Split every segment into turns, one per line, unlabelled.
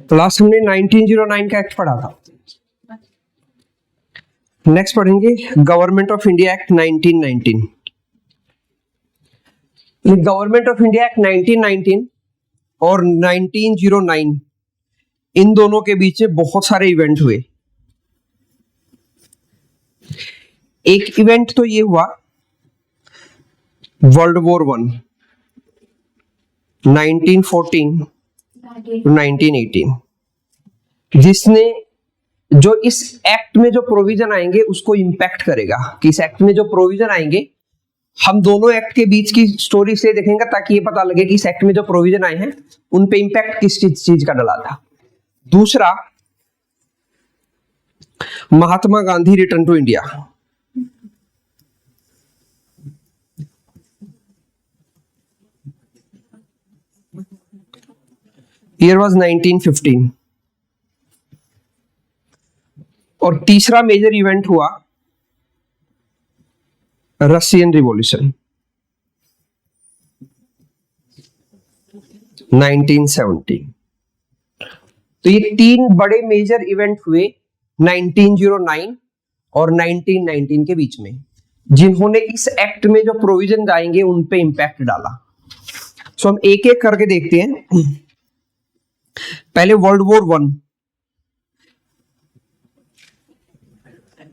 तो लास्ट हमने 1909 का एक्ट पढ़ा था। नेक्स्ट पढ़ेंगे government of India act 1919। Government of India act 1919 और 1909 इन दोनों के बीच में बहुत सारे इवेंट हुए। एक इवेंट तो ये हुआ वर्ल्ड वॉर 1 1914 1918, जिसने जो इस एक्ट में जो प्रोविजन आएंगे उसको इंपैक्ट करेगा कि इस एक्ट में जो प्रोविजन आएंगे, हम दोनों एक्ट के बीच की स्टोरी से देखेंगे ताकि ये पता लगे कि इस एक्ट में जो प्रोविजन आए हैं उन पे इंपैक्ट किस चीज का डला था। दूसरा, Mahatma Gandhi return to India. Year was 1915। और तीसरा मेजर इवेंट हुआ रशियन रिवॉल्यूशन 1917। तो ये तीन बड़े मेजर इवेंट हुए 1909 और 1919 के बीच में, जिन्होंने इस एक्ट में जो प्रोविजन आएंगे उन पे इंपैक्ट डाला। सो हम एक एक करके देखते हैं। पहले वर्ल्ड वॉर 1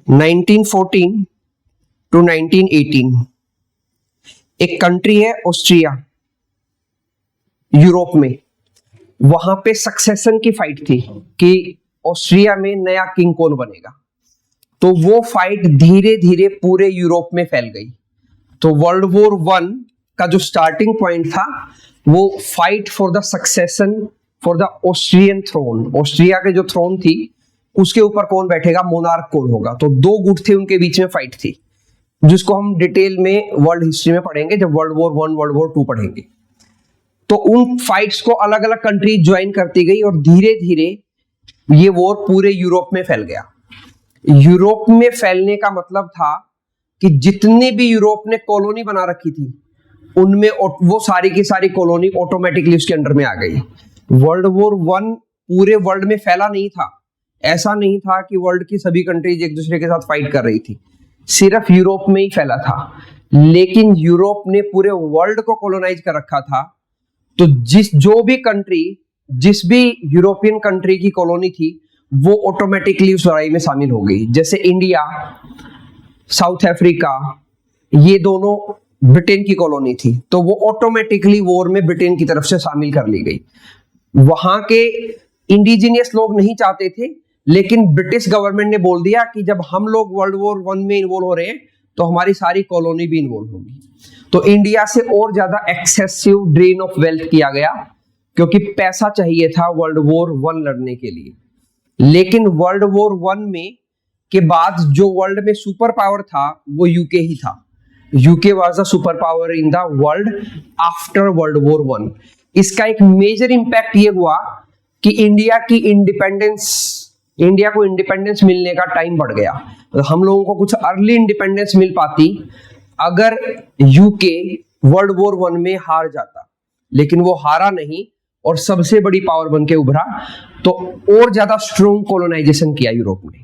1914 टू 1918। एक कंट्री है ऑस्ट्रिया, यूरोप में। वहां पे सक्सेशन की फाइट थी कि ऑस्ट्रिया में नया किंग कौन बनेगा। तो वो फाइट धीरे धीरे पूरे यूरोप में फैल गई। तो वर्ल्ड वॉर 1 का जो स्टार्टिंग पॉइंट था वो fight for the succession for the Austrian throne. Austria के जो थ्रोन थी उसके ऊपर कौन बैठेगा, मोनार्क कौन होगा। तो दो गुट थे, उनके बीच में फाइट थी, जिसको हम डिटेल में वर्ल्ड हिस्ट्री में पढ़ेंगे जब वर्ल्ड वॉर 1 वर्ल्ड वॉर 2 पढ़ेंगे। तो उन फाइट्स को अलग अलग कंट्री ज्वाइन करती गई और धीरे धीरे ये वॉर पूरे यूरोप में फैल गया। यूरोप में फैलने का मतलब था कि जितने भी यूरोप ने कॉलोनी बना रखी थी उनमें वो सारी की सारी कॉलोनी ऑटोमेटिकली उसके अंडर में आ गई। वर्ल्ड वॉर 1 पूरे वर्ल्ड में फैला नहीं था। ऐसा नहीं था कि वर्ल्ड की सभी कंट्रीज एक दूसरे के साथ फाइट कर रही थी, सिर्फ यूरोप में ही फैला था। लेकिन यूरोप ने पूरे वर्ल्ड को कॉलोनाइज कर रखा था। तो जिस भी यूरोपियन कंट्री की कॉलोनी थी वो ऑटोमेटिकली उस लड़ाई में शामिल हो गई। जैसे इंडिया, साउथ अफ्रीका, ये दोनों ब्रिटेन की कॉलोनी थी, तो वो ऑटोमेटिकली वॉर में ब्रिटेन की तरफ से शामिल कर ली गई। वहां के इंडिजिनियस लोग नहीं चाहते थे, लेकिन ब्रिटिश गवर्नमेंट ने बोल दिया कि जब हम लोग वर्ल्ड वॉर 1 में इन्वॉल्व हो रहे हैं तो हमारी सारी कॉलोनी भी इन्वॉल्व होगी। तो इंडिया से और ज्यादा एक्सेसिव ड्रेन ऑफ वेल्थ किया गया, क्योंकि पैसा चाहिए था वर्ल्ड वॉर 1 लड़ने के लिए। लेकिन वर्ल्ड वॉर 1 में के बाद जो वर्ल्ड में सुपर पावर था वो यूके ही था। UK was the super power in the world after world war 1। इसका एक मेजर इंपैक्ट ये हुआ कि इंडिया को इंडिपेंडेंस मिलने का टाइम बढ़ गया। तो हम लोगों को कुछ अर्ली इंडिपेंडेंस मिल पाती अगर यूके वर्ल्ड वॉर 1 में हार जाता, लेकिन वो हारा नहीं और सबसे बड़ी पावर बन के उभरा। तो और ज्यादा स्ट्रॉन्ग कॉलोनाइजेशन किया यूरोप ने।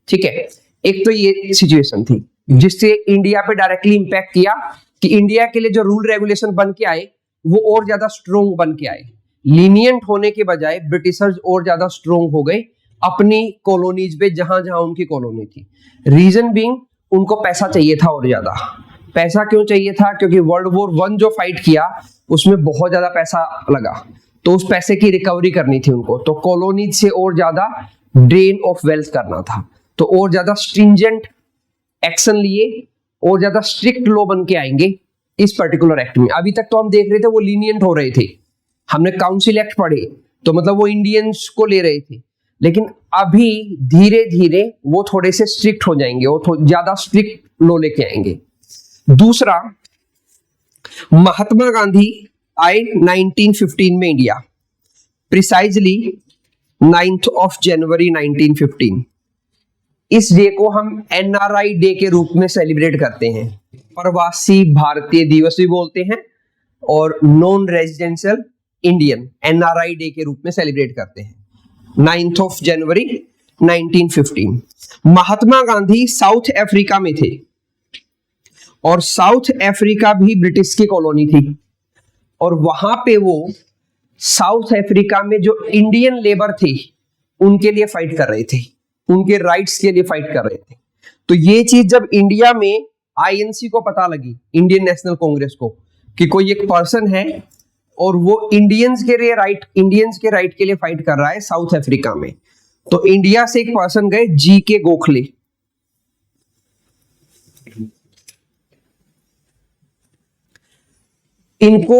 ठीक है, एक तो ये सिचुएशन थी जिससे इंडिया पे डायरेक्टली इंपैक्ट किया कि इंडिया के लिए जो रूल रेगुलेशन बन के आए वो और ज्यादा स्ट्रॉन्ग बन के आए। लीनियंट होने के बजाय ब्रिटिशर्स और ज्यादा स्ट्रॉन्ग हो गए अपनी कॉलोनीज पे, जहां जहां उनकी कॉलोनी थी। रीजन बीइंग उनको पैसा चाहिए था और ज्यादा। पैसा क्यों चाहिए था? क्योंकि वर्ल्ड वॉर 1 जो फाइट किया उसमें बहुत ज्यादा पैसा लगा, तो उस पैसे की रिकवरी करनी थी उनको। तो कॉलोनीज से और ज्यादा ड्रेन ऑफ वेल्थ करना था, तो और ज्यादा स्ट्रिंजेंट एक्शन लिए और ज्यादा स्ट्रिक्ट लॉ बन के आएंगे इस पर्टिकुलर एक्ट में। अभी तक तो हम देख रहे थे वो लीनियंट हो रहे थे, हमने काउंसिल एक्ट पढ़े तो मतलब वो इंडियंस को ले रहे थे, लेकिन अभी धीरे धीरे वो थोड़े से स्ट्रिक्ट हो जाएंगे, वो ज्यादा स्ट्रिक्ट लॉ लेके आएंगे। दूसरा, महात्मा गांधी आए 1915 में India, precisely 9th of January 1915। इस डे को हम एनआरआई डे के रूप में सेलिब्रेट करते हैं। प्रवासी भारतीय दिवस भी बोलते हैं और non residential Indian NRI day के रूप में सेलिब्रेट करते हैं। 9th of January 1915। Mahatma Gandhi south Africa में थे और साउथ अफ्रीका भी ब्रिटिश की कॉलोनी थी और वहां पे वो साउथ अफ्रीका में जो इंडियन लेबर थे उनके लिए फाइट कर रहे थे, उनके राइट्स के लिए फाइट कर रहे थे। तो ये चीज जब इंडिया में आईएनसी को पता लगी, इंडियन नेशनल कांग्रेस को, कि कोई एक पर्सन है और वो इंडियंस के राइट के लिए फाइट कर रहा है साउथ अफ्रीका में, तो इंडिया से एक पर्सन गए जीके गोखले। इनको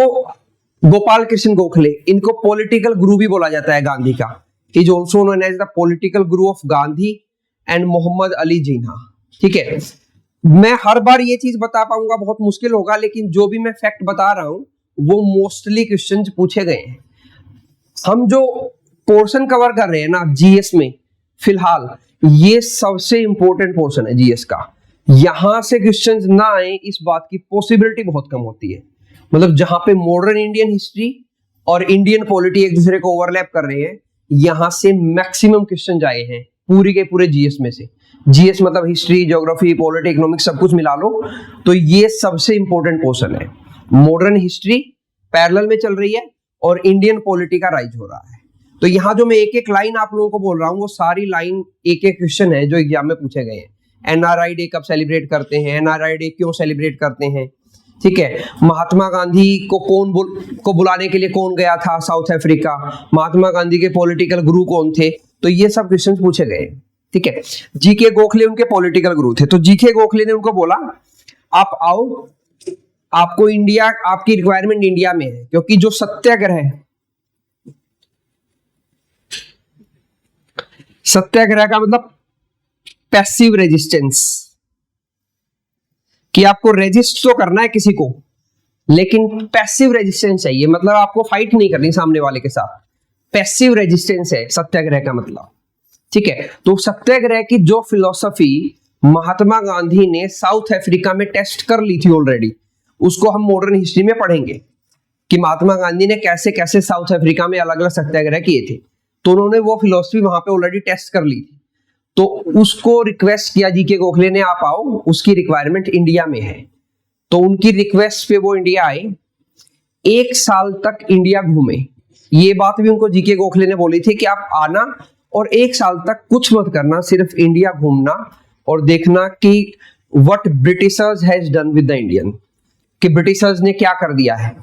गोपाल कृष्ण गोखले, इनको पॉलिटिकल गुरु भी बोला जाता है गांधी का। Is also known as the political guru of Gandhi and Mohammad Ali Jinnah. ठीक है, मैं हर बार ये चीज बता पाऊंगा बहुत मुश्किल होगा, लेकिन जो भी मैं फैक्ट बता रहा हूं वो मोस्टली क्वेश्चंस पूछे गए हैं। हम जो पोर्शन कवर कर रहे हैं ना जीएस में फिलहाल, ये सबसे इंपॉर्टेंट पोर्शन है जीएस का। यहां से क्वेश्चंस ना आए इस बात की पॉसिबिलिटी बहुत कम होती है। मतलब जहां पे मॉडर्न इंडियन हिस्ट्री और इंडियन पॉलिटी एक दूसरे को ओवरलैप कर रहे हैं, यहां से मैक्सिमम क्वेश्चन आए हैं पूरी के पूरे जीएस में से। जीएस मतलब हिस्ट्री, ज्योग्राफी, पॉलिटी, इकोनॉमिक्स सब कुछ मिला लो, तो ये सबसे इंपॉर्टेंट पोर्शन है। मॉडर्न हिस्ट्री पैरेलल में चल रही है और इंडियन पॉलिटी का राइज हो रहा है। तो यहाँ जो मैं एक एक लाइन आप लोगों को बोल रहा हूँ वो सारी लाइन एक एक क्वेश्चन है जो एग्जाम में पूछे गए हैं। एनआरआई डे कब सेलिब्रेट करते हैं, एनआरआई डे क्यों सेलिब्रेट करते हैं, ठीक है, महात्मा गांधी को बुलाने के लिए कौन गया था साउथ अफ्रीका, महात्मा गांधी के पॉलिटिकल गुरु कौन थे, तो ये सब क्वेश्चन पूछे गए। ठीक है, जीके गोखले उनके पॉलिटिकल गुरु थे। तो जीके गोखले ने उनको बोला आप आओ, आपको इंडिया, आपकी रिक्वायरमेंट इंडिया में है, क्योंकि जो सत्याग्रह का मतलब पैसिव रेजिस्टेंस, कि आपको रेजिस्ट तो करना है किसी को लेकिन पैसिव रेजिस्टेंस चाहिए, मतलब आपको फाइट नहीं करनी सामने वाले के साथ। पैसिव रेजिस्टेंस है सत्याग्रह का मतलब। ठीक है, तो सत्याग्रह की जो फिलॉसफी महात्मा गांधी ने साउथ अफ्रीका में टेस्ट कर ली थी ऑलरेडी, उसको हम मॉडर्न हिस्ट्री में पढ़ेंगे कि महात्मा गांधी ने कैसे कैसे साउथ अफ्रीका में अलग अलग सत्याग्रह किए थे। तो उन्होंने वो फिलॉसफी वहां पे ऑलरेडी टेस्ट कर ली थी, तो उसको रिक्वेस्ट किया जीके गोखले ने आप आओ, उसकी रिक्वायरमेंट इंडिया में है। तो उनकी रिक्वेस्ट पे वो इंडिया आए, 1 साल तक इंडिया घूमे। ये बात भी उनको जीके गोखले ने बोली थी कि आप आना और 1 साल तक कुछ मत करना, सिर्फ इंडिया घूमना और देखना कि what Britishers has done with the Indian, कि ब्रिटिशर्स ने क्या कर दिया है।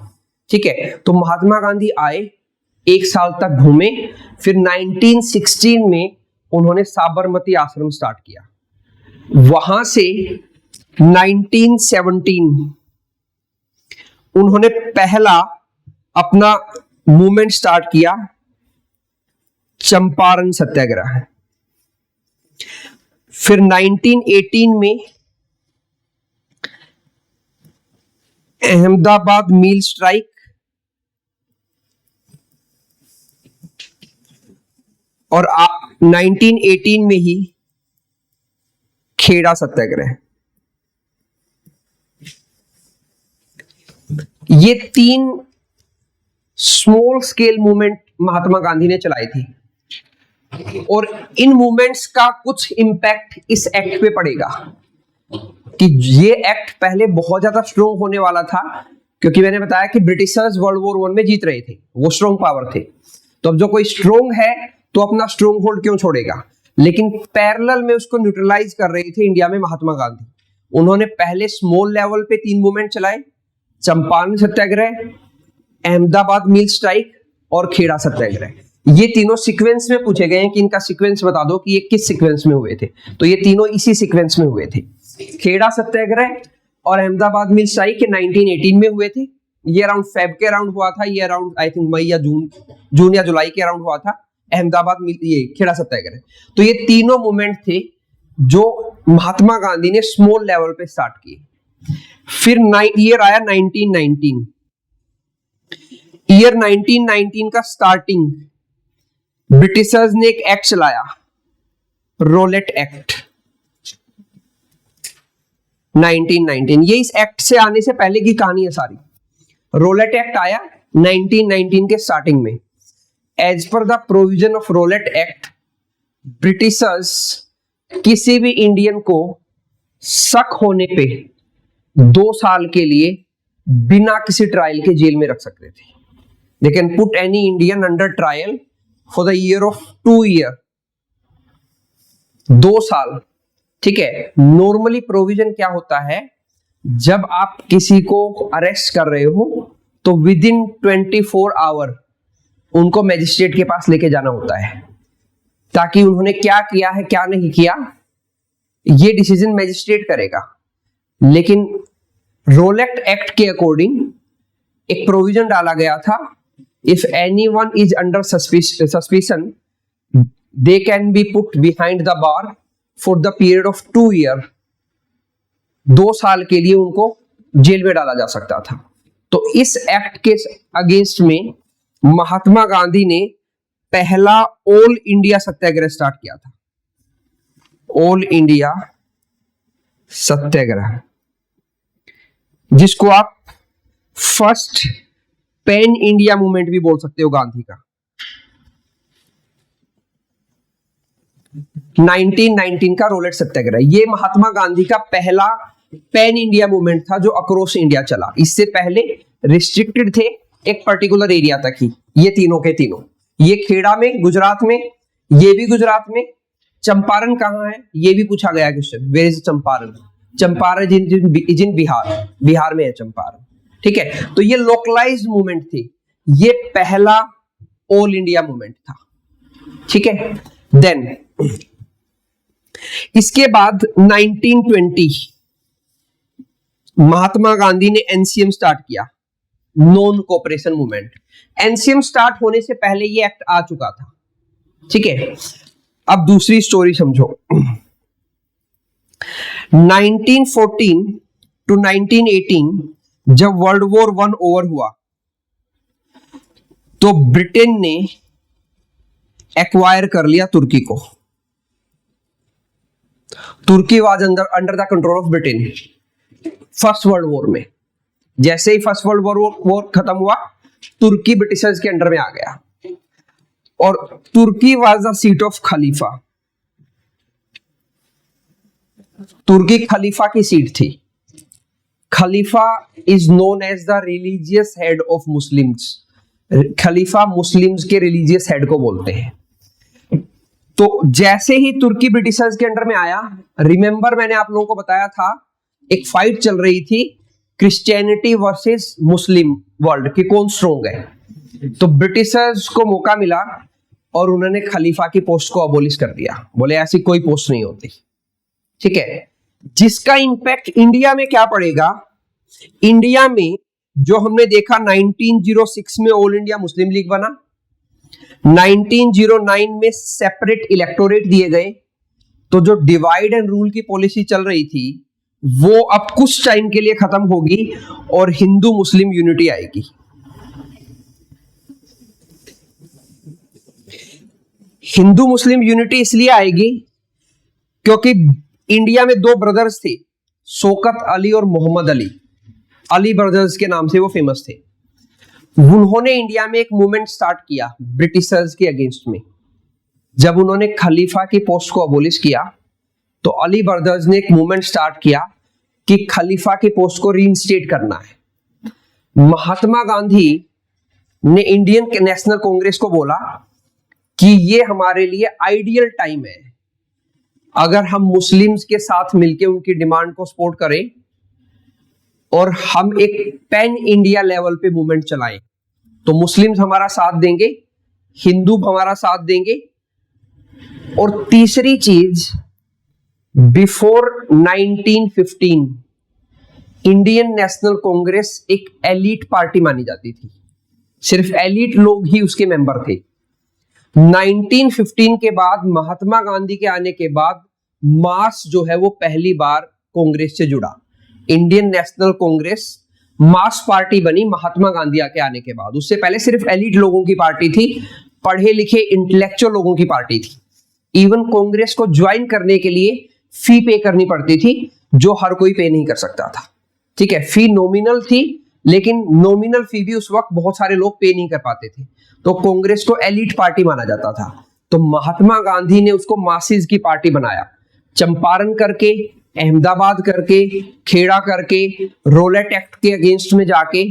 ठीक है, तो महात्मा गांधी आए, 1 साल तक घूमे, फिर 1916 में उन्होंने साबरमती आश्रम स्टार्ट किया। वहां से 1917 उन्होंने पहला अपना मूवमेंट स्टार्ट किया, चंपारण सत्याग्रह। फिर 1918 में अहमदाबाद मील स्ट्राइक, और 1918 में ही खेड़ा सत्याग्रह। ये 3 small scale movement Mahatma Gandhi ने चलाई थी और इन मूवमेंट्स का कुछ इंपैक्ट इस एक्ट पे पड़ेगा कि ये एक्ट पहले बहुत ज्यादा स्ट्रॉन्ग होने वाला था, क्योंकि मैंने बताया कि ब्रिटिशर्स वर्ल्ड वॉर 1 में जीत रहे थे, वो स्ट्रॉन्ग पावर थे। तो अब जो कोई स्ट्रॉन्ग है तो अपना स्ट्रॉन्ग होल्ड क्यों छोड़ेगा, लेकिन पैरेलल में उसको न्यूट्रलाइज कर रहे थे इंडिया में महात्मा गांधी। उन्होंने पहले स्मॉल लेवल पे 3 मूवमेंट चलाए, चंपारण सत्याग्रह, अहमदाबाद मील स्ट्राइक और खेड़ा सत्याग्रह। ये तीनों सीक्वेंस में पूछे गए हैं कि इनका सीक्वेंस बता दो कि ये किस सीक्वेंस में हुए थे, तो ये तीनों इसी सीक्वेंस में हुए थे। खेड़ा सत्याग्रह और अहमदाबाद मिल स्ट्राइक के 1918 में हुए थे। ये अराउंड फेब के अराउंड हुआ था, ये अराउंड आई थिंक मई या जून या जुलाई के अराउंड हुआ था अहमदाबाद मिल ये खेड़ा सत्याग्रह। तो ये तीनों मूवमेंट थे जो महात्मा गांधी ने स्मॉल लेवल पे स्टार्ट किए। फिर ईयर आया 1919। ईयर 1919 का स्टार्टिंग ब्रिटिशर्स ने एक एक्ट चलाया, रोलेट एक्ट 1919। ये इस एक्ट से आने से पहले की कहानी है सारी। रोलेट एक्ट आया 1919 के स्टार्टिंग में। As per the provision of Rowlatt Act, Britishers किसी भी इंडियन को शक होने पे 2 साल के लिए बिना किसी ट्रायल के जेल में रख सकते थे। They can put any Indian under trial for the year of 2 year, 2 साल। ठीक है, नॉर्मली प्रोविजन क्या होता है, जब आप किसी को अरेस्ट कर रहे हो तो विद इन 24 आवर उनको मैजिस्ट्रेट के पास लेके जाना होता है, ताकि उन्होंने क्या किया है क्या नहीं किया ये डिसीजन मैजिस्ट्रेट करेगा। लेकिन रोलेट एक्ट के अकॉर्डिंग एक प्रोविजन डाला गया था, if anyone is under suspicion they can be put behind the bar for the period of 2 year, 2 साल के लिए उनको जेल में डाला जा सकता था। तो इस एक्ट के अगेंस्ट में महात्मा गांधी ने पहला ऑल इंडिया सत्याग्रह स्टार्ट किया था, ऑल इंडिया सत्याग्रह, जिसको आप फर्स्ट पैन इंडिया मूवमेंट भी बोल सकते हो गांधी का। 1919 का रोलेट सत्याग्रह, ये महात्मा गांधी का पहला पैन इंडिया मूवमेंट था जो अक्रॉस इंडिया चला। इससे पहले रिस्ट्रिक्टेड थे एक पर्टिकुलर एरिया तक ही, ये तीनों के तीनों, ये खेड़ा में गुजरात में, ये भी गुजरात में। चंपारण कहाँ है ये भी पूछा गया question, where is Champaran? Champaran is in Bihar, Bihar में है चंपारण। ठीक है, तो ये लोकलाइज्ड मूवमेंट थी, ये पहला ऑल इंडिया मूवमेंट था। ठीक है, देन इसके बाद 1920 महात्मा गांधी ने एनसीएम स्टार्ट किया, non cooperation movement. NCM start होने से पहले ये एक्ट आ चुका था। ठीक है, अब दूसरी स्टोरी समझो। 1914 टू 1918 जब वर्ल्ड वॉर 1 ओवर हुआ तो ब्रिटेन ने एक्वायर कर लिया तुर्की को। तुर्की was under the control of Britain first world war में। जैसे ही फर्स्ट वर्ल्ड वॉर खत्म हुआ, तुर्की ब्रिटिशर्स के अंडर में आ गया, और तुर्की वाज द सीट ऑफ खलीफा। तुर्की खलीफा की सीट थी। खलीफा is known as the religious head of Muslims. खलीफा मुस्लिम्स के रिलीजियस हेड को बोलते हैं। तो जैसे ही तुर्की ब्रिटिशर्स के अंडर में आया, रिमेंबर मैंने आप लोगों को बताया था एक फाइट चल रही थी क्रिश्चियनिटी वर्सेस मुस्लिम वर्ल्ड की, कौन स्ट्रोंग है। तो ब्रिटिशर्स को मौका मिला और उन्होंने खलीफा की पोस्ट को अबोलिश कर दिया, बोले ऐसी कोई पोस्ट नहीं होती। ठीक है, जिसका इंपैक्ट इंडिया में क्या पड़ेगा, इंडिया में जो हमने देखा 1906 में ऑल इंडिया मुस्लिम लीग बना, 1909 में सेपरेट इलेक्टोरेट दिए गए। तो जो डिवाइड एंड रूल की पॉलिसी चल रही थी वो अब कुछ टाइम के लिए खत्म होगी और हिंदू मुस्लिम यूनिटी आएगी। हिंदू मुस्लिम यूनिटी इसलिए आएगी क्योंकि इंडिया में 2 ब्रदर्स थे, शौकत अली और मोहम्मद अली। अली ब्रदर्स के नाम से वो फेमस थे। उन्होंने इंडिया में एक मूवमेंट स्टार्ट किया ब्रिटिशर्स के अगेंस्ट में। जब उन्होंने खलीफा की पोस्ट को अबोलिश किया तो अली ब्रदर्स ने एक मूवमेंट स्टार्ट किया कि खलीफा की पोस्ट को रीइंस्टेट करना है। महात्मा गांधी ने इंडियन नेशनल कांग्रेस को बोला कि ये हमारे लिए आइडियल टाइम है, अगर हम मुस्लिम्स के साथ मिलकर उनकी डिमांड को सपोर्ट करें और हम एक पैन इंडिया लेवल पे मूवमेंट चलाएं तो मुस्लिम्स हमारा साथ देंगे, हिंदू हमारा साथ देंगे। और तीसरी चीज, बिफोर 1915 इंडियन नेशनल कांग्रेस एक एलीट पार्टी मानी जाती थी, सिर्फ एलीट लोग ही उसके मेंबर थे। 1915 के बाद महात्मा गांधी के आने के बाद मास जो है वो पहली बार कांग्रेस से जुड़ा। इंडियन नेशनल कांग्रेस मास पार्टी बनी महात्मा गांधी के आने के बाद। उससे पहले सिर्फ एलीट लोगों की पार्टी थी, पढ़े लिखे इंटेलेक्चुअल लोगों की पार्टी थी। इवन कांग्रेस को ज्वाइन करने के लिए फी पे करनी पड़ती थी, जो हर कोई पे नहीं कर सकता था। ठीक है, फी नॉमिनल थी लेकिन नॉमिनल फी भी उस वक्त बहुत सारे लोग पे नहीं कर पाते थे, तो कांग्रेस को एलिट पार्टी माना जाता था। तो महात्मा गांधी ने उसको मासिस की पार्टी बनाया, चंपारण करके, अहमदाबाद करके, खेड़ा करके, रोलेट एक्ट के अगेंस्ट में जाके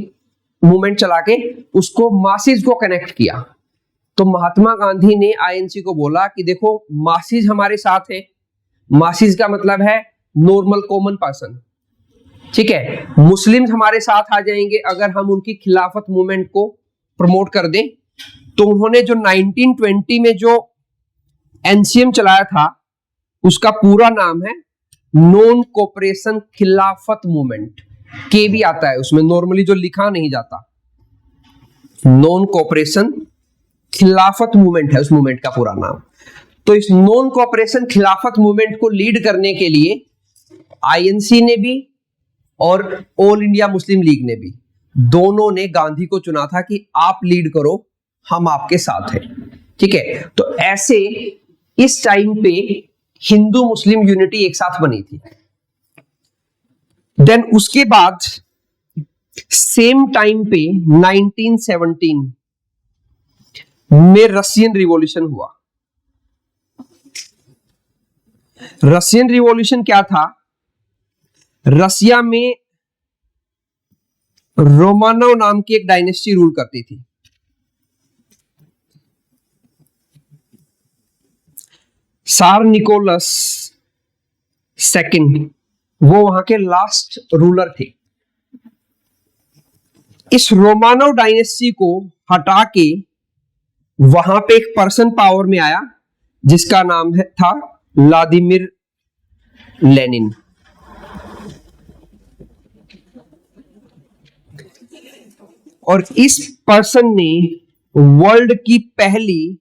मूवमेंट चला के उसको मासिस को कनेक्ट किया। तो महात्मा गांधी ने आईएनसी को बोला कि देखो मासिस हमारे साथ है, मासिस का मतलब है नॉर्मल कॉमन पर्सन, ठीक है, मुस्लिम्स हमारे साथ आ जाएंगे अगर हम उनकी खिलाफत मूवमेंट को प्रमोट कर दें। तो उन्होंने जो 1920 में जो एनसीएम चलाया था उसका पूरा नाम है नॉन कोऑपरेशन खिलाफत मूवमेंट, के भी आता है उसमें, नॉर्मली जो लिखा नहीं जाता, नॉन कोऑपरेशन खिलाफत मूवमेंट है उस मूवमेंट का पूरा नाम। तो इस नॉन कोऑपरेशन खिलाफत मूवमेंट को लीड करने के लिए आईएनसी ने भी और ऑल इंडिया मुस्लिम लीग ने भी, दोनों ने गांधी को चुना था कि आप लीड करो, हम आपके साथ हैं, ठीक है। तो ऐसे इस टाइम पे हिंदू मुस्लिम यूनिटी एक साथ बनी थी। देन उसके बाद सेम टाइम पे 1917 में रशियन रिवॉल्यूशन हुआ। रशियन रिवॉल्यूशन क्या था? रसिया में रोमानोव नाम की एक डायनेस्टी रूल करती थी। सार निकोलस सेकंड वो वहां के लास्ट रूलर थे। इस रोमानोव डायनेस्टी को हटा के वहां पे एक पर्सन पावर में आया जिसका नाम था व्लादिमीर लेनिन। और इस पर्सन ने वर्ल्ड की पहली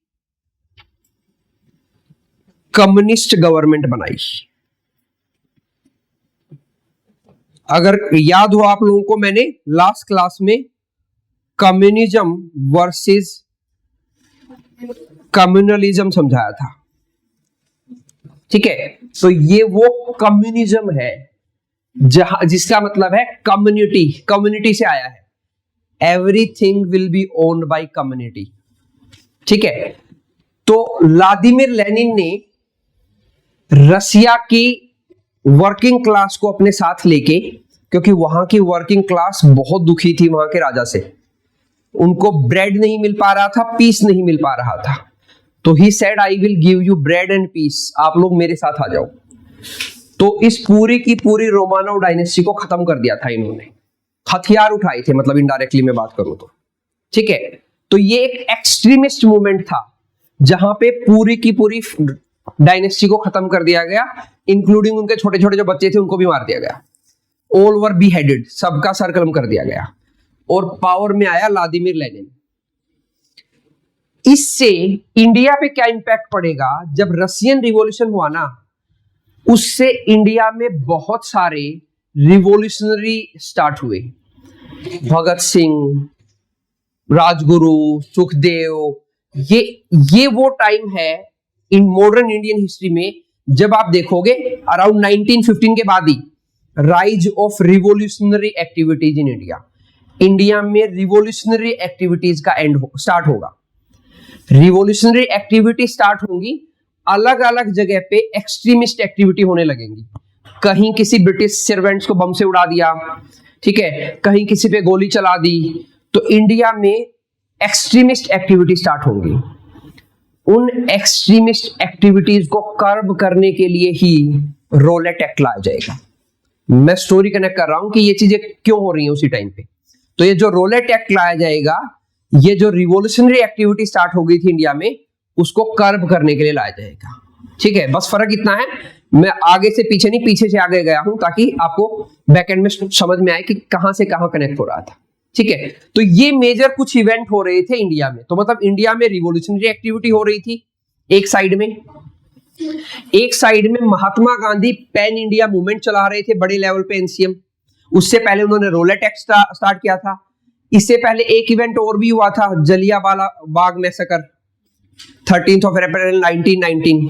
कम्युनिस्ट गवर्नमेंट बनाई। अगर याद हो आप लोगों को, मैंने लास्ट क्लास में कम्युनिज्म वर्सेस कम्युनलिज्म समझाया था, ठीक है। तो ये वो कम्युनिज्म है जहां जिसका मतलब है कम्युनिटी, कम्युनिटी से आया है, everything will be owned by community, ठीक है। तो व्लादिमीर लेनिन ने रसिया की वर्किंग क्लास को अपने साथ लेके, क्योंकि वहां की वर्किंग क्लास बहुत दुखी थी वहां के राजा से, उनको ब्रेड नहीं मिल पा रहा था, पीस नहीं मिल पा रहा था, तो he said I will give you bread and peace, आप लोग मेरे साथ आ जाओ। तो इस पूरी की पूरी रोमानोव डायनेस्टी को खत्म कर दिया था इन्होंने, हथियार उठाए थे, मतलब इनडायरेक्टली मैं बात करूं तो, ठीक है। तो ये एक एक्सट्रीमिस्ट मूवमेंट था जहां पे पूरी की पूरी डायनेस्टी को खत्म कर दिया गया, इंक्लूडिंग उनके छोटे छोटे जो बच्चे थे उनको भी मार दिया गया, ऑल वर बी हेडेड, सबका सर कलम कर दिया गया, और पावर में आया व्लादिमीर लेनिन। इससे इंडिया पे क्या इंपैक्ट पड़ेगा? जब रशियन रिवॉल्यूशन हुआ ना, उससे इंडिया में बहुत सारे रिवॉल्यूशनरी स्टार्ट हुए, भगत सिंह, राजगुरु, सुखदेव, ये वो टाइम है इन मॉडर्न इंडियन हिस्ट्री में जब आप देखोगे अराउंड 1915 के बाद ही rise of revolutionary activities in India, India में रिवॉल्यूशनरी एक्टिविटीज का एंड स्टार्ट होगा। रिवॉल्यूशनरी एक्टिविटी स्टार्ट होंगी, अलग अलग जगह पे एक्सट्रीमिस्ट एक्टिविटी होने लगेंगी, कहीं किसी ब्रिटिश सर्वेंट्स को बम से उड़ा दिया, ठीक है, कहीं किसी पे गोली चला दी, तो इंडिया में एक्सट्रीमिस्ट एक्टिविटी स्टार्ट होंगी। उन एक्सट्रीमिस्ट एक्टिविटीज को कर्ब करने के लिए ही रोलेट एक्ट लाया जाएगा। मैं स्टोरी कनेक्ट कर रहा हूं कि ये चीजें क्यों हो रही हैं उसी टाइम पे। तो ये जो रोलेट एक्ट लाया जाएगा, ये जो रिवॉल्यूशनरी एक्टिविटी स्टार्ट हो गई थी इंडिया में, उसको कर्ब करने के लिए लाया जाएगा, ठीक है। बस फर्क इतना है, मैं आगे से पीछे नहीं, पीछे से आगे गया हूं ताकि आपको बैकएंड में समझ में आए कि कहां से कहां कनेक्ट हो रहा था, ठीक है। तो ये मेजर कुछ इवेंट हो रहे थे इंडिया में। तो मतलब इंडिया में रिवॉल्यूशनरी एक्टिविटी हो रही थी एक साइड में, एक साइड में Mahatma Gandhi pan India movement चला रहे थे बड़े लेवल पे, एनसीएम। उससे पहले उन्होंने रोलेट एक्ट स्टार्ट किया था। इससे पहले एक इवेंट और भी हुआ था, जलियांवाला बाग मैसेकर, 13 अप्रैल 1919।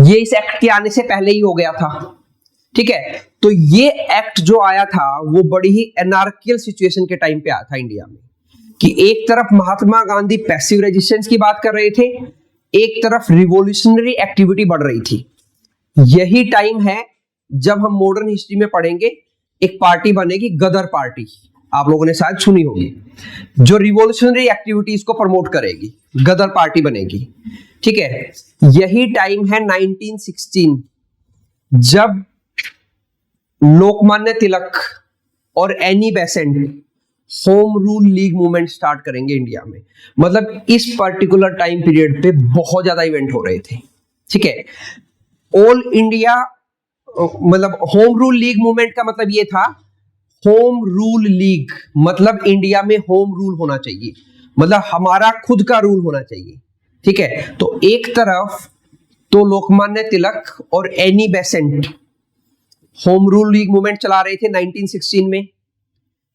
ये इस एक्ट के आने से पहले ही हो गया था, ठीक है, तो ये एक्ट जो आया था वो बड़ी ही एनार्कियल सिचुएशन के टाइम पे आया था इंडिया में, कि एक तरफ महात्मा गांधी पैसिव रेजिस्टेंस की बात कर रहे थे, एक तरफ रिवॉल्यूशनरी एक्टिविटी बढ़ रही थी। यही टाइम है जब हम मॉडर्न हिस्ट्री में पढ़ेंगे, एक पार्टी बनेगी गदर पार्टी, आप लोगों ने शायद सुनी होगी, जो रिवॉल्यूशनरी एक्टिविटीज को प्रमोट करेगी, गदर पार्टी बनेगी। ठीक है, यही टाइम है 1916, जब लोकमान्य तिलक और Annie Besant home rule league movement start करेंगे इंडिया में। मतलब इस पर्टिकुलर टाइम पीरियड पे बहुत ज्यादा इवेंट हो रहे थे। ठीक है, ऑल इंडिया मतलब होम रूल लीग मूवमेंट का मतलब ये था, होम रूल लीग मतलब इंडिया में होम रूल होना चाहिए, मतलब हमारा खुद का रूल होना चाहिए। ठीक है, तो एक तरफ तो लोकमान्य तिलक और Annie Besant home rule league movement चला रहे थे 1916 में।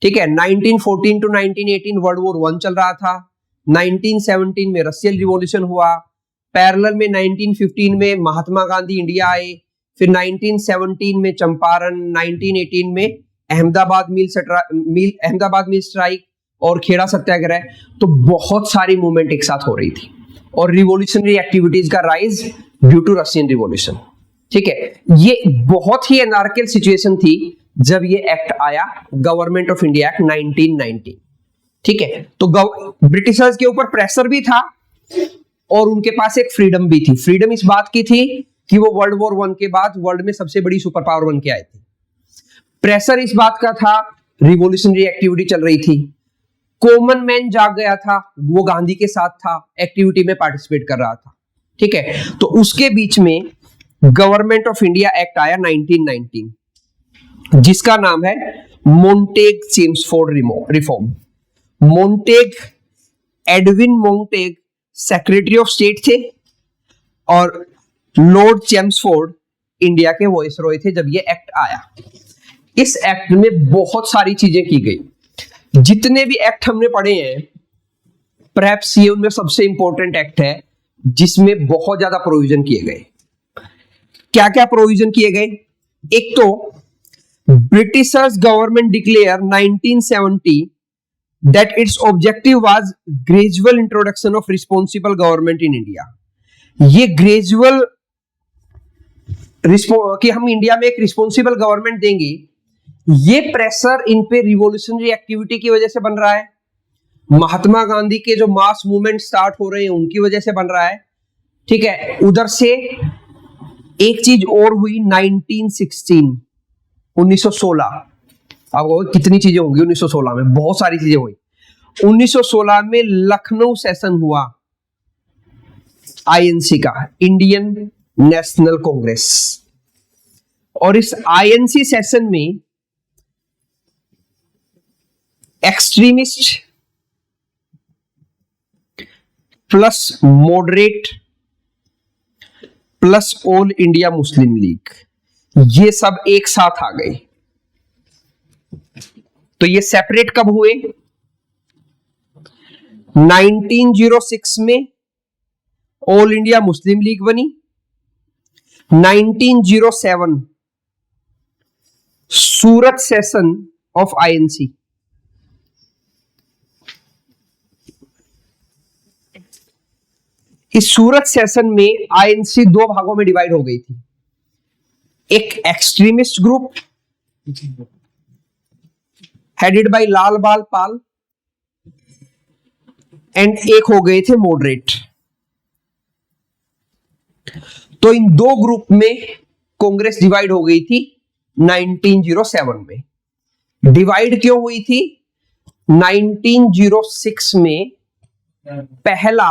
ठीक है, 1914 टू 1918 वर्ल्ड वॉर 1 चल रहा था, 1917 में रशियन रिवॉल्यूशन हुआ, पैरेलल में 1915 में महात्मा गांधी इंडिया आए, फिर 1917 में चंपारण, 1918 में अहमदाबाद मिल स्ट्राइक और खेड़ा सत्याग्रह। तो बहुत सारी मूवमेंट एक साथ हो रही थी और रिवॉल्यूशनरी एक्टिविटीज का rise due to Russian revolution. ठीक है, ये बहुत ही एनार्कियल सिचुएशन थी जब ये एक्ट आया, गवर्नमेंट ऑफ इंडिया एक्ट 1990। ठीक है, तो ब्रिटिशर्स के ऊपर प्रेशर भी था और उनके पास एक फ्रीडम भी थी। फ्रीडम इस बात की थी कि वो वर्ल्ड वॉर 1 के बाद वर्ल्ड में सबसे बड़ी सुपर पावर बन के आए थे। प्रेशर इस बात का था, रिवॉल्यूशनरी एक्टिविटी चल रही थी, कॉमन मैन जाग गया था, वो गांधी के साथ था, एक्टिविटी में पार्टिसिपेट कर रहा था। ठीक है, तो उसके बीच में गवर्नमेंट ऑफ इंडिया एक्ट आया 1919, जिसका नाम है Montague Chelmsford reform. Montague, Edwin Montague secretary of state थे और लॉर्ड चेम्सफोर्ड इंडिया के वॉइसरॉय थे जब ये एक्ट आया। इस एक्ट में बहुत सारी चीजें की गई। जितने भी एक्ट हमने पढ़े हैं, परहैप्स ये उनमें सबसे इंपॉर्टेंट एक्ट है जिसमें बहुत ज्यादा प्रोविजन किए गए। क्या क्या प्रोविजन किए गए? एक तो Britishers government declare 1970 that its objective was gradual introduction of responsible government in India। ये ग्रेजुअल कि हम इंडिया में एक रिस्पॉन्सिबल गवर्नमेंट देंगे, ये प्रेशर इन पे रिवॉल्यूशनरी एक्टिविटी की वजह से बन रहा है, महात्मा गांधी के जो मास मूवमेंट स्टार्ट हो रहे हैं उनकी वजह से बन रहा है। ठीक है, उधर से एक चीज और हुई 1916 आपको कितनी चीजें होंगी 1916 में, बहुत सारी चीजें हुई। 1916 में लखनऊ सेशन हुआ आईएनसी का, इंडियन नेशनल कांग्रेस, और इस आईएनसी सेशन में extremist plus moderate plus all India Muslim league, ये सब एक साथ आ गए। तो ये सेपरेट कब हुए? 1906 में ऑल इंडिया मुस्लिम लीग बनी, 1907 सूरत सेशन ऑफ आईएनसी, इस सूरत सेशन में आईएनसी दो भागों में डिवाइड हो गई थी, एक एक्सट्रीमिस्ट ग्रुप हेडेड बाय लाल बाल पाल एंड एक हो गए थे मॉडरेट। तो इन दो ग्रुप में कांग्रेस डिवाइड हो गई थी 1907 में। डिवाइड क्यों हुई थी? 1906 में पहला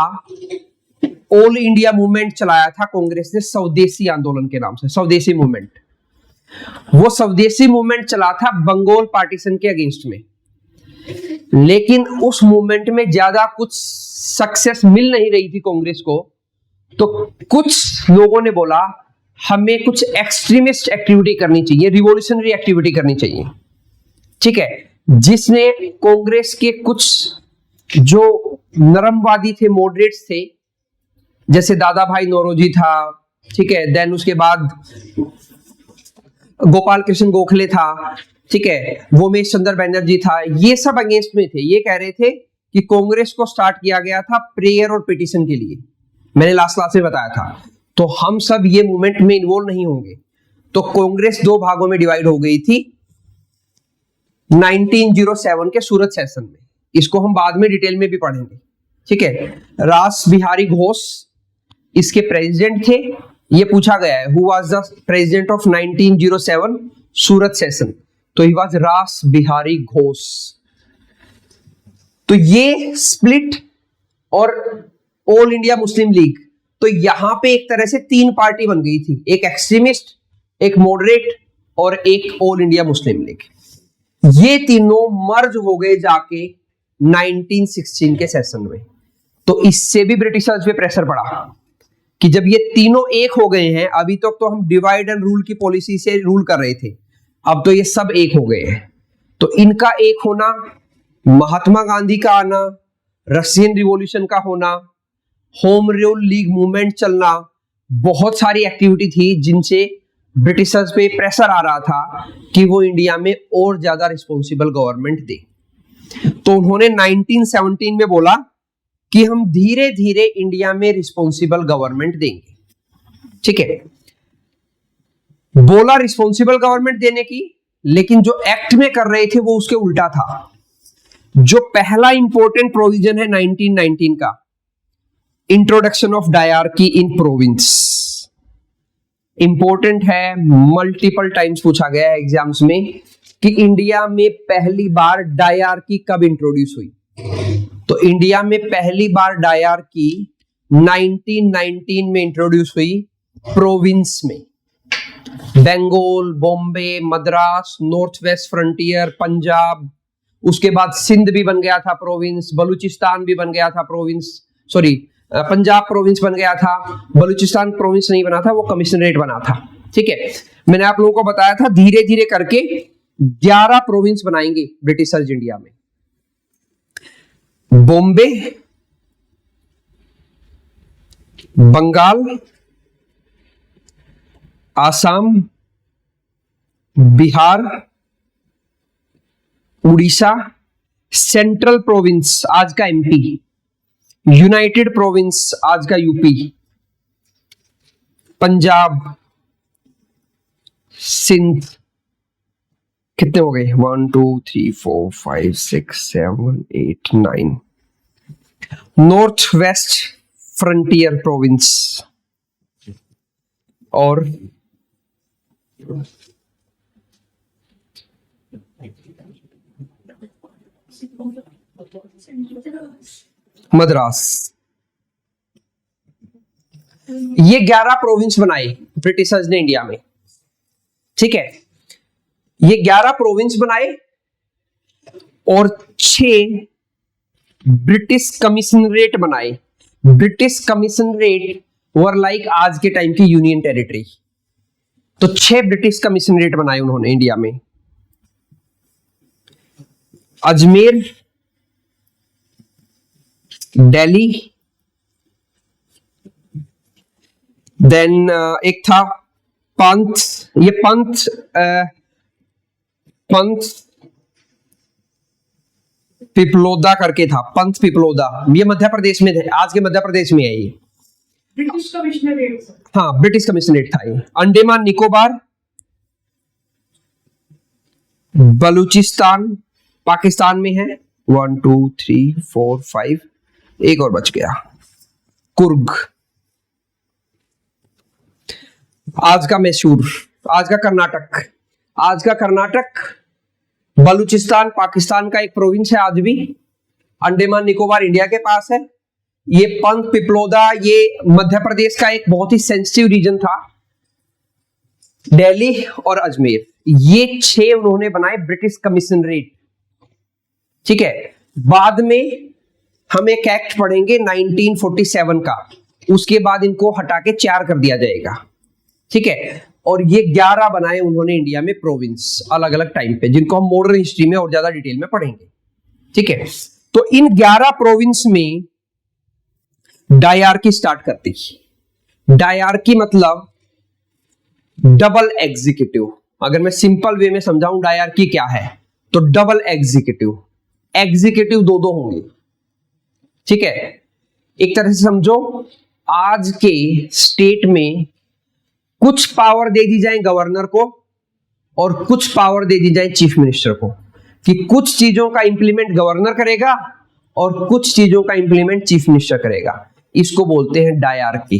ऑल इंडिया मूवमेंट चलाया था कांग्रेस ने स्वदेशी आंदोलन के नाम से, स्वदेशी मूवमेंट। वो स्वदेशी मूवमेंट चला था बंगाल पार्टीशन के अगेंस्ट में, लेकिन उस मूवमेंट में ज्यादा कुछ सक्सेस मिल नहीं रही थी कांग्रेस को। तो कुछ लोगों ने बोला हमें कुछ एक्सट्रीमिस्ट एक्टिविटी करनी चाहिए, रिवॉल्यूशनरी एक्टिविटी करनी चाहिए। ठीक है, जिसने कांग्रेस के कुछ जो नरमवादी थे, मॉडरेट्स थे, जैसे दादा भाई नौरोजी था, ठीक है, देन उसके बाद गोपाल कृष्ण गोखले था, ठीक है, वोमेश चंद्र बैनर्जी था, ये सब अगेंस्ट में थे। ये कह रहे थे कि कांग्रेस को स्टार्ट किया गया था प्रेयर और पिटीशन के लिए, मैंने लास्ट क्लास में बताया था। तो हम सब ये मूवमेंट में इन्वॉल्व नहीं होंगे। तो कांग्रेस दो भागों में डिवाइड हो गई थी 1907 के सूरत सेशन में। इसको हम बाद में डिटेल में भी पढ़ेंगे, ठीक है। रास बिहारी घोष इसके प्रेसिडेंट थे। ये पूछा गया है, who was the president of 1907 Surat session, तो ही वाज रास बिहारी घोष। तो ये स्प्लिट और ऑल इंडिया मुस्लिम लीग, तो यहां पे एक तरह से तीन पार्टी बन गई थी, एक एक्सट्रीमिस्ट, एक मॉडरेट और एक ऑल इंडिया मुस्लिम लीग। ये तीनों मर्ज हो गए जाके 1916 के सेशन में। तो इससे भी ब्रिटिशर्स पे प्रेशर पड़ा कि जब ये तीनों एक हो गए हैं, अभी तक तो हम डिवाइड एंड रूल की पॉलिसी से रूल कर रहे थे, अब तो ये सब एक हो गए हैं। तो इनका एक होना, महात्मा गांधी का आना, रशियन रिवॉल्यूशन का होना, होम रूल लीग मूवमेंट चलना, बहुत सारी एक्टिविटी थी जिनसे ब्रिटिशर्स पे प्रेशर आ रहा था कि वो इंडिया में और ज्यादा रिस्पॉन्सिबल गवर्नमेंट दे। तो उन्होंने 1917 में बोला कि हम धीरे धीरे इंडिया में रिस्पॉन्सिबल गवर्नमेंट देंगे, ठीक है। बोला रिस्पॉन्सिबल गवर्नमेंट देने की, लेकिन जो एक्ट में कर रहे थे वो उसके उल्टा था। जो पहला इंपॉर्टेंट प्रोविजन है 1919 का, introduction of dyarchy in province, important है, मल्टीपल टाइम्स पूछा गया है एग्जाम्स में कि इंडिया में पहली बार डायरकी कब इंट्रोड्यूस हुई। तो इंडिया में पहली बार डायरकी 1919 में इंट्रोड्यूस हुई प्रोविंस में। Bengal, Bombay, Madras, North West Frontier, Punjab, उसके बाद सिंध भी बन गया था प्रोविंस, बलूचिस्तान भी बन गया था प्रोविंस, सॉरी पंजाब प्रोविंस बन गया था, बलूचिस्तान प्रोविंस नहीं बना था, वो कमिश्नरेट बना था, ठीक है। मैंने आप लोगों को बताया था धीरे धीरे करके 11 प्रोविंस बनाएंगे ब्रिटिशर्स इंडिया में। बॉम्बे, बंगाल, आसाम, बिहार, उड़ीसा, सेंट्रल प्रोविंस आज का एमपी, यूनाइटेड प्रोविंस आज का यूपी, पंजाब, सिंध, कितने हो गए 1 2 3 4 5 6 7 8 9, नॉर्थ वेस्ट फ्रंटियर प्रोविंस और मद्रास। ये 11 प्रोविंस बनाए ब्रिटिशर्स ने इंडिया में, ठीक है। ये 11 प्रोविंस बनाए और 6 ब्रिटिश कमिश्नरेट बनाए। ब्रिटिश कमिश्नरेट वर लाइक आज के टाइम की यूनियन टेरिटरी। तो 6 ब्रिटिश कमिश्नरेट बनाए उन्होंने इंडिया में। अजमेर, दिल्ली, देन एक था पंथ, ये पंथ पिपलोदा करके था, पंथ पिपलोदा, ये मध्य प्रदेश में थे, आज के मध्य प्रदेश में है ये।
ब्रिटिश कमिश्नरेट,
हाँ ब्रिटिश कमिश्नरेट था ये। अंडमान निकोबार, बलूचिस्तान पाकिस्तान में है, 1 2 3 4 5, एक और बच गया, कुर्ग, आज का मैसूर, आज का कर्नाटक। आज का कर्नाटक बलूचिस्तान पाकिस्तान का एक प्रोविंस है आज भी। अंडमान निकोबार इंडिया के पास है। ये पंथ पिपलोदा ये मध्य प्रदेश का एक बहुत ही सेंसिटिव रीजन था। दिल्ली और अजमेर, ये 6 उन्होंने बनाए ब्रिटिश कमिश्नरेट, ठीक है। बाद में हम एक एक्ट पढ़ेंगे 1947 का, उसके बाद इनको हटा के 4 कर दिया जाएगा, ठीक है। और ये 11 बनाए उन्होंने इंडिया में प्रोविंस अलग अलग टाइम पे, जिनको हम मॉडर्न हिस्ट्री में और ज्यादा डिटेल में पढ़ेंगे, ठीक है। तो इन 11 प्रोविंस में डायरकी स्टार्ट करती। डायरकी मतलब डबल एग्जीक्यूटिव, अगर मैं सिंपल वे में समझाऊं डायरकी क्या है, तो डबल एग्जीक्यूटिव, एग्जीक्यूटिव दो दो होंगे, ठीक है। एक तरह से समझो, आज के स्टेट में कुछ पावर दे दी जाए गवर्नर को और कुछ पावर दे दी जाए चीफ मिनिस्टर को, कि कुछ चीजों का इंप्लीमेंट गवर्नर करेगा और कुछ चीजों का इंप्लीमेंट चीफ मिनिस्टर करेगा। इसको बोलते हैं dyarchy.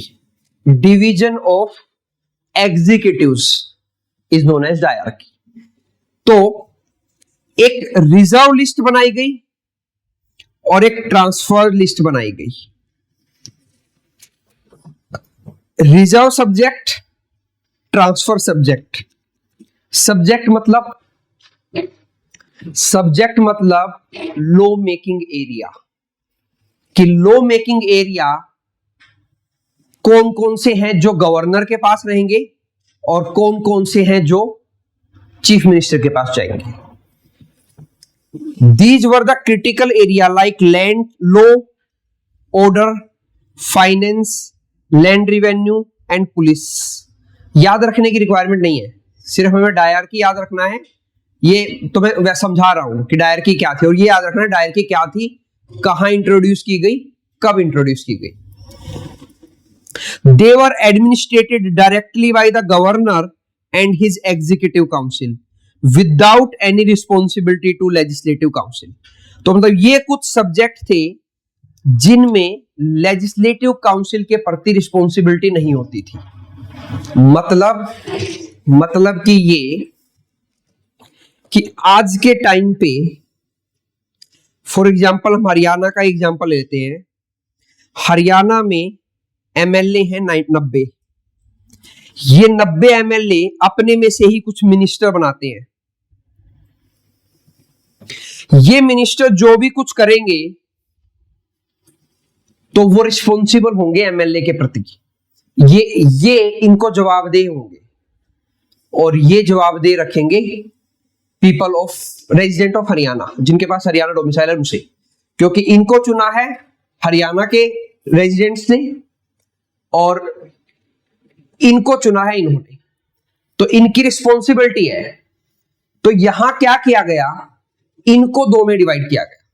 Division of executives is known as dyarchy. तो एक रिजर्व लिस्ट बनाई गई और एक ट्रांसफर लिस्ट बनाई गई। Reserve subject, transfer subject. Subject मतलब लॉ मेकिंग एरिया, कि लॉ मेकिंग एरिया कौन कौन से हैं जो गवर्नर के पास रहेंगे और कौन कौन से हैं जो चीफ मिनिस्टर के पास जाएंगे। These were the critical area like land, law, order, finance, land revenue and police। याद रखने की रिक्वायरमेंट नहीं है, सिर्फ हमें डायरकी याद रखना है। ये तो मैं समझा रहा हूं कि डायरकी क्या थी, और ये याद रखना है डायरकी क्या थी, कहां इंट्रोड्यूस की गई, कब इंट्रोड्यूस की गई। They were administrated directly by the governor and his executive council without any responsibility to legislative council। तो मतलब ये कुछ सब्जेक्ट थे जिनमें लेजिस्लेटिव काउंसिल के प्रति रिस्पॉन्सिबिलिटी नहीं होती थी। मतलब कि ये कि आज के टाइम पे, फॉर एग्जांपल हम हरियाणा का एग्जांपल लेते हैं। हरियाणा में एमएलए हैं 90। ये 90 एमएलए अपने में से ही कुछ मिनिस्टर बनाते हैं। ये मिनिस्टर जो भी कुछ करेंगे तो वो रिस्पॉन्सिबल होंगे एमएलए के प्रति। ये इनको जवाबदेह होंगे और ये जवाबदेह रखेंगे people of resident of Haryana, जिनके पास हरियाणा डोमिसाइल है उनसे, क्योंकि इनको चुना है हरियाणा के रेजिडेंट्स ने और इनको चुना है इन्होंने, तो इनकी रिस्पॉन्सिबिलिटी है। तो यहां क्या किया गया, इनको दो में डिवाइड किया गया।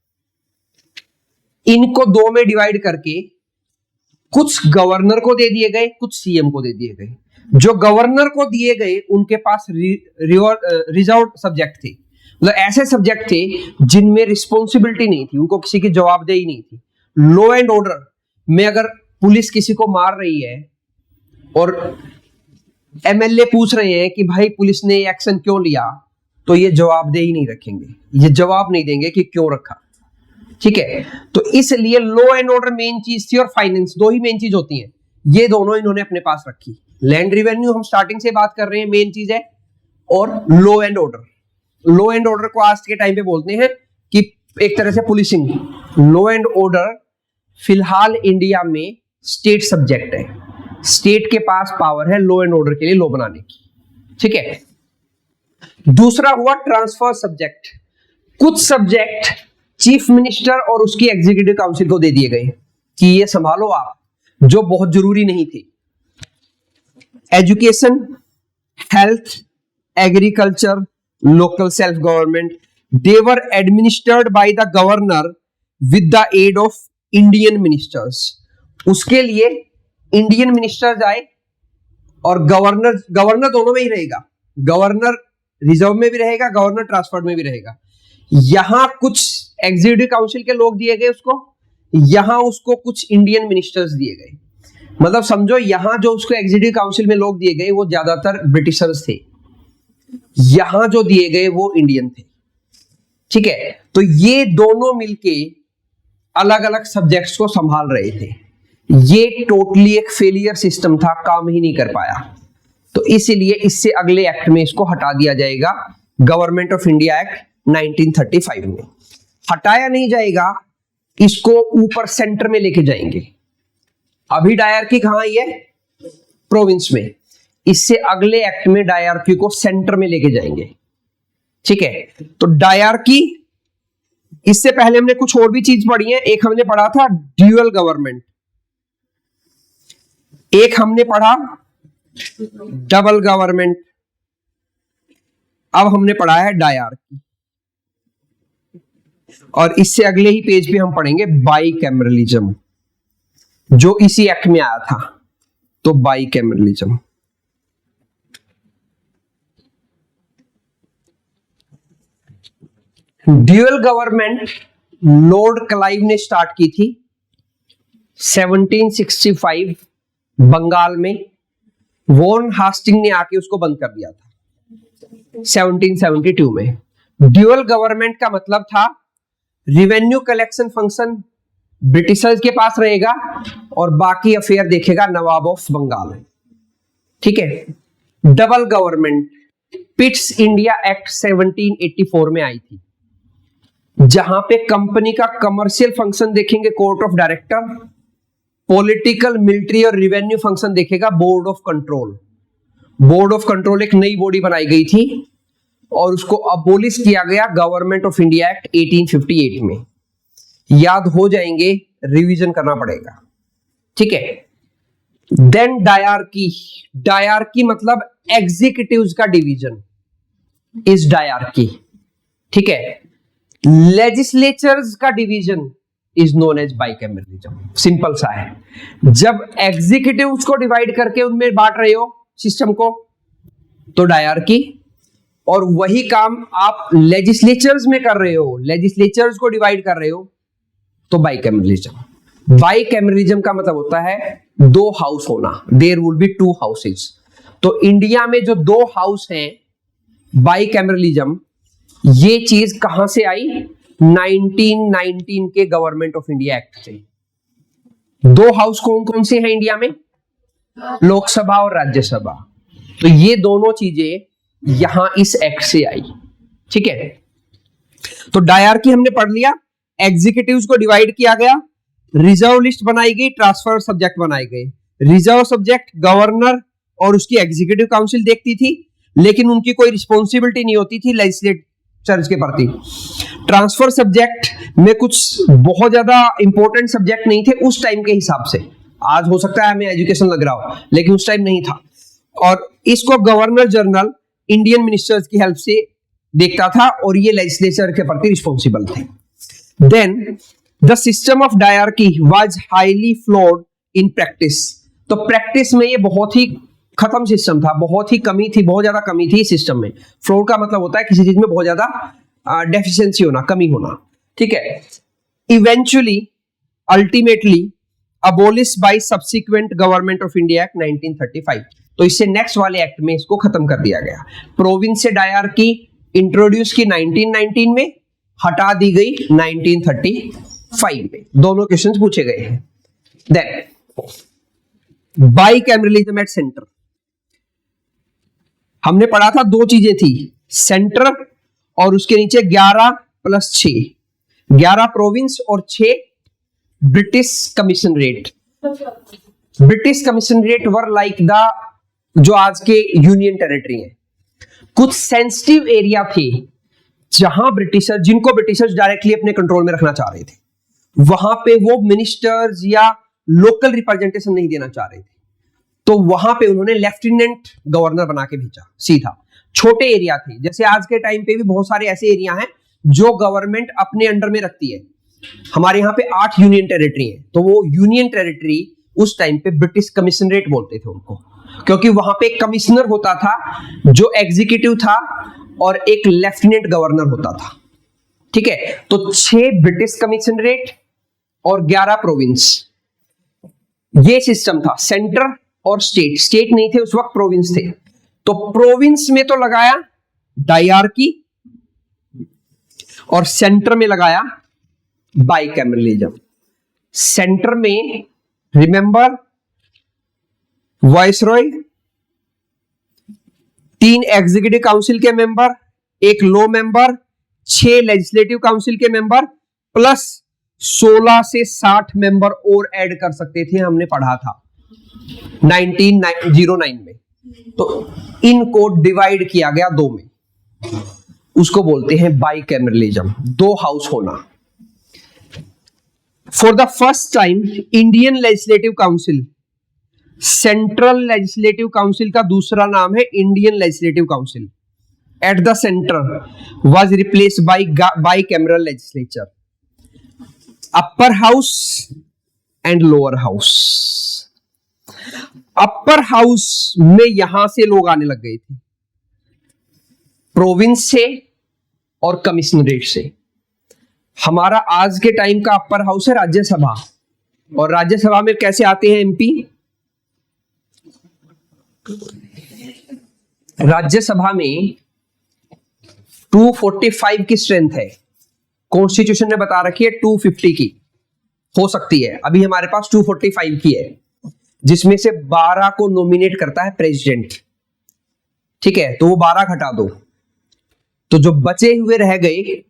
इनको दो में डिवाइड करके कुछ गवर्नर को दे दिए गए, कुछ सीएम को दे दिए गए। जो गवर्नर को दिए गए उनके पास रिजर्व सब्जेक्ट थे, मतलब ऐसे सब्जेक्ट थे जिनमें रिस्पॉन्सिबिलिटी नहीं थी, उनको किसी की जवाबदेही नहीं थी। लॉ एंड ऑर्डर में अगर पुलिस किसी को मार रही है और एमएलए पूछ रहे हैं कि भाई पुलिस ने एक्शन क्यों लिया, तो ये जवाबदेही नहीं रखेंगे, ये जवाब नहीं देंगे कि क्यों रखा, ठीक है। तो इसलिए लॉ एंड ऑर्डर मेन चीज थी और फाइनेंस, दो ही मेन चीज होती हैं, ये दोनों इन्होंने अपने पास रखी। लैंड रेवेन्यू हम स्टार्टिंग से बात कर रहे हैं, मेन चीज है, और law and order. Law and order को आज के टाइम पे बोलते हैं कि एक तरह से पुलिसिंग। लॉ एंड ऑर्डर फिलहाल इंडिया में स्टेट सब्जेक्ट है, स्टेट के पास पावर है लॉ एंड ऑर्डर के लिए लॉ बनाने की, ठीक है। दूसरा हुआ ट्रांसफर सब्जेक्ट। कुछ सब्जेक्ट चीफ मिनिस्टर और उसकी एग्जीक्यूटिव काउंसिल को दे दिए गए कि ये संभालो आप, जो बहुत जरूरी नहीं थे। Education, health, agriculture, local self government, they were administered by the governor with the aid of Indian ministers. उसके लिए इंडियन मिनिस्टर जाए और गवर्नर दोनों में ही रहेगा, गवर्नर रिजर्व में भी रहेगा, गवर्नर ट्रांसफर में भी रहेगा। यहां कुछ एग्जीक्यूटिव काउंसिल के लोग दिए गए उसको, यहां उसको कुछ इंडियन मिनिस्टर्स दिए गए। मतलब समझो यहां जो उसको एग्जीक्यूटिव काउंसिल में लोग दिए गए वो ज्यादातर ब्रिटिशर्स थे, यहां जो दिए गए वो इंडियन थे, ठीक है। तो ये दोनों मिलके अलग अलग सब्जेक्ट्स को संभाल रहे थे। ये टोटली एक फेलियर सिस्टम था, काम ही नहीं कर पाया। तो इसीलिए इससे अगले एक्ट में इसको हटा दिया जाएगा, गवर्नमेंट ऑफ इंडिया एक्ट 1935 में। हटाया नहीं जाएगा, इसको ऊपर सेंटर में लेके जाएंगे। अभी डायरकी कहां आई है, प्रोविंस में। इससे अगले एक्ट में डायरकी को सेंटर में लेके जाएंगे, ठीक है। तो डायरकी, इससे पहले हमने कुछ और भी चीज पढ़ी है। एक हमने पढ़ा था ड्यूअल गवर्नमेंट, एक हमने पढ़ा डबल गवर्नमेंट, अब हमने पढ़ा है डायआर्की, और इससे अगले ही पेज पे हम पढ़ेंगे बाइकैमरलिज्म, जो इसी एक्ट में आया था। तो bicameralism, dual government Lord Clive ने स्टार्ट की थी 1765 बंगाल में। वॉन हास्टिंग ने आके उसको बंद कर दिया था 1772 में। ड्यूअल गवर्नमेंट का मतलब था रिवेन्यू कलेक्शन फंक्शन ब्रिटिशर्स के पास रहेगा और बाकी अफेयर देखेगा नवाब ऑफ बंगाल। ठीक है। Double government Pitt's India act 1784 में आई थी, जहां पे कंपनी का कमर्शियल फंक्शन देखेंगे court of director, political, military और रिवेन्यू फंक्शन देखेगा board of control. Board of control एक नई बॉडी बनाई गई थी और उसको अबोलिश किया गया गवर्नमेंट ऑफ इंडिया एक्ट 1858 में। याद हो जाएंगे, रिवीजन करना पड़ेगा। ठीक है। देन डायआर्की, डायआर्की मतलब एग्जीक्यूटिव्स का डिवीजन इज डायआर्की। ठीक है। लेजिस्लेचर्स का division is known as bicameralism. Simple सा है, जब एग्जीक्यूटिव्स को डिवाइड करके उनमें बांट रहे हो सिस्टम को तो डायआर्की, और वही काम आप लेजिस्लेचर्स में कर रहे हो, लेजिस्लेचर्स को डिवाइड कर रहे हो तो बाइकैमरलिज्म। बाइकैमरलिज्म का मतलब होता है दो हाउस होना, there will be two houses. तो इंडिया में जो दो हाउस हैं, बाइकैमरलिज्म, ये चीज कहां से आई? 1919 के गवर्नमेंट ऑफ इंडिया एक्ट से। दो हाउस कौन कौन से हैं इंडिया में? लोकसभा और राज्यसभा। तो ये दोनों चीजें यहां इस एक्ट से आई। ठीक है। तो डायआर्की हमने पढ़ लिया, एग्जीक्यूटिव्स को डिवाइड किया गया, रिजर्व लिस्ट बनाई गई, ट्रांसफर सब्जेक्ट बनाए गए। रिजर्व सब्जेक्ट गवर्नर और उसकी एग्जीक्यूटिव काउंसिल देखती थी, लेकिन उनकी कोई रिस्पॉन्सिबिलिटी नहीं होती थी लेजिस्लेचर्स के प्रति। ट्रांसफर सब्जेक्ट में कुछ बहुत ज्यादा इंपॉर्टेंट सब्जेक्ट नहीं थे उस टाइम के हिसाब से। आज हो सकता है हमें एजुकेशन लग रहा हो, लेकिन उस टाइम नहीं था। और इसको गवर्नर जनरल इंडियन मिनिस्टर्स की हेल्प से देखता था और ये लेजिस्लेचर के प्रति रिस्पॉन्सिबल थे। Then the system of dyarchy was highly flawed in practice. तो प्रैक्टिस में ये बहुत ही खत्म सिस्टम था, बहुत ही कमी थी, बहुत ज्यादा कमी थी सिस्टम में। फ्लॉड का मतलब होता है किसी चीज में बहुत ज्यादा डेफिशिएंसी होना, कमी होना। ठीक है। Eventually, ultimately abolish by subsequent Government of India Act 1935। तो इससे नेक्स्ट वाले एक्ट में इसको खत्म कर दिया गया। प्रोविंस से डायआर्की इंट्रोड्यूस की 1919 में, हटा दी गई 1935 में। दोनों क्वेश्चंस पूछे गए हैं। देन बाइकैमरलिज्म एट सेंटर, हमने पढ़ा था दो चीजें थी, सेंटर और उसके नीचे 11 + 6, 11 प्रोविंस और 6 British commissionerate. British commissionerate were like the, जो आज के यूनियन टेरिटरी है। कुछ सेंसिटिव एरिया थे जहां ब्रिटिशर्स, जिनको ब्रिटिशर्स डायरेक्टली अपने कंट्रोल में रखना चाह रहे थे, वहां पे वो मिनिस्टर्स या लोकल रिप्रेजेंटेशन नहीं देना चाह रहे थे। तो वहां पे उन्होंने लेफ्टिनेंट गवर्नर बना के भेजा सीधा। छोटे एरिया थे, जैसे आज के टाइम पे भी बहुत सारे ऐसे एरिया हैं जो गवर्नमेंट अपने अंडर में रखती है। हमारे यहाँ पे 8 यूनियन टेरिटरी है, तो वो यूनियन टेरिटरी उस टाइम पे ब्रिटिश कमिश्नरेट बोलते थे उनको, क्योंकि वहां पे एक कमिश्नर होता था जो एग्जीक्यूटिव था और एक लेफ्टिनेंट गवर्नर होता था। ठीक है। तो 6 ब्रिटिश कमिश्नरेट और 11 प्रोविंस, ये सिस्टम था। सेंटर और स्टेट, स्टेट नहीं थे उस वक्त, प्रोविंस थे। तो प्रोविंस में तो लगाया डायआर्की और सेंटर में लगाया बाइकैमरलिज्म। सेंटर में रिमेंबर वाइसरॉय, 3 एग्जीक्यूटिव काउंसिल के member, 1 law member, 6 legislative council के मेंबर, प्लस 16 से 60 मेंबर और ऐड कर सकते थे, हमने पढ़ा था 1909 में। तो इनको डिवाइड किया गया 2 में, उसको बोलते हैं बाइकैमरलिज्म, 2 हाउस होना। For the first time Indian legislative council, central legislative council का दूसरा नाम है Indian legislative council. at the center was replaced by bicameral legislature, upper house and lower house. Upper house में यहां से लोग आने लग गए थे, प्रोविंस से और कमिश्नरेट से। हमारा आज के टाइम का अपर हाउस है राज्यसभा, और राज्यसभा में कैसे आते हैं एमपी? राज्यसभा में 245 की स्ट्रेंथ है, कॉन्स्टिट्यूशन ने बता रखी है 250 की हो सकती है, अभी हमारे पास 245 की है, जिसमें से 12 को नॉमिनेट करता है प्रेसिडेंट। ठीक है, तो वो 12 घटा दो, तो जो बचे हुए रह गए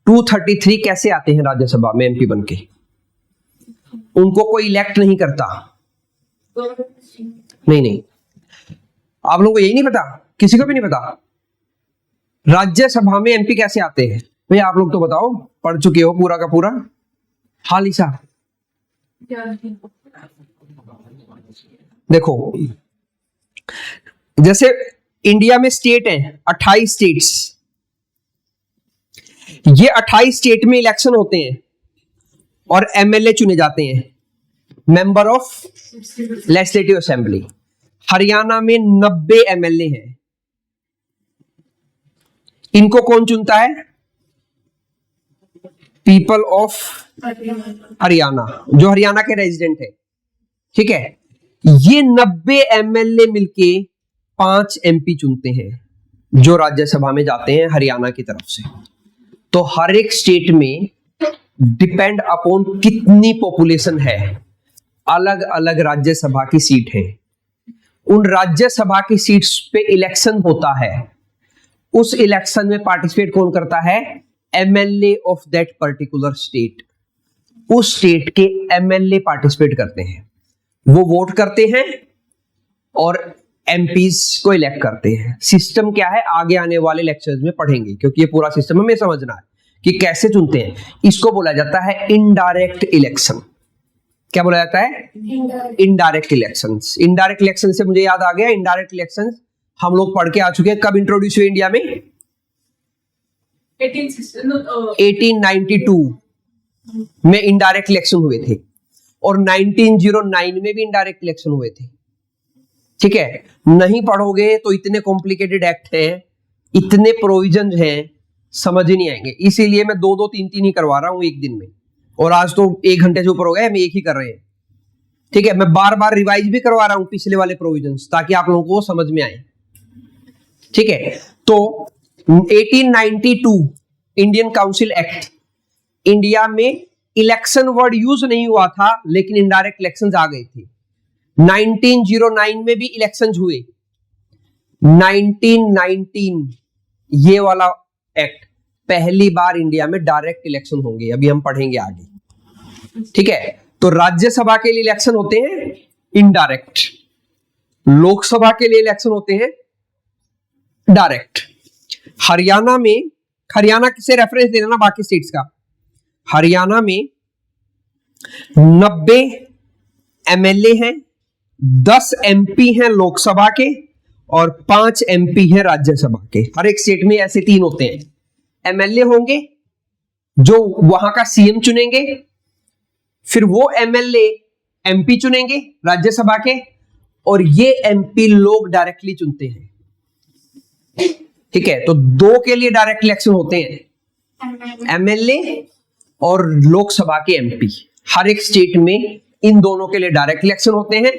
233 कैसे आते हैं राज्यसभा में एमपी बनके? उनको कोई इलेक्ट नहीं करता। नहीं, आप लोगों को यही नहीं पता? किसी को भी नहीं पता राज्यसभा में एमपी कैसे आते हैं? भैया आप लोग तो बताओ, पढ़ चुके हो पूरा का पूरा। हाँ लिसा, देखो जैसे इंडिया में स्टेट है 28 स्टेट्स, ये 28 स्टेट में इलेक्शन होते हैं और एमएलए चुने जाते हैं, member of legislative assembly. Haryana में 90 एमएलए हैं, इनको कौन चुनता है? पीपल ऑफ हरियाणा, जो हरियाणा के रेजिडेंट है। ठीक है, ये 90 एमएलए मिलके 5 एमपी चुनते हैं, जो राज्यसभा में जाते हैं हरियाणा की तरफ से। तो हर एक स्टेट में डिपेंड अपॉन कितनी पॉपुलेशन है, अलग अलग राज्यसभा की सीट है। उन राज्यसभा की सीट्स पे इलेक्शन होता है, उस इलेक्शन में पार्टिसिपेट कौन करता है? MLA of that particular state. उस स्टेट के एमएलए पार्टिसिपेट करते हैं, वो वोट करते हैं और एमपीज को इलेक्ट करते हैं। सिस्टम क्या है आगे आने वाले लेक्चर्स में पढ़ेंगे, क्योंकि ये पूरा सिस्टम हमें समझना है कि कैसे चुनते हैं। इसको बोला जाता है इनडायरेक्ट इलेक्शन। क्या बोला जाता है? Indirect elections. इनडायरेक्ट इलेक्शन से मुझे याद आ गया, इनडायरेक्ट इलेक्शंस हम लोग पढ़ के आ चुके हैं। कब इंट्रोड्यूस हुए इंडिया में? 1892 में इनडायरेक्ट इलेक्शन हुए थे, और 1909 में भी इनडायरेक्ट इलेक्शन हुए थे। ठीक है, नहीं पढ़ोगे तो इतने कॉम्प्लिकेटेड एक्ट हैं, इतने प्रोविजन हैं, समझ ही नहीं आएंगे। इसीलिए मैं 2-2, 3-3 ही करवा रहा हूं एक दिन में, और आज तो 1 घंटे से ऊपर हो गया, हम एक ही कर रहे हैं। ठीक है, मैं बार बार रिवाइज भी करवा रहा हूं पिछले वाले प्रोविजंस, ताकि आप लोगों को समझ में आए। ठीक है, तो 1892 इंडियन काउंसिल एक्ट, इंडिया में इलेक्शन वर्ड यूज नहीं हुआ था, लेकिन इनडायरेक्ट इलेक्शंस आ गए थे। 1909 में भी इलेक्शंस हुए। 1919 ये वाला एक्ट, पहली बार इंडिया में डायरेक्ट इलेक्शन होंगे, अभी हम पढ़ेंगे आगे। ठीक है, तो राज्यसभा के लिए इलेक्शन होते हैं इनडायरेक्ट, लोकसभा के लिए इलेक्शन होते हैं डायरेक्ट। हरियाणा में, हरियाणा से रेफरेंस दे देना बाकी स्टेट्स का। हरियाणा में 90 एमएलए हैं, 10 एमपी हैं लोकसभा के, और 5 एमपी हैं राज्यसभा के। हर एक स्टेट में ऐसे 3 होते हैं। एमएलए होंगे जो वहां का सीएम चुनेंगे, फिर वो एमएलए एमपी चुनेंगे राज्यसभा के, और ये एमपी लोग डायरेक्टली चुनते हैं। ठीक है, तो 2 के लिए डायरेक्ट इलेक्शन होते हैं, एमएलए और लोकसभा के एमपी। हर एक स्टेट में इन दोनों के लिए डायरेक्ट इलेक्शन होते हैं,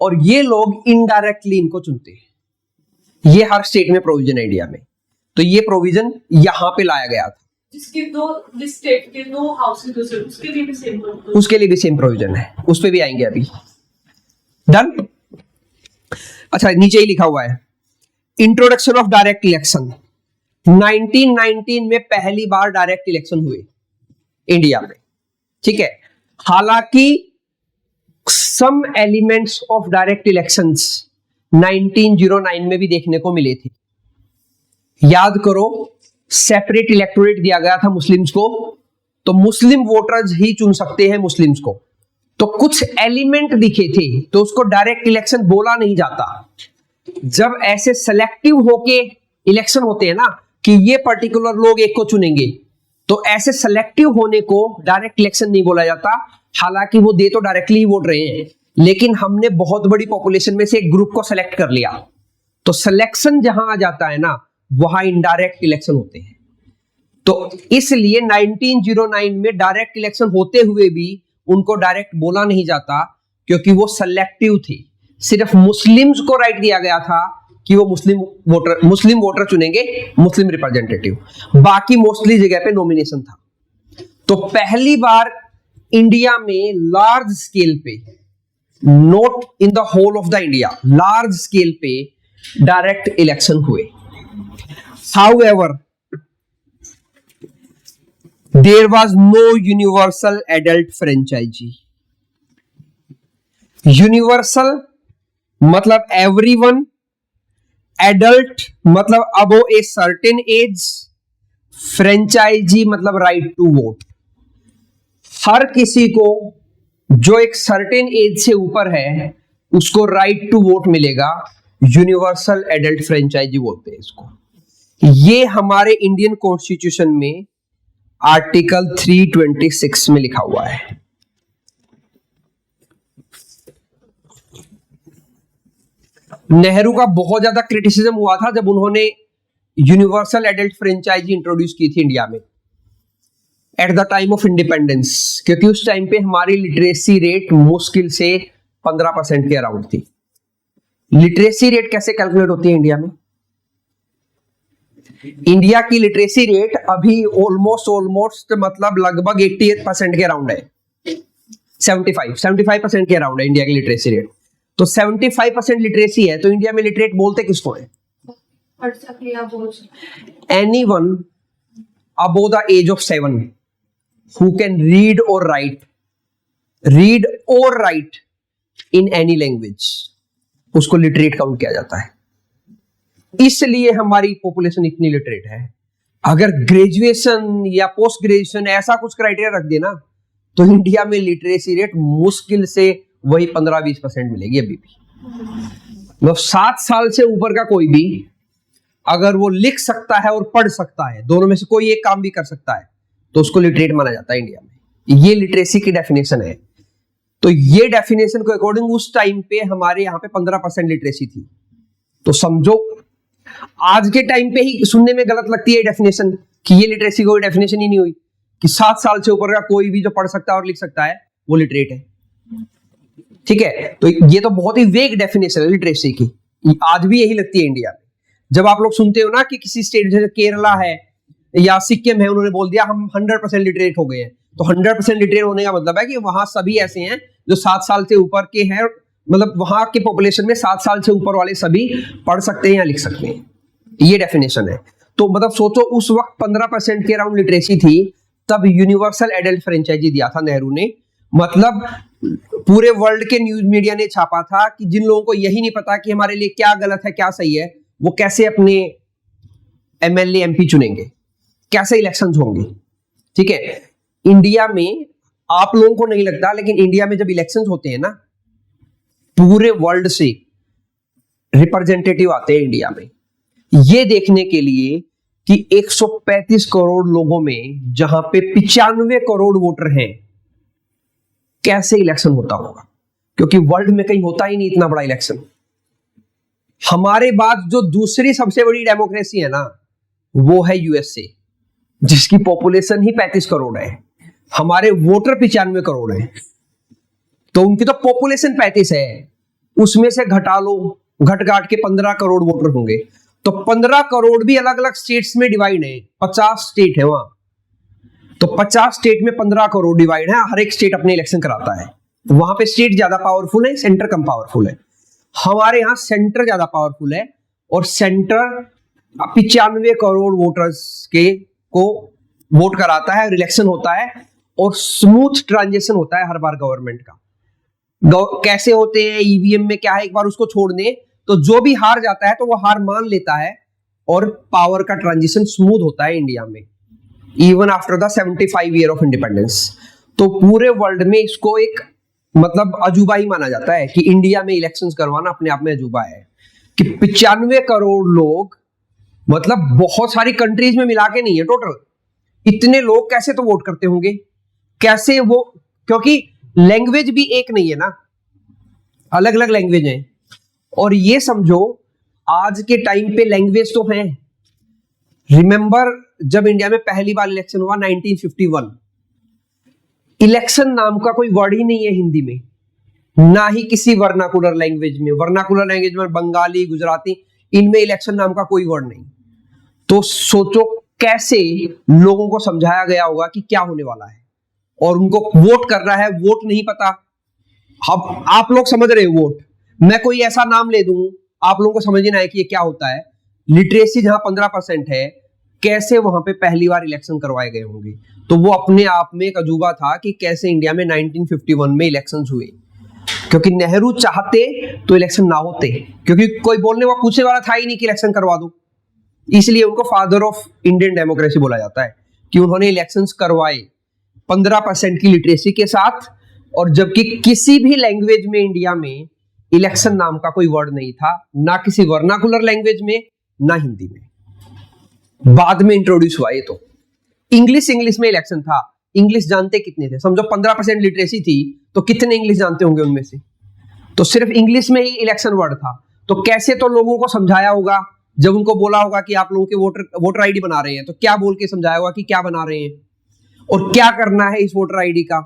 और ये लोग इनडायरेक्टली इनको चुनते हैं। ये हर स्टेट में प्रोविजन है इंडिया में, तो ये प्रोविजन यहां पे लाया गया था।
जिस स्टेट के 2 हाउसेस, उसके लिए भी सेम प्रोविजन,
उसके लिए भी सेम प्रोविजन है, उस पे भी आएंगे अभी। डन। अच्छा, नीचे ही लिखा हुआ है इंट्रोडक्शन ऑफ डायरेक्ट इलेक्शन। 1919 में पहली बार डायरेक्ट इलेक्शन हुए इंडिया में। ठीक है, हालांकि some elements of direct elections 1909 में भी देखने को मिले थे। याद करो, सेपरेट इलेक्टोरेट दिया गया था मुस्लिम्स को, तो मुस्लिम वोटर्स ही चुन सकते हैं मुस्लिम्स को, तो कुछ एलिमेंट दिखे थे, तो उसको डायरेक्ट इलेक्शन बोला नहीं जाता। जब ऐसे सेलेक्टिव होके इलेक्शन होते हैं ना कि ये पर्टिकुलर लोग एक को चुनेंगे, तो ऐसे सेलेक्टिव होने को डायरेक्ट इलेक्शन नहीं बोला जाता। हालांकि वो दे तो डायरेक्टली ही वोट रहे हैं, लेकिन हमने बहुत बड़ी पॉपुलेशन में से एक ग्रुप को सेलेक्ट कर लिया, तो सिलेक्शन जहां आ जाता है ना, वहां इनडायरेक्ट इलेक्शन होते हैं। तो इसलिए 1909 में डायरेक्ट इलेक्शन होते हुए भी उनको डायरेक्ट बोला नहीं जाता, क्योंकि वो सेलेक्टिव थे। सिर्फ मुस्लिम्स को राइट दिया गया था कि वो मुस्लिम वोटर चुनेंगे, मुस्लिम रिप्रेजेंटेटिव, बाकी मोस्टली जगह पे नॉमिनेशन था। तो पहली बार इंडिया में लार्ज स्केल पे, not in the whole of the India, large scale पे डायरेक्ट इलेक्शन हुए। However, there was no universal adult franchise. Universal मतलब everyone, adult मतलब above a certain age, franchise मतलब right to vote। हर किसी को जो एक सर्टेन एज से ऊपर है उसको राइट टू वोट मिलेगा। यूनिवर्सल एडल्ट फ्रेंचाइजी बोलते हैं इसको। ये हमारे इंडियन कॉन्स्टिट्यूशन में आर्टिकल 326 में लिखा हुआ है। नेहरू का बहुत ज्यादा क्रिटिसिज्म हुआ था जब उन्होंने यूनिवर्सल एडल्ट फ्रेंचाइजी इंट्रोड्यूस की थी इंडिया में at the time of independence, क्योंकि उस टाइम पे हमारी लिटरेसी रेट मुश्किल से 15% के अराउंड थी। लिटरेसी रेट कैसे कैलकुलेट होती है इंडिया में? इंडिया की लिटरेसी रेट अभी ऑलमोस्ट मतलब लगभग 88% के अराउंड है। 75% के अराउंड है इंडिया की लिटरेसी रेट। तो 75% लिटरेसी है, तो इंडिया में लिटरेट बोलते किसको है? Anyone above the age of 7 who can read or write in any language, उसको लिटरेट काउंट किया जाता है। इसलिए हमारी पॉपुलेशन इतनी लिटरेट है। अगर ग्रेजुएशन या पोस्ट ग्रेजुएशन ऐसा कुछ क्राइटेरिया रख देना तो इंडिया में लिटरेसी रेट मुश्किल से वही 15-20% मिलेगी अभी भी। मतलब 7 साल से ऊपर का कोई भी अगर वो लिख सकता है और पढ़ सकता है, दोनों में से कोई एक काम भी कर सकता है, तो उसको लिटरेट माना जाता है इंडिया में। ये लिटरेसी की डेफिनेशन है। तो ये डेफिनेशन को अकॉर्डिंग उस टाइम पे हमारे यहाँ पे 15% लिटरेसी थी। तो समझो आज के टाइम पे ही सुनने में गलत लगती है डेफिनेशन कि ये लिटरेसी कोई डेफिनेशन ही नहीं हुई कि 7 साल से ऊपर का कोई भी जो पढ़ सकता है और लिख सकता है वो लिटरेट है। ठीक है, तो ये तो बहुत ही वेग डेफिनेशन है लिटरेसी की, आज भी यही लगती है इंडिया में। जब आप लोग सुनते हो ना कि किसी स्टेट जैसे केरला है या सिक्किम है, उन्होंने बोल दिया हम 100% लिटरेट हो गए हैं, तो 100% लिटरेट होने का मतलब है कि वहां सभी ऐसे हैं जो 7 साल से ऊपर के हैं, मतलब वहां के पॉपुलेशन में 7 साल से ऊपर वाले सभी पढ़ सकते हैं या लिख सकते हैं। ये डेफिनेशन है। तो मतलब सोचो उस वक्त 15% के अराउंड लिटरेसी थी, तब यूनिवर्सल एडल्ट फ्रेंचाइजी दिया था नेहरू ने। मतलब पूरे वर्ल्ड के न्यूज मीडिया ने छापा था कि जिन लोगों को यही नहीं पता कि हमारे लिए क्या गलत है क्या सही है, वो कैसे अपने एमएलए एमपी चुनेंगे, कैसे इलेक्शंस होंगे। ठीक है, इंडिया में आप लोगों को नहीं लगता, लेकिन इंडिया में जब इलेक्शंस होते हैं ना, पूरे वर्ल्ड से रिप्रेजेंटेटिव आते हैं इंडिया में ये देखने के लिए कि 135 करोड़ लोगों में जहां पे 95 करोड़ वोटर हैं, कैसे इलेक्शन होता होगा, क्योंकि वर्ल्ड में कहीं होता ही नहीं इतना बड़ा इलेक्शन। हमारे बाद जो दूसरी सबसे बड़ी डेमोक्रेसी है ना, वो है यूएसए, जिसकी पॉपुलेशन ही 35 करोड़ है, हमारे वोटर 95 करोड़ है। तो उनकी तो पॉपुलेशन 35 है, उसमें से घटा लो, घट के 15 करोड़ वोटर होंगे। तो 15 करोड़ भी अलग अलग स्टेट्स में डिवाइड है, 50 स्टेट है वहां, तो 50 स्टेट में 15 करोड़ डिवाइड है, हर एक स्टेट अपने इलेक्शन कराता है। वहां पे स्टेट ज्यादा पावरफुल है, सेंटर कम पावरफुल है। हमारे यहाँ सेंटर ज्यादा पावरफुल है और सेंटर 95 करोड़ वोटर्स के को वोट कराता है और इलेक्शन होता है और स्मूथ ट्रांजिशन होता है हर बार गवर्नमेंट का। कैसे होते हैं ईवीएम में क्या है, एक बार उसको छोड़ दें तो जो भी हार जाता है तो वो हार मान लेता है और पावर का ट्रांजिशन स्मूथ होता है इंडिया में, even after the 75 year of independence. तो पूरे वर्ल्ड में इसको एक मतलब अजूबा ही माना जाता है कि इंडिया में इलेक्शंस करवाना अपने आप में अजूबा है। कि 95 करोड़ लोग, मतलब बहुत सारी कंट्रीज में मिला के नहीं है टोटल, इतने लोग कैसे तो वोट करते होंगे, कैसे वो, क्योंकि लैंग्वेज भी एक नहीं है ना, अलग अलग लैंग्वेज हैं। और ये समझो आज के टाइम पे लैंग्वेज तो है। रिमेंबर जब इंडिया में पहली बार इलेक्शन हुआ 1951, इलेक्शन नाम का कोई वर्ड ही नहीं है हिंदी में, ना ही किसी वर्नाकुलर लैंग्वेज में। वर्नाकुलर लैंग्वेज में बंगाली, गुजराती, इनमें इलेक्शन नाम का कोई वर्ड नहीं। तो सोचो कैसे लोगों को समझाया गया होगा कि क्या होने वाला है, और उनको वोट करना है, वोट नहीं पता। अब आप लोग समझ रहे हो वोट, मैं कोई ऐसा नाम ले दूं, आप लोगों को समझ ही ना है कि ये क्या होता है। लिटरेसी जहां 15% है, कैसे वहां पे पहली बार इलेक्शन करवाए गए होंगे। तो वो अपने आप में एक अजूबा था कि कैसे इंडिया में 1951 में इलेक्शंस हुए, क्योंकि नेहरू चाहते तो इलेक्शन ना होते, क्योंकि कोई बोलने वो पूछने वाला था ही नहीं कि इलेक्शन करवा दो। इसलिए उनको फादर ऑफ इंडियन डेमोक्रेसी बोला जाता है कि उन्होंने इलेक्शंस करवाए 15% की लिटरेसी के साथ। और जबकि किसी भी लैंग्वेज में इंडिया में इलेक्शन नाम का कोई वर्ड नहीं था, ना किसी वर्नाकुलर लैंग्वेज में, ना हिंदी में। बाद में इंट्रोड्यूस हुआ ये तो। इंग्लिश में इलेक्शन था। इंग्लिश जानते कितने थे? समझो 15% लिटरेसी थी तो कितने इंग्लिश जानते होंगे उनमें से? तो सिर्फ इंग्लिश में ही इलेक्शन वर्ड था। तो कैसे तो लोगों को समझाया होगा, जब उनको बोला होगा कि आप लोगों के वोटर आईडी बना रहे हैं, तो क्या बोल के समझाया होगा कि क्या बना रहे हैं और क्या करना है इस वोटर आईडी का,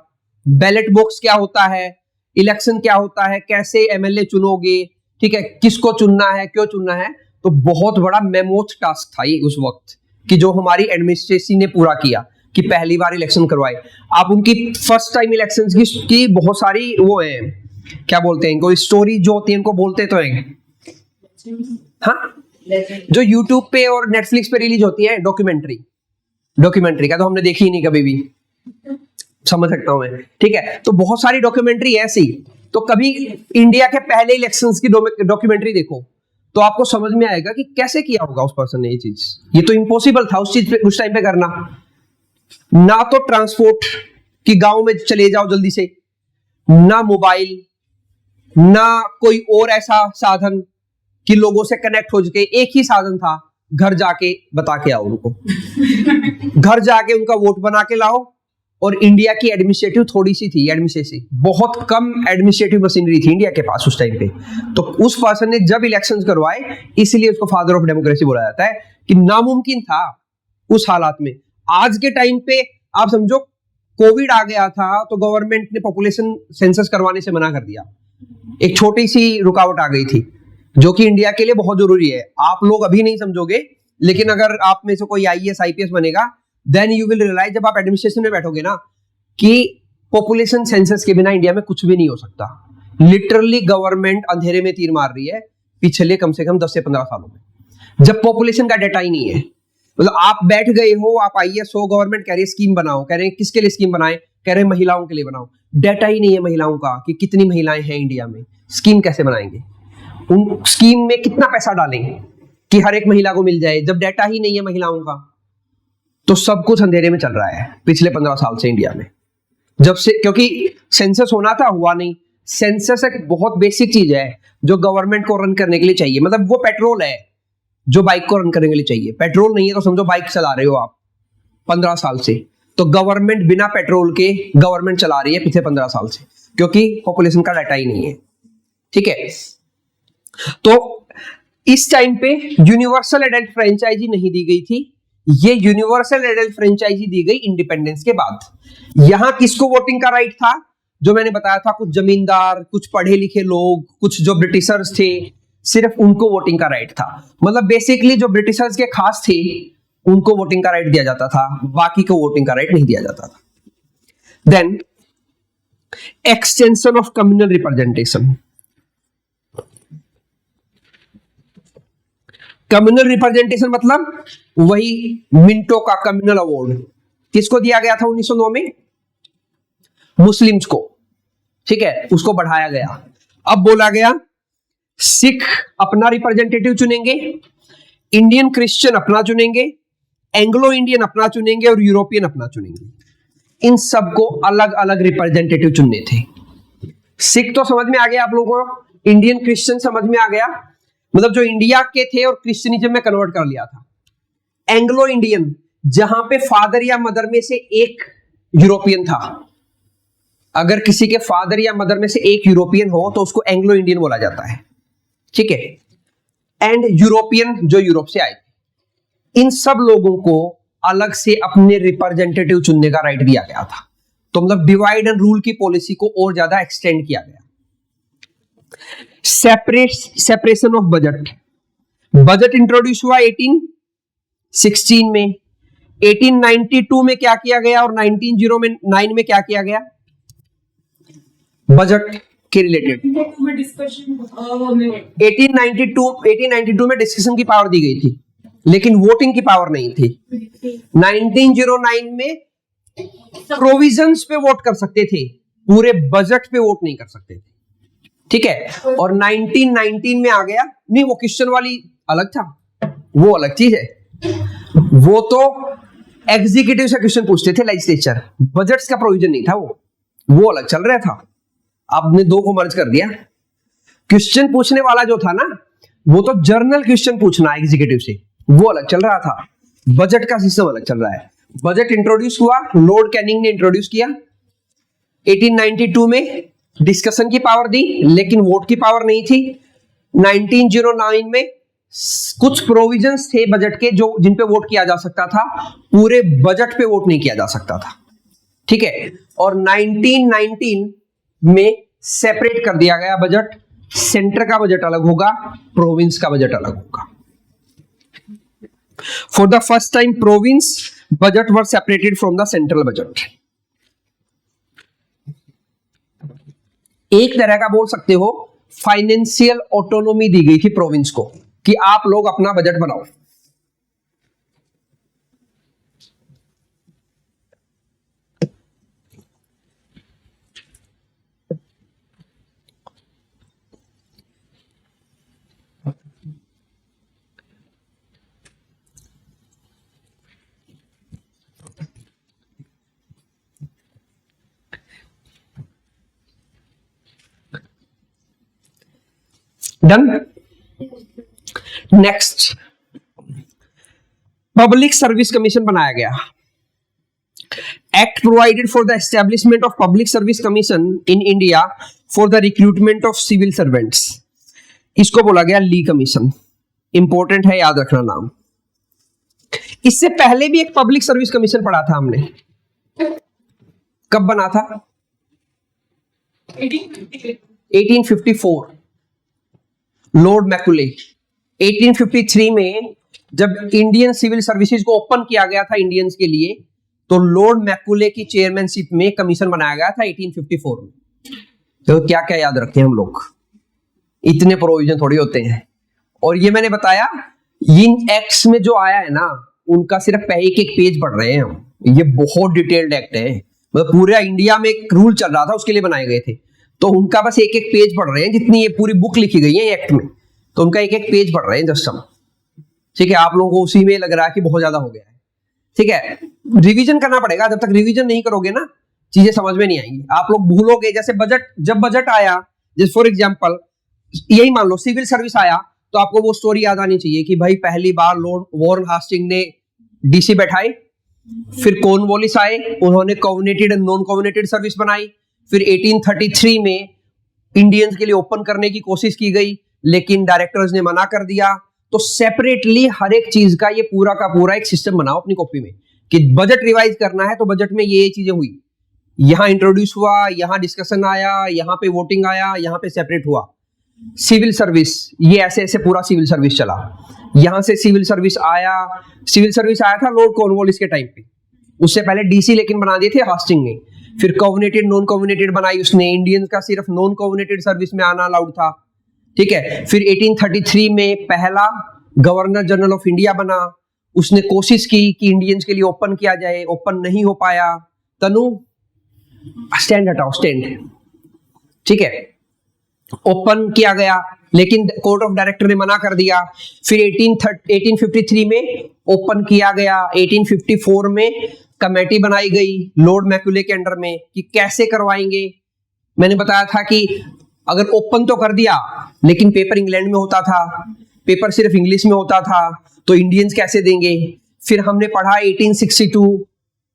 बैलेट बॉक्स क्या होता है, इलेक्शन क्या होता है, कैसे एमएलए चुनोगे, ठीक है, किसको चुनना है, क्यों चुनना है। तो बहुत बड़ा मेमोथ टास्क था ये उस वक्त, कि जो हमारी एडमिनिस्ट्रेशन ने पूरा किया कि पहली बार इलेक्शन करवाए। आप उनकी फर्स्ट टाइम इलेक्शंस की बहुत सारी वो है, क्या बोलते हैं इनको, स्टोरी जो होती है इनको बोलते तो हैं, हाँ, जो यूट्यूब पे और नेटफ्लिक्स पे रिलीज होती है डॉक्यूमेंट्री का तो हमने देखी ही नहीं कभी भी, समझ सकता हूं मैं, ठीक है। तो बहुत सारी डॉक्यूमेंट्री ऐसी, तो कभी इंडिया के पहले इलेक्शंस की डॉक्यूमेंट्री देखो तो आपको समझ में आएगा कि कैसे किया होगा उस पर्सन ने ये चीज। ये तो इम्पॉसिबल था उस चीज पे, उस टाइम पे करना। ना तो ट्रांसपोर्ट कि गांव में चले जाओ जल्दी से, ना मोबाइल, ना कोई और ऐसा साधन कि लोगों से कनेक्ट हो सके। एक ही साधन था, घर जाके बता के आओ उनको घर जाके उनका वोट बना के लाओ। और इंडिया की एडमिनिस्ट्रेटिव थोड़ी सी थी, बहुत कम एडमिनिस्ट्रेटिव मशीनरी थी इंडिया के पास उस टाइम पे। तो उस पर्सन ने जब इलेक्शंस करवाए, इसलिए उसको फादर ऑफ डेमोक्रेसी बोला जाता है कि नामुमकिन था उस हालात में। आज के टाइम पे आप समझो कोविड आ गया था तो गवर्नमेंट ने पॉपुलेशन सेंसस करवाने से मना कर दिया। एक छोटी सी रुकावट आ गई थी जो कि इंडिया के लिए बहुत जरूरी है। आप लोग अभी नहीं समझोगे, लेकिन अगर आप में से कोई आईएएस आईपीएस बनेगा, देन यू विल रियलाइज, जब आप एडमिनिस्ट्रेशन में बैठोगे ना, कि पॉपुलेशन सेंसस के बिना इंडिया में कुछ भी नहीं हो सकता। लिटरली गवर्नमेंट अंधेरे में तीर मार रही है पिछले कम से कम 10 से 15 सालों में, जब पॉपुलेशन का डाटा ही नहीं है। मतलब आप बैठ गए हो, आप आईएएस हो, गवर्नमेंट कह रही है स्कीम बनाओ, कह रहे हैं किसके लिए स्कीम बनाए, कह रहे हैं महिलाओं के लिए बनाओ। डाटा ही नहीं है महिलाओं का कि कितनी महिलाएं हैं इंडिया में, स्कीम कैसे बनाएंगे, उन स्कीम में कितना पैसा डालेंगे कि हर एक महिला को मिल जाए, जब डाटा ही नहीं है महिलाओं का। तो सब कुछ अंधेरे में चल रहा है पिछले 15 साल से इंडिया में, जब से, क्योंकि सेंसस होना था, हुआ नहीं। सेंसस एक बहुत बेसिक चीज है जो गवर्नमेंट को रन करने के लिए चाहिए। मतलब वो पेट्रोल है जो बाइक को रन करने के लिए चाहिए। पेट्रोल नहीं है तो समझो बाइक चला रहे हो आप 15 साल से, तो गवर्नमेंट बिना पेट्रोल के गवर्नमेंट चला रही है पिछले 15 साल से, क्योंकि पॉपुलेशन का डाटा ही नहीं है, ठीक है। तो इस टाइम पे यूनिवर्सल एडल्ट फ्रेंचाइजी नहीं दी गई थी, ये यूनिवर्सल एडल्ट फ्रेंचाइजी दी गई इंडिपेंडेंस के बाद। यहां किसको वोटिंग का राइट था? जो मैंने बताया था, कुछ जमींदार, कुछ पढ़े लिखे लोग, कुछ जो ब्रिटिशर्स थे, सिर्फ उनको वोटिंग का राइट था। मतलब बेसिकली जो ब्रिटिशर्स के खास थे उनको वोटिंग का राइट दिया जाता था, बाकी को वोटिंग का राइट नहीं दिया जाता था। Then extension of communal representation. Communal representation मतलब वही मिंटो का कम्युनल अवार्ड किसको दिया गया था 1909 में? मुस्लिम्स को, ठीक है, उसको बढ़ाया गया। अब बोला गया सिख अपना रिप्रेजेंटेटिव चुनेंगे, इंडियन क्रिश्चियन अपना चुनेंगे, एंग्लो इंडियन अपना चुनेंगे और यूरोपियन अपना चुनेंगे। इन सबको अलग अलग रिप्रेजेंटेटिव चुनने थे। सिख तो समझ में आ गया आप लोगों को, इंडियन क्रिश्चियन समझ में आ गया, मतलब जो इंडिया के थे और क्रिश्चियनिज्म में कन्वर्ट कर लिया था। एंग्लो इंडियन, जहां पे फादर या मदर में से एक यूरोपियन था। अगर किसी के फादर या मदर में से एक यूरोपियन हो तो उसको एंग्लो इंडियन बोला जाता है, ठीक है। एंड यूरोपियन, जो यूरोप से आए थे, इन सब लोगों को अलग से अपने रिप्रेजेंटेटिव चुनने का राइट दिया गया था। तो मतलब डिवाइड एंड रूल की पॉलिसी को और ज्यादा एक्सटेंड किया गया। Separation of budget, budget introduce हुआ 1816 में। 1892 में क्या किया गया और 1909 में क्या किया गया बजट के रिलेटेड? 1892 में डिस्कशन की पावर दी गई थी, लेकिन वोटिंग की पावर नहीं थी। 1909 में प्रोविजंस पे वोट कर सकते थे, पूरे बजट पे वोट नहीं कर सकते थे, ठीक है। और 1919 में आ गया, नहीं वो क्वेश्चन वाली अलग था, वो अलग चीज है। वो तो एग्जीक्यूटिव से क्वेश्चन पूछते थे लेजिस्लेचर, बजट्स का प्रोविजन नहीं था, वो अलग चल रहा था। आपने दो को मर्ज कर दिया। क्वेश्चन पूछने वाला जो था ना, वो तो जर्नल क्वेश्चन पूछना एग्जीक्यूटिव से, वो अलग चल रहा था। बजट का सिस्टम अलग चल रहा है। बजट इंट्रोड्यूस हुआ, लॉर्ड कैनिंग ने इंट्रोड्यूस किया 1892 में। डिस्कशन की पावर दी, लेकिन वोट की पावर नहीं थी। 1909 में कुछ प्रोविजंस थे बजट के जो जिन पे वोट किया जा सकता था, पूरे बजट पे वोट नहीं किया जा सकता था, ठीक है। और 1919 में सेपरेट कर दिया गया बजट। सेंटर का बजट अलग होगा, प्रोविंस का बजट अलग होगा। For the first time province budget were separated from the central budget. एक तरह का बोल सकते हो फाइनेंशियल ऑटोनॉमी दी गई थी प्रोविंस को कि आप लोग अपना बजट बनाओ। Done. Next, public service commission बनाया गया। Act provided for the establishment of public service commission in India for the recruitment of civil servants. इसको बोला गया ली कमीशन। इंपॉर्टेंट है, याद रखना नाम। इससे पहले भी एक पब्लिक सर्विस कमीशन पढ़ा था हमने, कब बना था? 1854, लॉर्ड मैकुले। 1853 में जब इंडियन सिविल सर्विसेज को ओपन किया गया था इंडियंस के लिए, तो लॉर्ड मैकुले की चेयरमैनशिप में कमीशन बनाया गया था 1854 में। तो क्या क्या याद रखते हैं हम लोग, इतने प्रोविजन थोड़ी होते हैं। और ये मैंने बताया, इन एक्ट्स में जो आया है ना, उनका सिर्फ एक एक पेज पढ़ रहे हैं हम। ये बहुत डिटेल्ड एक्ट है, मतलब पूरा इंडिया में एक रूल चल रहा था, उसके लिए बनाए गए थे। तो उनका बस एक एक पेज पढ़ रहे हैं, जितनी ये पूरी बुक लिखी गई है एक्ट में, तो उनका एक एक पेज पढ़ रहे हैं जस्ट हम, ठीक है। आप लोगों को उसी में लग रहा है कि बहुत ज्यादा हो गया है, ठीक है। रिवीजन करना पड़ेगा, जब तक रिवीजन नहीं करोगे ना चीजें समझ में नहीं आएंगी। आप लोग भूलोगे। जैसे बजट, जब बजट आया, जैसे फॉर एग्जांपल यही मान लो सिविल सर्विस आया, तो आपको वो स्टोरी याद आनी चाहिए कि भाई पहली बार लॉर्ड वॉरेन हास्टिंग ने डीसी बैठाए, फिर कॉर्नवालिस आए, उन्होंने कॉर्पोरेटेड एंड नॉन कॉर्पोरेटेड सर्विस बनाई। फिर 1833 में इंडियंस के लिए ओपन करने की कोशिश की गई, लेकिन डायरेक्टर्स ने मना कर दिया। तो सेपरेटली हर एक चीज का ये पूरा का पूरा एक सिस्टम बनाओ अपनी कॉपी में कि बजट रिवाइज करना है तो बजट में ये चीजें हुई, यहां इंट्रोड्यूस हुआ, यहां डिस्कशन आया, यहां पे वोटिंग आया, यहां पे सेपरेट हुआ। सिविल सर्विस, ये ऐसे ऐसे पूरा सिविल सर्विस चला। यहां से सिविल सर्विस आया था लॉर्ड कॉर्नवालिस के टाइम पे, उससे पहले डीसी लेकिन बना दिए थे हास्टिंग ने। फिर कॉर्पोरेटेड नॉन कॉर्पोरेटेड बनाई उसने, इंडियंस का सिर्फ नॉन कॉर्पोरेटेड सर्विस में आना अलाउड था, ठीक है। फिर 1833 में पहला गवर्नर जनरल ऑफ इंडिया बना, उसने कोशिश की कि इंडियंस के लिए ओपन किया जाए, ओपन नहीं हो पाया। तनु स्टैंड हटाओ, स्टैंड, ठीक है। ओपन किया गया, लेकिन कोर्ट ऑफ डायरेक्टर ने मना कर दिया। फिर 1853 में ओपन किया गया। 1854 में कमेटी बनाई गई लॉर्ड मैकुले के अंडर में कि कैसे करवाएंगे। मैंने बताया था कि अगर ओपन तो कर दिया लेकिन पेपर इंग्लैंड में होता था, पेपर सिर्फ इंग्लिश में होता था, तो इंडियंस कैसे देंगे। फिर हमने पढ़ा 1862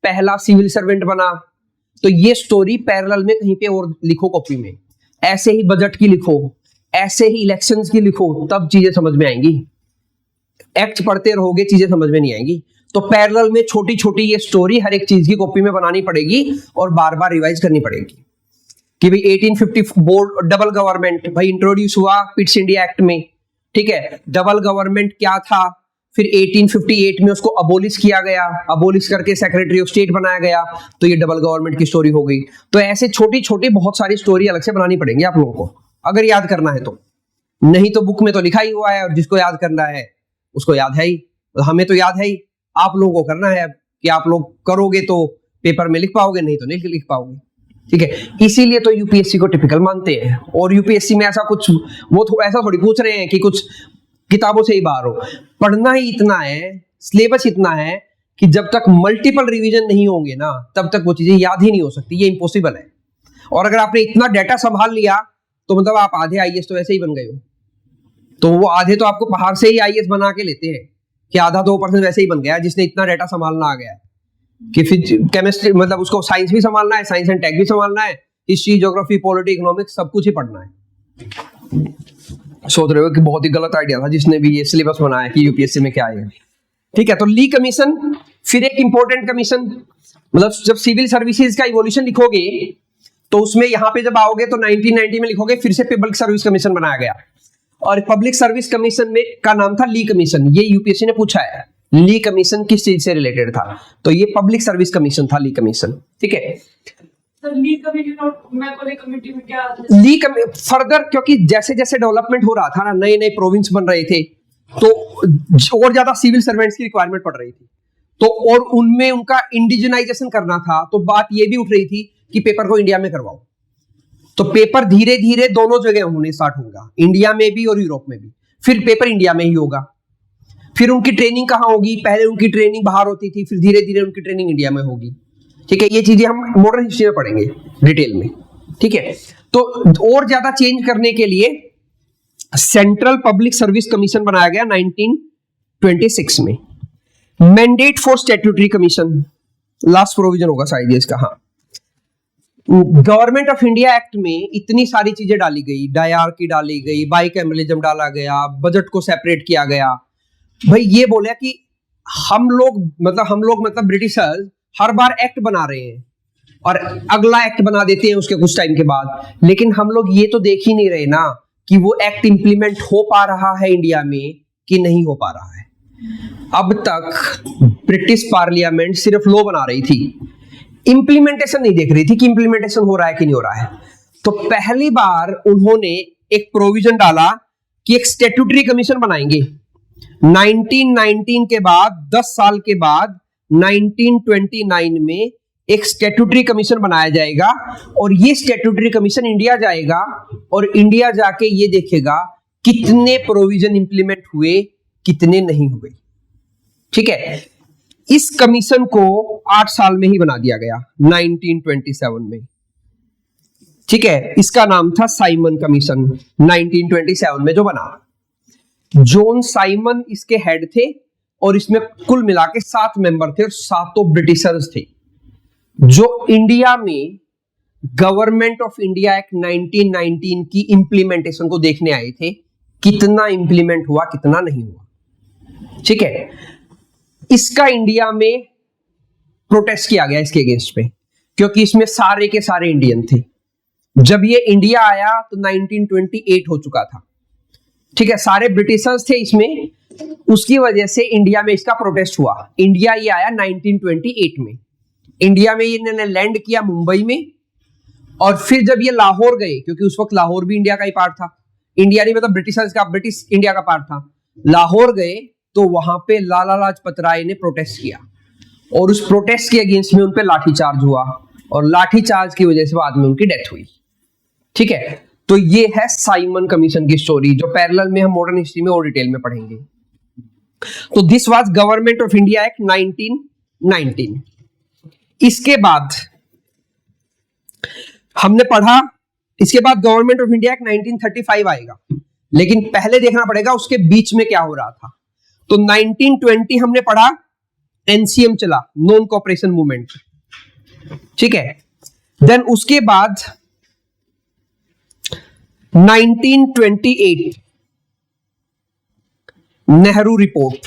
पहला सिविल सर्वेंट बना। तो ये स्टोरी पैरेलल में कहीं पे और लिखो कॉपी में, ऐसे ही बजट की लिखो, ऐसे ही इलेक्शंस की लिखो, तब चीजें समझ में आएंगी। एक्ट पढ़ते रहोगे चीजें समझ में नहीं आएंगी। तो पैरेलल में छोटी छोटी ये स्टोरी हर एक चीज की कॉपी में बनानी पड़ेगी और बार बार रिवाइज करनी पड़ेगी कि भाई 1850 बोर्ड डबल गवर्नमेंट भाई इंट्रोड्यूस हुआ पिट्स इंडिया एक्ट में, ठीक है। डबल गवर्नमेंट क्या था, फिर 1858 में उसको अबोलिश किया गया, अबोलिश करके सेक्रेटरी ऑफ स्टेट बनाया गया, तो ये डबल गवर्नमेंट की स्टोरी हो गई। तो ऐसे छोटी छोटी बहुत सारी स्टोरी अलग से बनानी पड़ेंगी आप लोगों को, अगर याद करना है तो। नहीं तो बुक में तो लिखा ही हुआ है और जिसको याद करना है उसको याद है ही, हमें तो याद है ही, आप लोगों को करना है कि आप लोग करोगे तो पेपर में लिख पाओगे, नहीं तो नहीं लिख पाओगे, ठीक है। इसीलिए तो यूपीएससी को टिपिकल मानते हैं। और यूपीएससी में ऐसा कुछ वो ऐसा थोड़ी पूछ रहे हैं कि कुछ किताबों से ही बाहर हो। पढ़ना ही इतना है, सिलेबस इतना है कि जब तक मल्टीपल रिवीजन नहीं होंगे ना तब तक वो चीजें याद ही नहीं हो सकती, ये इम्पॉसिबल है। और अगर आपने इतना डाटा संभाल लिया तो मतलब आप आधे आईएएस तो ऐसे ही बन गए हो। तो वो आधे तो आपको बाहर से ही आईएएस बना के लेते हैं कि आधा 2% वैसे ही बन गया जिसने इतना डाटा संभालना आ गया है कि फिर केमिस्ट्री मतलब उसको साइंस भी संभालना है, साइंस एंड टेक भी संभालना है, हिस्ट्री ज्योग्राफी पॉलिटी इकोनॉमिक्स सब कुछ ही पढ़ना है। सोच रहे हो कि बहुत ही गलत आइडिया था जिसने भी ये सिलेबस बनाया कि यूपीएससी में क्या आएगा, ठीक है। तो ली कमीशन फिर एक इंपॉर्टेंट कमीशन, मतलब जब सिविल सर्विसेज का इवोल्यूशन लिखोगे तो उसमें यहां पे जब आओगे तो 1990 में लिखोगे फिर से पब्लिक सर्विस कमीशन बनाया गया। और पब्लिक सर्विस कमीशन में का नाम था ली कमीशन। ये यूपीएससी ने पूछा है ली कमीशन किस चीज से रिलेटेड था, तो ये पब्लिक सर्विस कमीशन था ली कमीशन, ठीक है।
ली कमेटी और मैकॉले कमेटी में क्या
फर्दर क्योंकि जैसे जैसे डेवलपमेंट हो रहा था ना, नए नए प्रोविंस बन रहे थे, तो और ज्यादा सिविल सर्वेंट्स की रिक्वायरमेंट पड़ रही थी, तो और उनमें उनका इंडिजनाइजेशन करना था। तो बात ये भी उठ रही थी कि पेपर को इंडिया में करवाओ। तो पेपर धीरे धीरे दोनों जगह होने स्टार्ट होगा, इंडिया में भी और यूरोप में भी। फिर पेपर इंडिया में ही होगा। फिर उनकी ट्रेनिंग कहाँ होगी, पहले उनकी ट्रेनिंग बाहर होती थी, फिर धीरे धीरे उनकी ट्रेनिंग इंडिया में होगी, ठीक है। ये चीजें हम मॉडर्न हिस्ट्री में पढ़ेंगे डिटेल में, ठीक है। तो और ज्यादा चेंज करने के लिए सेंट्रल पब्लिक सर्विस कमीशन बनाया गया 1926 में। Mandate for statutory commission last provision होगा शायद इसका। हाँ, गवर्नमेंट ऑफ इंडिया एक्ट में इतनी सारी चीजें डाली गई, डायरकी डाली गई, बाइकैमरलिज्म डाला गया, बजट को सेपरेट किया गया। भाई ये बोला कि हम लोग मतलब ब्रिटिशर्स हर बार एक्ट बना रहे हैं और अगला एक्ट बना देते हैं उसके कुछ टाइम के बाद, लेकिन हम लोग ये तो देख ही नहीं रहे ना कि वो एक्ट इंप्लीमेंट हो पा रहा है इंडिया में कि नहीं हो पा रहा है। अब तक ब्रिटिश पार्लियामेंट सिर्फ लॉ बना रही थी, इंप्लीमेंटेशन नहीं देख रही थी कि इंप्लीमेंटेशन हो रहा है कि नहीं हो रहा है। तो पहली बार उन्होंने एक प्रोविजन डाला कि एक स्टैट्यूटरी कमीशन बनाएंगे। 1919 के बाद 10 साल के बाद 1929 में एक स्टैट्यूटरी कमीशन बनाया जाएगा और ये स्टैट्यूटरी कमीशन इंडिया जाएगा और इंडिया जाके ये देखेगा कितने प्रोविजन इंप्लीमेंट हुए कितने नहीं हुए, ठीक है। इस कमीशन को 8 साल में ही बना दिया गया 1927 में, ठीक है। इसका नाम था साइमन कमीशन। 1927 में जो बना, जॉन साइमन इसके हेड थे और इसमें कुल मिला के 7 मेंबर थे और 7 ब्रिटिशर्स थे जो इंडिया में गवर्नमेंट ऑफ इंडिया एक्ट 1919 की इंप्लीमेंटेशन को देखने आए थे, कितना इंप्लीमेंट हुआ कितना नहीं हुआ, ठीक है। इसका इंडिया में प्रोटेस्ट किया गया इसके अगेंस्ट में, क्योंकि इसमें सारे के सारे इंडियन थे। जब ये इंडिया आया तो 1928 हो चुका था, ठीक है। सारे ब्रिटिशर्स थे इसमें, उसकी वजह से इंडिया में इसका प्रोटेस्ट हुआ। इंडिया ये आया 1928 में। इंडिया में इन्होंने लैंड किया मुंबई में, और फिर जब ये लाहौर गए, क्योंकि उस वक्त लाहौर भी इंडिया का ही पार्ट था, इंडिया नहीं मतलब ब्रिटिशर्स का, ब्रिटिश इंडिया का पार्ट था। लाहौर गए तो वहां पे लाला लाजपत राय ने प्रोटेस्ट किया और उस प्रोटेस्ट के अगेंस्ट में उन पे लाठीचार्ज हुआ और लाठीचार्ज की वजह से बाद में उनकी डेथ हुई, ठीक है। तो ये है साइमन कमीशन की स्टोरी, जो पैरेलल में हम मॉडर्न हिस्ट्री में और डिटेल में पढ़ेंगे। तो this was government of India act 1919। इसके बाद हमने पढ़ा, इसके बाद गवर्नमेंट ऑफ इंडिया एक्ट 1935 आएगा। लेकिन पहले देखना पड़ेगा उसके बीच में क्या हो रहा था। तो 1920 हमने पढ़ा, एनसीएम चला, नॉन कोऑपरेशन मूवमेंट, ठीक है। देन उसके बाद 1928 नेहरू रिपोर्ट,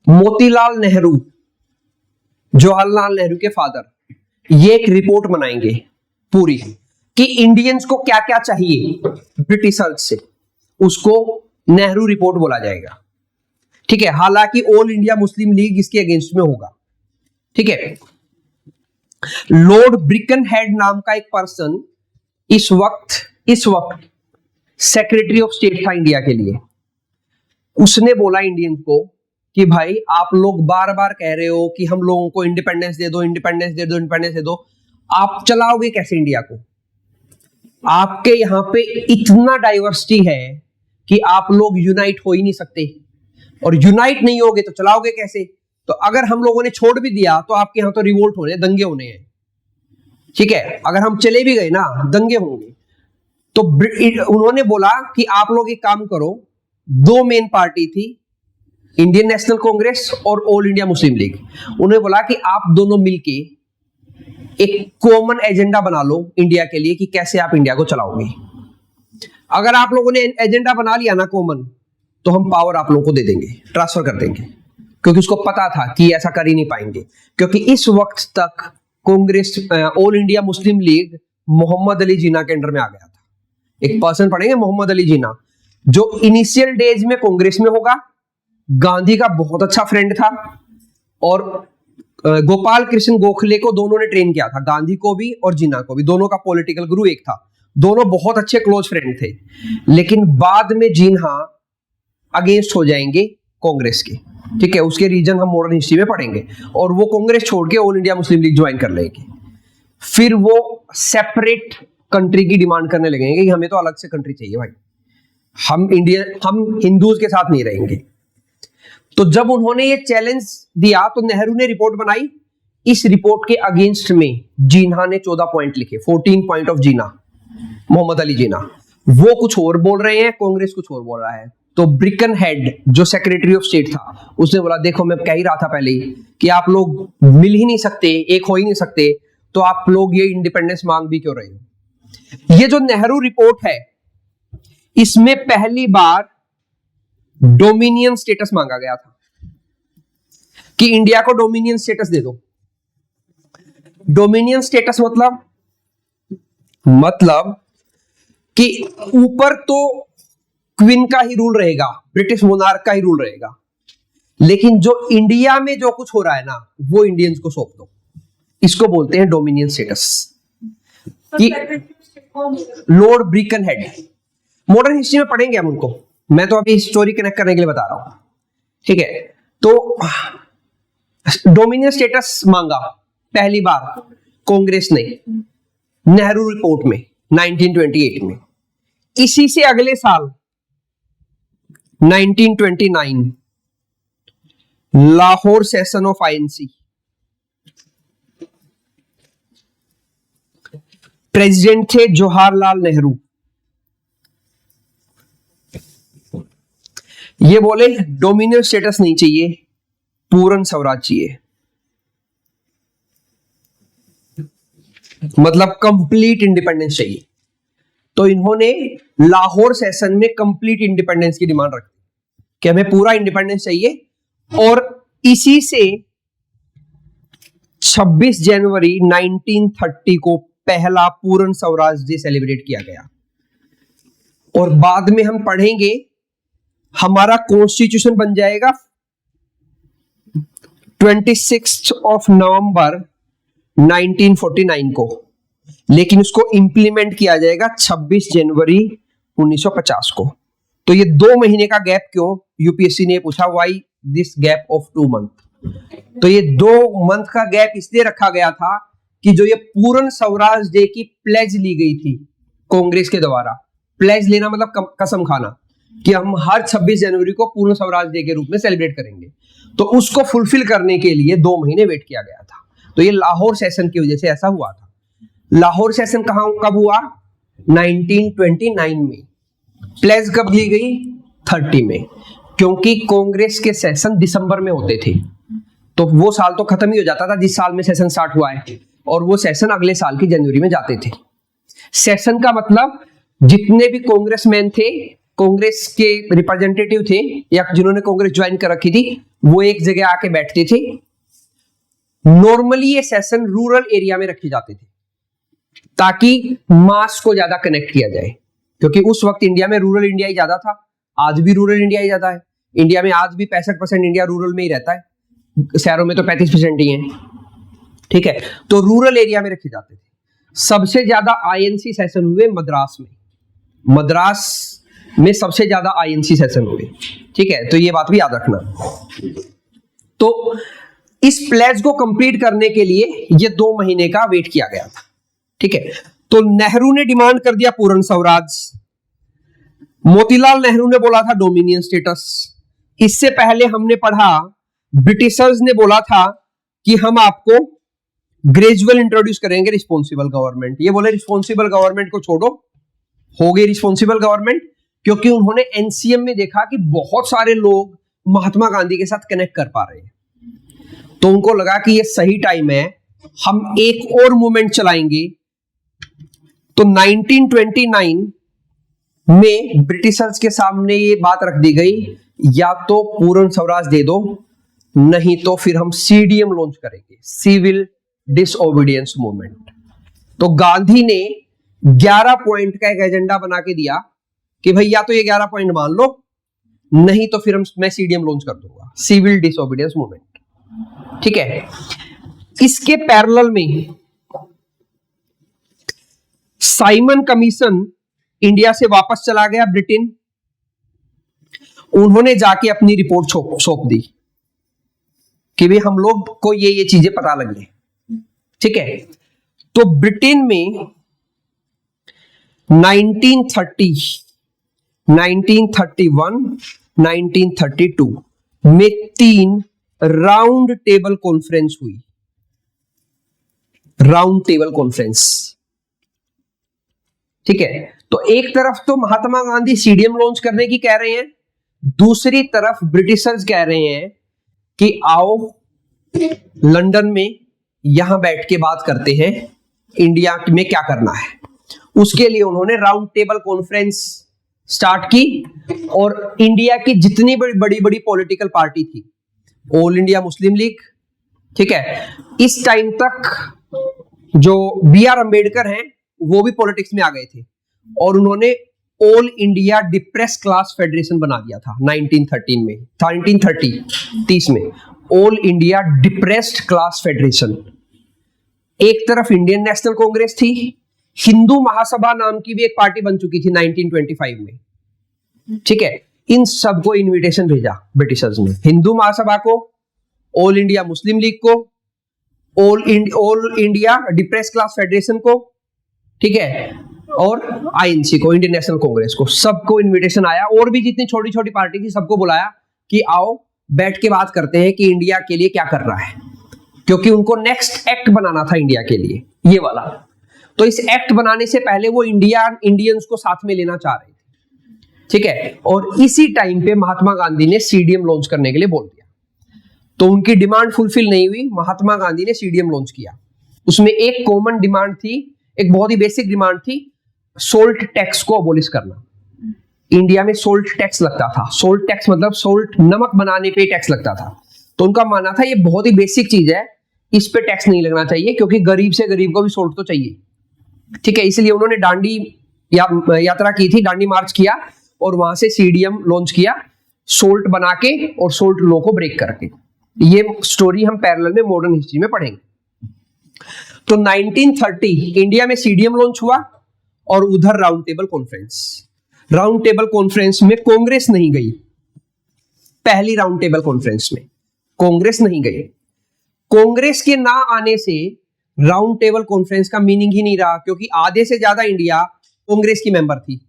मोतीलाल नेहरू, जवाहरलाल नेहरू के फादर, ये एक रिपोर्ट बनाएंगे पूरी कि इंडियंस को क्या क्या चाहिए ब्रिटिशर्स से, उसको नेहरू रिपोर्ट बोला जाएगा, ठीक है। हालांकि ऑल इंडिया मुस्लिम लीग इसके अगेंस्ट में होगा, ठीक है। लॉर्ड ब्रिकनहेड नाम का एक पर्सन इस वक्त सेक्रेटरी ऑफ स्टेट था इंडिया के लिए। उसने बोला इंडियंस को कि भाई आप लोग बार बार कह रहे हो कि हम लोगों को इंडिपेंडेंस दे दो, इंडिपेंडेंस दे दो, इंडिपेंडेंस दे दो, आप चलाओगे कैसे इंडिया को? आपके यहां पे इतना डाइवर्सिटी है कि आप लोग यूनाइट हो ही नहीं सकते, और यूनाइट नहीं होगे तो चलाओगे कैसे? तो अगर हम लोगों ने छोड़ भी दिया तो आपके यहां तो रिवोल्ट होने, दंगे होने हैं, ठीक है। अगर हम चले भी गए ना, दंगे होंगे। तो उन्होंने बोला कि आप लोग एक काम करो, दो मेन पार्टी थी, इंडियन नेशनल कांग्रेस और ऑल इंडिया मुस्लिम लीग। उन्होंने बोला कि आप दोनों मिलके एक कॉमन एजेंडा बना लो इंडिया के लिए कि कैसे आप इंडिया को चलाओगे। अगर आप लोगों ने एजेंडा बना लिया ना कॉमन, तो हम पावर आप लोगों को दे देंगे, ट्रांसफर कर देंगे, क्योंकि उसको पता था कि ऐसा कर ही नहीं पाएंगे। क्योंकि इस वक्त तक Congress, all India Muslim league Mohammad Ali Jinnah के अंडर में आ गया था। एक पर्सन पढ़ेंगे मोहम्मद अली जिन्ना, जो इनिशियल डेज में कांग्रेस में होगा, गांधी का बहुत अच्छा फ्रेंड था, और गोपाल कृष्ण गोखले को दोनों ने ट्रेन किया था, गांधी को भी और जिन्ना को भी, दोनों का पॉलिटिकल गुरु एक था, दोनों बहुत अच्छे क्लोज फ्रेंड थे। लेकिन बाद में जिन्ना अगेंस्ट हो जाएंगे कांग्रेस के, ठीक है। उसके रीजन हम मॉडर्न हिस्ट्री में पढ़ेंगे, और वो कांग्रेस छोड़ के all India Muslim league join कर लेंगे। फिर वो सेपरेट कंट्री की डिमांड करने लगेंगे कि हमें तो अलग से कंट्री चाहिए भाई, हम हिंदूज के साथ नहीं रहेंगे। तो जब उन्होंने ये चैलेंज दिया तो नेहरू ने रिपोर्ट बनाई। इस रिपोर्ट के अगेंस्ट में जिन्ना ने 14 पॉइंट लिखे, 14 पॉइंट ऑफ जिन्ना, मोहम्मद अली जिन्ना। वो कुछ और बोल रहे हैं, कांग्रेस कुछ और बोल रहा है। तो ब्रिकनहेड जो सेक्रेटरी ऑफ स्टेट था, उसने बोला देखो मैं कह ही रहा था पहले ही कि आप लोग मिल ही नहीं सकते, एक हो ही नहीं सकते, तो आप लोग ये इंडिपेंडेंस मांग भी क्यों रहे हो? ये जो नेहरू रिपोर्ट है, इसमें पहली बार डोमिनियन स्टेटस मांगा गया था कि इंडिया को डोमिनियन स्टेटस दे दो। डोमिनियन स्टेटस मतलब कि ऊपर तो क्वीन का ही रूल रहेगा, ब्रिटिश मोनार्क का ही रूल रहेगा, लेकिन जो इंडिया में जो कुछ हो रहा है ना, वो इंडियंस को सौंप दो। इसको बोलते हैं dominion status. Lord ब्रिकनहेड, modern history में पढ़ेंगे हम उनको, मैं तो अभी स्टोरी कनेक्ट करने के लिए बता रहा हूं, ठीक है। तो डोमिनियन स्टेटस मांगा पहली बार कांग्रेस ने नेहरू रिपोर्ट में 1928 में। इसी से अगले साल 1929 Lahore session of INC, president थे जवाहरलाल नेहरू। ये बोले डोमिनियन स्टेटस नहीं चाहिए, पूर्ण स्वराज चाहिए, मतलब कंप्लीट इंडिपेंडेंस चाहिए। तो इन्होंने लाहौर सेशन में कंप्लीट इंडिपेंडेंस की डिमांड रखी कि हमें पूरा इंडिपेंडेंस चाहिए। और इसी से 26 जनवरी 1930 को पहला पूर्ण स्वराज डे सेलिब्रेट किया गया। और बाद में हम पढ़ेंगे हमारा कॉन्स्टिट्यूशन बन जाएगा 26 नवंबर 1949 को, लेकिन उसको इंप्लीमेंट किया जाएगा 26 जनवरी 1950 को। तो ये 2 महीने का गैप क्यों, यूपीएससी ने पूछा, why this gap of 2 month. तो ये 2 मंथ का गैप इसलिए रखा गया था कि जो ये पूर्ण स्वराज डे की प्लेज ली गई थी कांग्रेस के द्वारा, प्लेज लेना मतलब कसम खाना कि हम हर 26 जनवरी को पूर्ण स्वराज डे के रूप में सेलिब्रेट करेंगे, तो उसको फुलफिल करने के लिए 2 महीने वेट किया गया था। तो ये लाहौर सेशन की वजह से ऐसा हुआ था। लाहौर सेशन कब हुआ? 1929 में। प्लेज कब दी गई? 30 में, क्योंकि कांग्रेस के सेशन दिसंबर में होते थे, तो वो साल तो खत्म ही हो जाता था जिस साल में सेशन स्टार्ट हुआ है, और वो सेशन अगले साल की जनवरी में जाते थे। सेशन का मतलब जितने भी कांग्रेसमैन थे, कांग्रेस के रिप्रेजेंटेटिव थे या जिन्होंने कांग्रेस ज्वाइन कर रखी थी, वो एक जगह आके बैठते थे। नॉर्मली ये सेशन रूरल एरिया में रखे जाते थे ताकि मास को ज्यादा कनेक्ट किया जाए, क्योंकि उस वक्त इंडिया में रूरल इंडिया ही ज्यादा था। आज भी रूरल इंडिया ही ज्यादा है। इंडिया में आज भी 65% इंडिया रूरल में ही रहता है, शहरों में तो 35% ही है। ठीक है, तो रूरल एरिया में रखे जाते थे। सबसे ज्यादा आईएनसी सेशन हुए मद्रास में। मद्रास में सबसे ज्यादा आईएनसी सेशन हुए। ठीक है, तो ये बात भी याद रखना। तो इस प्लेज को कंप्लीट करने के लिए ये 2 महीने का वेट किया गया था। ठीक है, तो नेहरू ने डिमांड कर दिया पूर्ण स्वराज, मोतीलाल नेहरू ने बोला था डोमिनियन स्टेटस। इससे पहले हमने पढ़ा ब्रिटिशर्स ने बोला था कि हम आपको ग्रेजुअल इंट्रोड्यूस करेंगे रिस्पॉन्सिबल गवर्नमेंट। ये बोले रिस्पॉन्सिबल गवर्नमेंट को छोड़ो, हो गई रिस्पॉन्सिबल गवर्नमेंट, क्योंकि उन्होंने एनसीएम में देखा कि बहुत सारे लोग महात्मा गांधी के साथ कनेक्ट कर पा रहे हैं, तो उनको लगा कि ये सही टाइम है, हम एक और मूवमेंट चलाएंगे। तो 1929 में ब्रिटिशर्स के सामने ये बात रख दी गई, या तो पूर्ण स्वराज दे दो, नहीं तो फिर हम सीडीएम लॉन्च करेंगे, सिविल डिसओबीडियंस मूवमेंट। तो गांधी ने 11 पॉइंट का एक एजेंडा बना के दिया कि भाई या तो ये 11 पॉइंट मान लो, नहीं तो फिर मैं सीडीएम लॉन्च कर दूंगा, सिविल डिसओबीडियंस मूवमेंट। ठीक है, इसके पैरेलल में साइमन कमीशन इंडिया से वापस चला गया ब्रिटेन। उन्होंने जाके अपनी रिपोर्ट सौंप दी कि भाई हम लोग को ये चीजें पता लगी। ठीक है, तो ब्रिटेन में 1930, 1931, 1932 में 3 राउंड टेबल कॉन्फ्रेंस हुई। Round table conference. ठीक है, तो एक तरफ तो महात्मा गांधी सीडीएम लॉन्च करने की कह रहे हैं, दूसरी तरफ ब्रिटिशर्स कह रहे हैं कि आओ लंदन में यहां बैठ के बात करते हैं इंडिया में क्या करना है। उसके लिए उन्होंने राउंड टेबल कॉन्फ्रेंस स्टार्ट की, और इंडिया की जितनी बड़ी बड़ी पॉलिटिकल पार्टी थी, ऑल इंडिया मुस्लिम लीग, ठीक है, इस टाइम तक जो BR अम्बेडकर हैं वो भी पॉलिटिक्स में आ गए थे, और उन्होंने all India depress class federation बना दिया था 1930 में all India depressed class federation. एक तरफ इंडियन नेशनल कांग्रेस थी, हिंदू महासभा नाम की भी एक पार्टी बन चुकी थी 1925 में। ठीक है, इन सबको इनविटेशन भेजा ब्रिटिशर्स ने, हिंदू महासभा को, ऑल इंडिया मुस्लिम लीग को, all India depress class federation को, ठीक है, और आईएनसी को, इंडियन नेशनल कांग्रेस को, सबको इनविटेशन आया। और भी जितनी छोटी छोटी पार्टी थी सबको बुलाया कि आओ बैठ के बात करते हैं कि इंडिया के लिए क्या करना है, क्योंकि उनको नेक्स्ट एक्ट बनाना था इंडिया के लिए, ये वाला। तो इस एक्ट बनाने से पहले वो इंडियंस को साथ में लेना चाह रहे थे। ठीक है, और इसी टाइम पे महात्मा गांधी ने सीडीएम लॉन्च करने के लिए बोल दिया। तो उनकी डिमांड फुलफिल नहीं हुई, महात्मा गांधी ने सीडीएम लॉन्च किया। उसमें एक कॉमन डिमांड थी, एक बहुत ही बेसिक डिमांड थी, सोल्ट टैक्स को अबोलिश करना। इंडिया में सोल्ट टैक्स लगता था, सोल्ट टैक्स मतलब सोल्ट नमक बनाने पे टैक्स लगता था। तो उनका मानना था ये बहुत ही बेसिक चीज है, इस पे टैक्स नहीं लगना चाहिए, क्योंकि गरीब से गरीब को भी सोल्ट तो चाहिए। ठीक है, इसलिए उन्होंने दांडी यात्रा की थी, दांडी मार्च किया, और वहां से सीडीएम लॉन्च किया, सोल्ट बना के और सोल्ट लॉ को ब्रेक करके। ये स्टोरी हम पैरेलल में मॉडर्न हिस्ट्री में पढ़ेंगे। तो 1930 इंडिया में सीडीएम लॉन्च हुआ, और उधर round table conference. Round table conference में कांग्रेस नहीं गई, पहली राउंड टेबल कॉन्फ्रेंस में कांग्रेस नहीं गई। कांग्रेस के ना आने से राउंड टेबल कॉन्फ्रेंस का मीनिंग ही नहीं रहा, क्योंकि आधे से ज्यादा इंडिया कांग्रेस की मेंबर थी,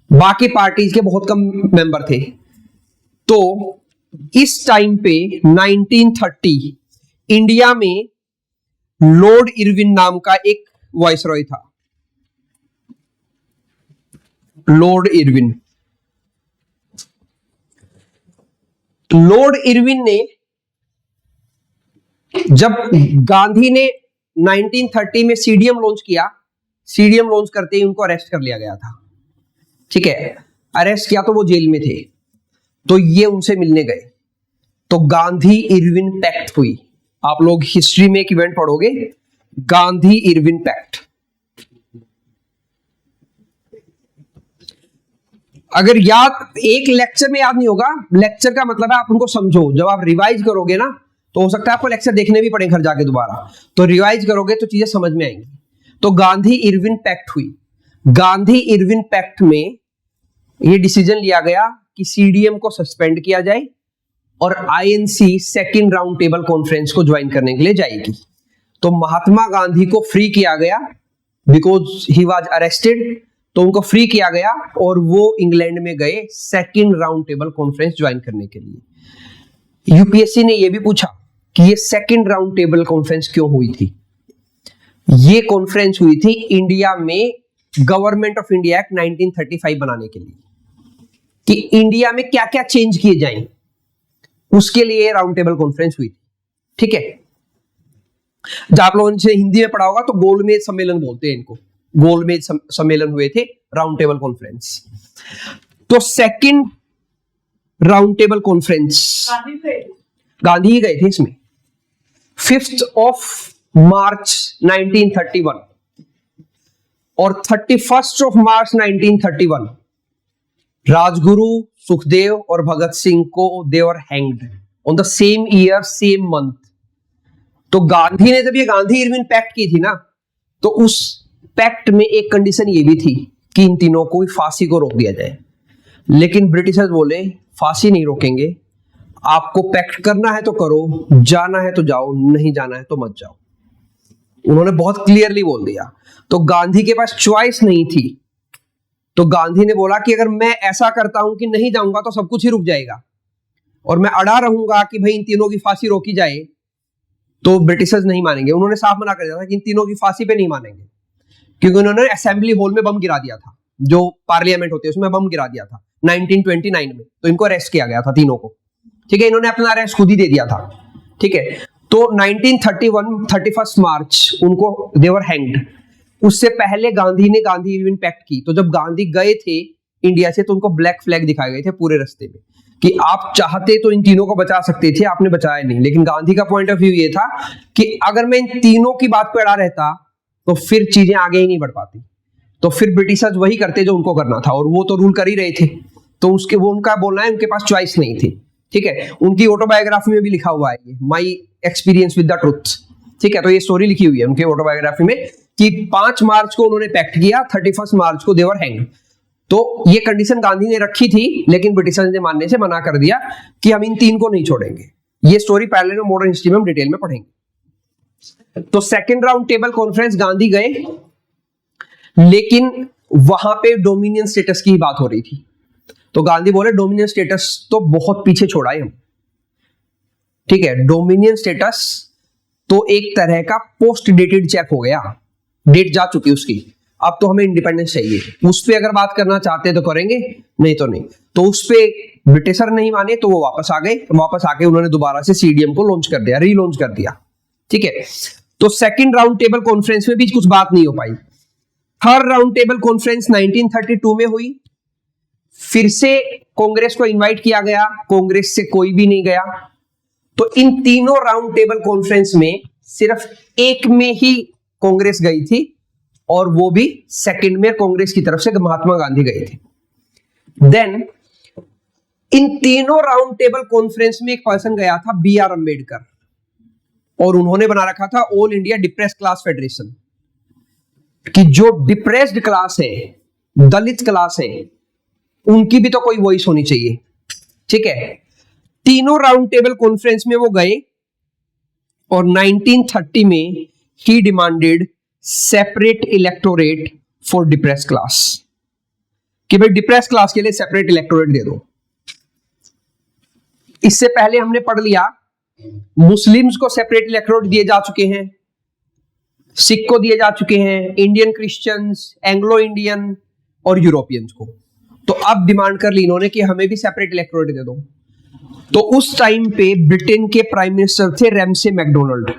बाकी पार्टीज के बहुत कम मेंबर थे। तो इस टाइम पे 1930 इंडिया में लॉर्ड इरविन नाम का एक वाइसरॉय था। Lord Irwin. लॉर्ड इरविन ने जब गांधी ने 1930 में सीडीएम लॉन्च किया, सीडीएम लॉन्च करते ही उनको अरेस्ट कर लिया गया था। ठीक है, अरेस्ट किया तो वो जेल में थे, तो ये उनसे मिलने गए, तो गांधी इरविन पैक्ट हुई। आप लोग हिस्ट्री में एक इवेंट पढ़ोगे, गांधी इरविन पैक्ट। अगर याद, एक लेक्चर में याद नहीं होगा, लेक्चर का मतलब है आप उनको समझो, जब आप रिवाइज करोगे ना तो हो सकता है आपको लेक्चर देखने भी पड़े घर जाके दोबारा, तो रिवाइज करोगे तो चीजें समझ में आएंगी। तो गांधी इरविन पैक्ट हुई। गांधी इरविन पैक्ट में यह डिसीजन लिया गया कि सीडीएम को सस्पेंड किया जाए और INC second round table conference को ज्वाइन करने के लिए जाएगी। तो महात्मा गांधी को फ्री किया गया बिकॉज ही वाज अरेस्टेड, तो उनको फ्री किया गया और वो इंग्लैंड में गए second round table conference join करने के लिए। यूपीएससी ने यह भी पूछा कि ये सेकंड राउंड टेबल कॉन्फ्रेंस क्यों हुई थी। ये कॉन्फ्रेंस हुई थी इंडिया में गवर्नमेंट ऑफ इंडिया एक्ट 1935 बनाने के लिए, कि इंडिया में क्या क्या चेंज किए जाएं, उसके लिए राउंड टेबल कॉन्फ्रेंस हुई थी। ठीक है, जब आप लोगों ने हिंदी में पढ़ा होगा तो गोलमेज सम्मेलन बोलते हैं इनको, गोलमेज सम्मेलन हुए थे, राउंड टेबल कॉन्फ्रेंस। तो second round table conference Gandhi ही गए थे इसमें। 5th of March 1931 और 31st of March 1931 Rajguru, Sukhdev और भगत सिंह को they were hanged on the same year same month. तो गांधी ने जब ये गांधी इरविन पैक्ट की थी ना, तो उस पैक्ट में एक कंडीशन ये भी थी कि इन तीनों को फांसी को रोक दिया जाए, लेकिन ब्रिटिशर्स बोले फांसी नहीं रोकेंगे, आपको पैक्ट करना है तो करो, जाना है तो जाओ, नहीं जाना है तो मत जाओ। उन्होंने बहुत क्लियरली बोल दिया। तो गांधी के पास चॉइस नहीं थी, तो गांधी ने बोला कि अगर मैं ऐसा करता हूं कि नहीं जाऊंगा तो सब कुछ ही रुक जाएगा, और मैं अड़ा रहूंगा कि भाई इन तीनों की फांसी रोकी जाए, तो ब्रिटिशर्स नहीं मानेंगे। उन्होंने साफ मना कर दिया था कि इन तीनों की फांसी पे नहीं मानेंगे, क्योंकि उन्होंने असेंबली हॉल में बम गिरा दिया था, जो पार्लियामेंट होती है उसमें बम गिरा दिया था 1929 में, तो इनको अरेस्ट किया गया था तीनों को। ठीक है, इन्होंने अपना अरेस्ट खुद ही दे दिया था। ठीक है, तो 1931 31 मार्च उनको दे वर हैंग्ड। उससे पहले गांधी ने गांधी इरविन पैक्ट की, तो जब गांधी गए थे इंडिया से तो उनको ब्लैक फ्लैग दिखाए गए थे पूरे रास्ते में कि आप चाहते तो इन तीनों को बचा सकते थे, आपने बचाया नहीं। लेकिन गांधी का पॉइंट ऑफ व्यू ये था कि अगर मैं इन तीनों की बात पे अड़ा रहता तो फिर चीजें आगे ही नहीं बढ़ पाती, तो फिर ब्रिटिशर्स वही करते जो उनको करना था, और वो तो रूल कर ही रहे थे, तो उसके वो उनका बोलना है, उनके पास चॉइस नहीं थी। ठीक है, उनकी ऑटोबायोग्राफी में भी लिखा हुआ है my experience with the truth. ठीक है, तो ये स्टोरी लिखी हुई है उनके ऑटोबायोग्राफी में कि 5 मार्च को उन्होंने पैक्ट किया, 31 मार्च को दे वर हैंग्ड। तो ये कंडीशन गांधी ने रखी थी, लेकिन ब्रिटिशर्स ने मानने से मना कर दिया कि हम इन 3 को नहीं छोड़ेंगे। ये स्टोरी पहले में मॉडर्न हिस्ट्री में हम डिटेल में पढ़ेंगे। तो second round table conference Gandhi गए, लेकिन वहां पे डोमिनियन स्टेटस की बात हो रही थी। तो गांधी बोले डोमिनियन स्टेटस तो बहुत पीछे छोड़ा है हम। ठीक है, डोमिनियन स्टेटस तो एक तरह का पोस्ट डेटेड चेक हो गया, डेट जा चुकी उसकी, अब तो हमें इंडिपेंडेंस चाहिए। उस पर अगर बात करना चाहते तो करेंगे, नहीं तो नहीं। तो उस पर ब्रिटिशर नहीं माने, तो वो वापस आ गए। वापस आके उन्होंने दोबारा से सीडीएम को लॉन्च कर दिया, रीलॉन्च कर दिया। ठीक है, तो सेकंड राउंड टेबल कॉन्फ्रेंस में भी कुछ बात नहीं हो पाई। थर्ड राउंड टेबल कॉन्फ्रेंस 1932 में हुई, फिर से कांग्रेस को इनवाइट किया गया, कांग्रेस से कोई भी नहीं गया। तो इन तीनों राउंड टेबल कॉन्फ्रेंस में सिर्फ एक में ही कांग्रेस गई थी, और वो भी सेकंड में कांग्रेस की तरफ से महात्मा गांधी गए थे। देन इन तीनों राउंड टेबल कॉन्फ्रेंस में एक पर्सन गया था, B.R. अम्बेडकर, और उन्होंने बना रखा था all India depressed class federation, कि जो डिप्रेस्ड क्लास है, दलित क्लास है, उनकी भी तो कोई वॉइस होनी चाहिए। ठीक है, तीनों राउंड टेबल कॉन्फ्रेंस में वो गए, और 1930 में ही demanded separate electorate for depressed class, कि भाई डिप्रेस्ड क्लास के लिए सेपरेट इलेक्टोरेट दे दो। इससे पहले हमने पढ़ लिया मुस्लिम्स को सेपरेट इलेक्टोरेट दिए जा चुके हैं, सिख को दिए जा चुके हैं, इंडियन क्रिश्चियंस, एंग्लो इंडियन और यूरोपियंस को। तो अब डिमांड कर ली इन्होंने कि हमें भी सेपरेट इलेक्टोरेट दे दो। तो उस टाइम पे ब्रिटेन के प्राइम मिनिस्टर थे रैमसे मैकडोनाल्ड।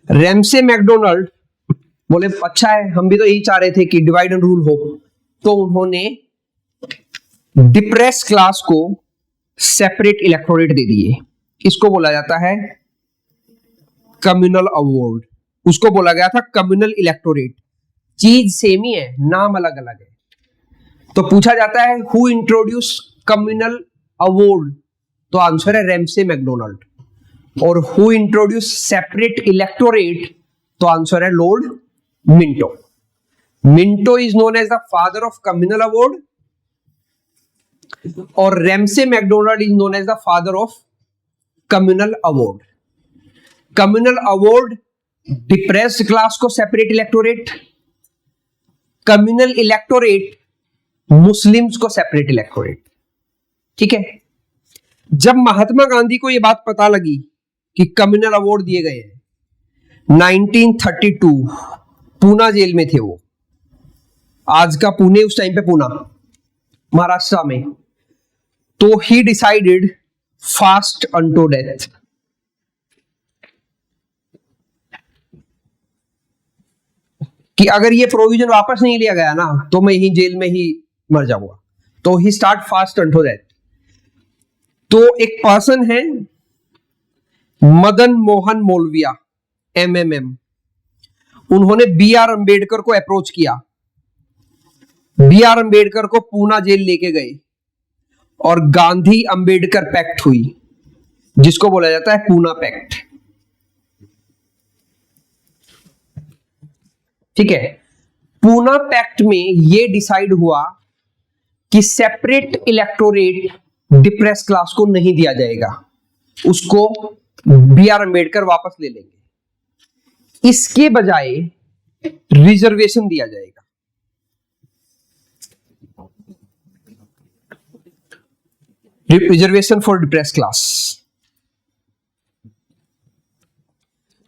रैमसे मैकडोनाल्ड बोले अच्छा है, हम भी तो यही चाह रहे थे कि डिवाइड एंड रूल हो। तो उन्होंने डिप्रेस क्लास को सेपरेट इलेक्टोरेट दे दिए। इसको बोला जाता है कम्युनल अवार्ड, उसको बोला गया था कम्युनल इलेक्टोरेट। चीज सेम ही है, नाम अलग अलग है। तो पूछा जाता है हु इंट्रोड्यूस कम्युनल अवार्ड, तो आंसर है रैमसे मैकडोनाल्ड। और हु इंट्रोड्यूस सेपरेट इलेक्टोरेट, तो आंसर है lord Minto. Minto is known as the father of communal award और Ramsay MacDonald is known as the father of communal award. Communal award depressed class को separate electorate, communal electorate Muslims को separate electorate. ठीक है। जब महात्मा गांधी को यह बात पता लगी कि कम्युनल अवार्ड दिए गए हैं, 1932 पूना जेल में थे वो, आज का पुणे उस टाइम पे पूना महाराष्ट्र में। तो ही डिसाइडेड फास्ट अनटू डेथ। कि अगर ये प्रोविजन वापस नहीं लिया गया ना तो मैं यही जेल में ही मर जाऊंगा। तो ही स्टार्ट फास्ट अनटू डेथ। तो एक पर्सन है मदन मोहन मालवीय MMM, उन्होंने BR अंबेडकर को अप्रोच किया। BR अंबेडकर को पूना जेल लेके गए और गांधी अंबेडकर पैक्ट हुई, जिसको बोला जाता है पूना पैक्ट। ठीक है। पूना पैक्ट में यह डिसाइड हुआ कि सेपरेट इलेक्टोरेट डिप्रेस क्लास को नहीं दिया जाएगा, उसको BR अंबेडकर वापस ले लेंगे। इसके बजाय रिजर्वेशन दिया जाएगा। Reservation for depress class.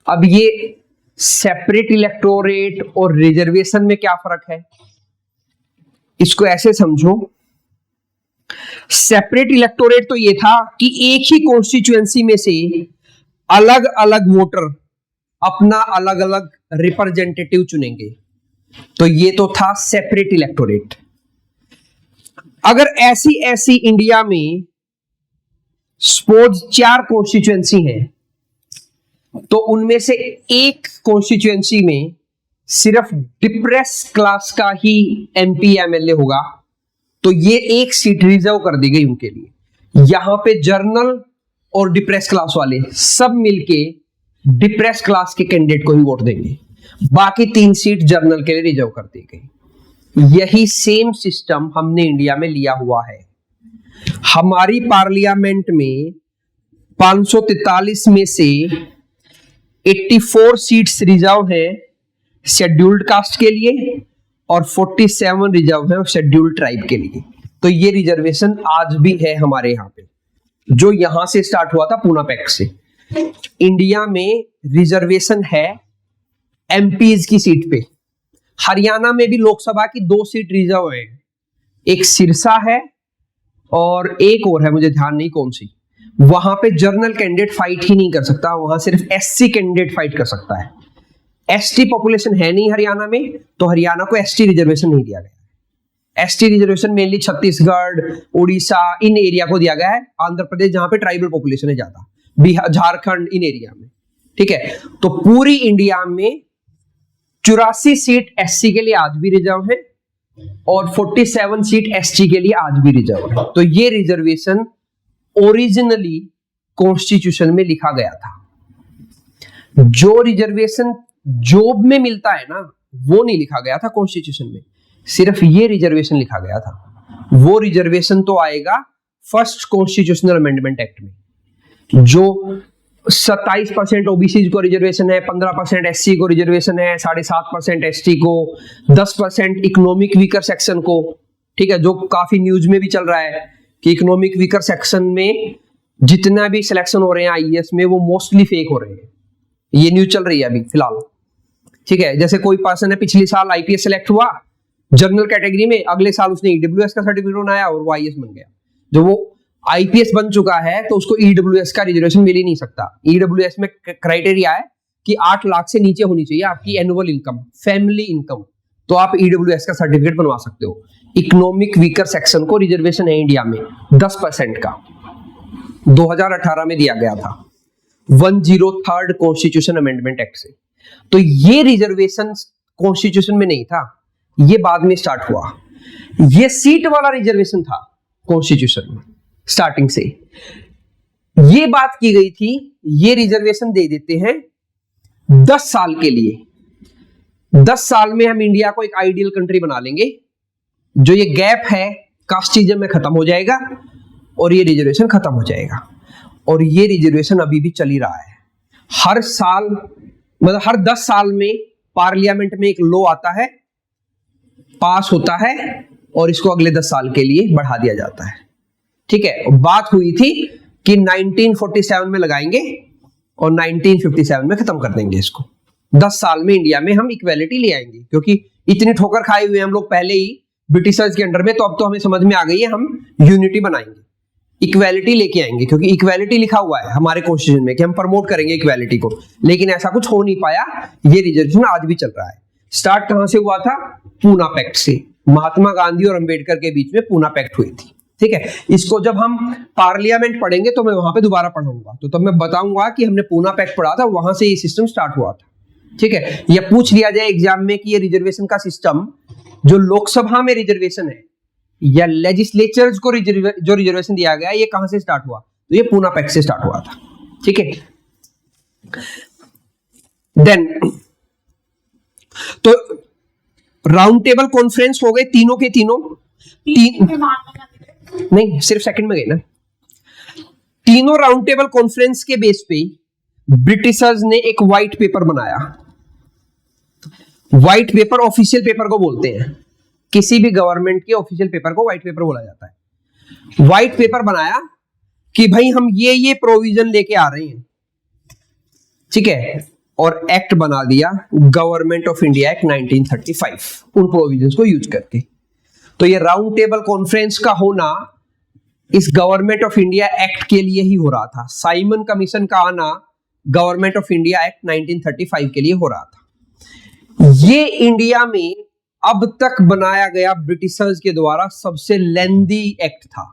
अब ये सेपरेट इलेक्टोरेट और रिजर्वेशन में क्या फर्क है, इसको ऐसे समझो। सेपरेट इलेक्टोरेट तो ये था कि एक ही कॉन्स्टिट्यूएंसी में से अलग अलग वोटर अपना अलग अलग रिप्रेजेंटेटिव चुनेंगे, तो ये तो था सेपरेट इलेक्टोरेट। अगर ऐसी इंडिया में सपोज 4 कॉन्स्टिट्यूएंसी हैं, तो उनमें से एक कॉन्स्टिट्यूएंसी में सिर्फ डिप्रेस क्लास का ही MP MLA होगा, तो ये एक सीट रिजर्व कर दी गई उनके लिए। यहां पे जर्नल और डिप्रेस क्लास वाले सब मिलके डिप्रेस क्लास के कैंडिडेट को ही वोट देंगे, बाकी 3 सीट जर्नल के लिए रिजर्व कर दी गई। यही सेम सिस्टम हमने इंडिया में लिया हुआ है। हमारी पार्लियामेंट में 543 में से 84 सीट्स रिजर्व हैं शेड्यूल्ड कास्ट के लिए और 47 रिजर्व है शेड्यूल्ड ट्राइब के लिए। तो ये रिजर्वेशन आज भी है हमारे यहाँ पे, जो यहां से स्टार्ट हुआ था पूना पैक्ट से। इंडिया में रिजर्वेशन है MPs की सीट पे। हरियाणा में भी लोकसभा की 2 सीट रिजर्व है, एक सिरसा है और एक और है, मुझे ध्यान नहीं कौन सी। वहां पे जर्नल कैंडिडेट फाइट ही नहीं कर सकता, वहां सिर्फ SC कैंडिडेट फाइट कर सकता है। ST पॉपुलेशन है नहीं हरियाणा में, तो हरियाणा को ST रिजर्वेशन नहीं दिया गया। ST reservation mainly Chhattisgarh, Orissa, इन एरिया को दिया गया है। आंध्र प्रदेश जहां पे ट्राइबल पॉपुलेशन है ज्यादा, बिहार, झारखंड, इन एरिया में। ठीक है। तो पूरी इंडिया में 84 सीट SC के लिए आज भी रिजर्व है और 47 सीट ST के लिए आज भी रिजर्व है। तो ये रिजर्वेशन ओरिजिनली कॉन्स्टिट्यूशन में लिखा गया था। जो रिजर्वेशन जॉब में मिलता है ना, वो नहीं लिखा गया था कॉन्स्टिट्यूशन में, सिर्फ ये रिजर्वेशन लिखा गया था। वो रिजर्वेशन तो आएगा फर्स्ट कॉन्स्टिट्यूशनल अमेंडमेंट एक्ट में, जो 27% OBC को रिजर्वेशन है, 15% SC को रिजर्वेशन है, 7.5% ST को, 10% इकोनॉमिक वीकर सेक्शन को। ठीक है। जो काफी न्यूज में भी चल रहा है कि इकोनॉमिक वीकर सेक्शन में जितना भी सिलेक्शन हो रहे हैं IAS में, वो मोस्टली फेक हो रहे हैं। ये न्यूज चल रही है अभी फिलहाल। ठीक है, जैसे कोई पर्सन है पिछले साल आईपीएस सेलेक्ट हुआ जनरल कैटेगरी में, अगले साल उसने ईडब्ल्यूएस का सर्टिफिकेट बनाया और वो आईएएस बन गया। जो वो आईपीएस बन चुका है तो उसको ईडब्ल्यूएस का रिजर्वेशन मिल ही नहीं सकता। ईडब्ल्यूएस में क्राइटेरिया है कि 8 लाख से नीचे होनी चाहिए आपकी एनुअल इनकम, फैमिली इनकम, तो आप ईडब्ल्यूएस का सर्टिफिकेट बनवा सकते हो। इकोनॉमिक वीकर सेक्शन को रिजर्वेशन है इंडिया में 10% का, 2018 में दिया गया था 103rd कॉन्स्टिट्यूशन अमेंडमेंट एक्ट से। तो ये रिजर्वेशन कॉन्स्टिट्यूशन में नहीं था, ये बाद में स्टार्ट हुआ। ये सीट वाला रिजर्वेशन था कॉन्स्टिट्यूशन में स्टार्टिंग से। ये बात की गई थी ये रिजर्वेशन दे देते हैं 10 साल के लिए। 10 साल में हम इंडिया को एक आइडियल कंट्री बना लेंगे, जो ये गैप है कास्टिज्म में खत्म हो जाएगा और ये रिजर्वेशन खत्म हो जाएगा। और ये रिजर्वेशन अभी भी चल ही रहा है। हर साल मतलब हर 10 साल में पार्लियामेंट में एक लॉ आता है, पास होता है और इसको अगले 10 साल के लिए बढ़ा दिया जाता है। ठीक है, बात हुई थी कि 1947 में लगाएंगे और 1957 में खत्म कर देंगे इसको। 10 साल में इंडिया में हम इक्वेलिटी ले आएंगे, क्योंकि इतनी ठोकर खाए हुए हम लोग पहले ही ब्रिटिशर्स के अंडर में, तो अब तो हमें समझ में आ गई है हम यूनिटी बनाएंगे, इक्वेलिटी लेके आएंगे। क्योंकि इक्वेलिटी लिखा हुआ है हमारे कॉन्स्टिट्यूशन में कि हम प्रमोट करेंगे इक्वेलिटी को, लेकिन ऐसा कुछ हो नहीं पाया। ये रिजर्वेशन आज भी चल रहा है। स्टार्ट कहां से हुआ था? पूना पैक्ट से। महात्मा गांधी और अंबेडकर के बीच में पूना पैक्ट हुई थी। ठीक है, इसको जब हम पार्लियामेंट पढ़ेंगे तो मैं वहां पे दोबारा पढ़ाऊंगा, तो तब मैं बताऊंगा कि हमने पूना पैक्ट पढ़ा था, वहां से ये सिस्टम स्टार्ट हुआ था। ठीक है, यह पूछ लिया जाए एग्जाम में कि ये रिजर्वेशन का सिस्टम जो लोकसभा में रिजर्वेशन है या लेजिस्लेचर्स को जो रिजर्वेशन दिया गया ये कहां से स्टार्ट हुआ? तो ये पूना पैक्ट से स्टार्ट हुआ था। ठीक है, देन तो राउंड टेबल कॉन्फ्रेंस हो गए तीनों के तीनों, नहीं सिर्फ सेकंड में गए ना। तीनों राउंड टेबल कॉन्फ्रेंस के बेस पे ब्रिटिशर्स ने एक व्हाइट पेपर बनाया। व्हाइट पेपर ऑफिशियल पेपर को बोलते हैं, किसी भी गवर्नमेंट के ऑफिशियल पेपर को व्हाइट पेपर बोला जाता है। व्हाइट पेपर बनाया कि भाई हम ये प्रोविजन लेके आ रहे हैं। ठीक है, और एक्ट बना दिया गवर्नमेंट ऑफ इंडिया एक्ट 1935 उन प्रोविजंस को यूज करके। तो ये राउंड टेबल कॉन्फ्रेंस का होना इस गवर्नमेंट ऑफ इंडिया एक्ट के लिए ही हो रहा था। साइमन कमीशन का आना गवर्नमेंट ऑफ इंडिया एक्ट 1935 के लिए हो रहा था। ये इंडिया में अब तक बनाया गया ब्रिटिशर्स के द्वारा सबसे लेंदी एक्ट था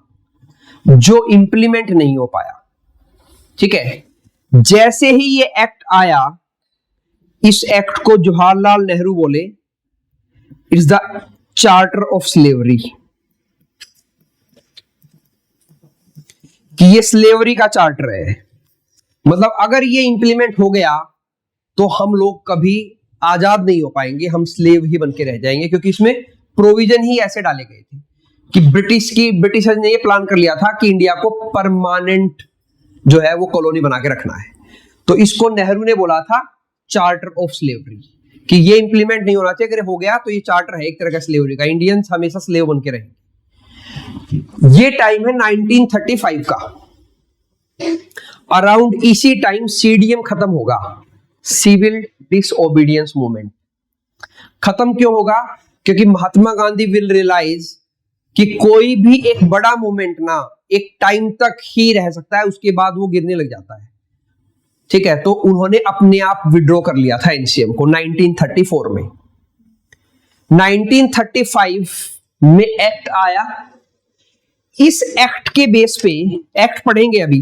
जो इंप्लीमेंट नहीं हो पाया। ठीक है, जैसे ही ये एक्ट आया, इस एक्ट को जवाहरलाल नेहरू बोले it's the charter of slavery, कि ये स्लेवरी का चार्टर है। मतलब अगर ये इंप्लीमेंट हो गया तो हम लोग कभी आजाद नहीं हो पाएंगे, हम स्लेव ही बन के रह जाएंगे, क्योंकि इसमें प्रोविजन ही ऐसे डाले गए थे कि ब्रिटिशर्स ने ये प्लान कर लिया था कि इंडिया को परमानेंट जो है वो कॉलोनी बना के रखना है। तो इसको नेहरू ने बोला था चार्टर ऑफ स्लेवरी, कि ये इंप्लीमेंट नहीं होना चाहिए, अगर हो गया तो ये चार्टर है एक तरह का स्लेवरी का, इंडियंस हमेशा स्लेव बन के रहेंगे। ये टाइम है 1935 का। अराउंड इसी टाइम सीडीएम खत्म होगा, सिविल डिसओबीडियंस मूवमेंट। खत्म क्यों होगा? क्योंकि महात्मा गांधी विल रियलाइज कि कोई भी एक बड़ा मूवमेंट ना एक टाइम तक ही रह सकता है, उसके बाद वो गिरने लग जाता है। ठीक है, तो उन्होंने अपने आप विड्रॉ कर लिया था एनसीएम को 1934 में। 1935 में एक्ट आया। इस एक्ट के बेस पे, एक्ट पढ़ेंगे अभी,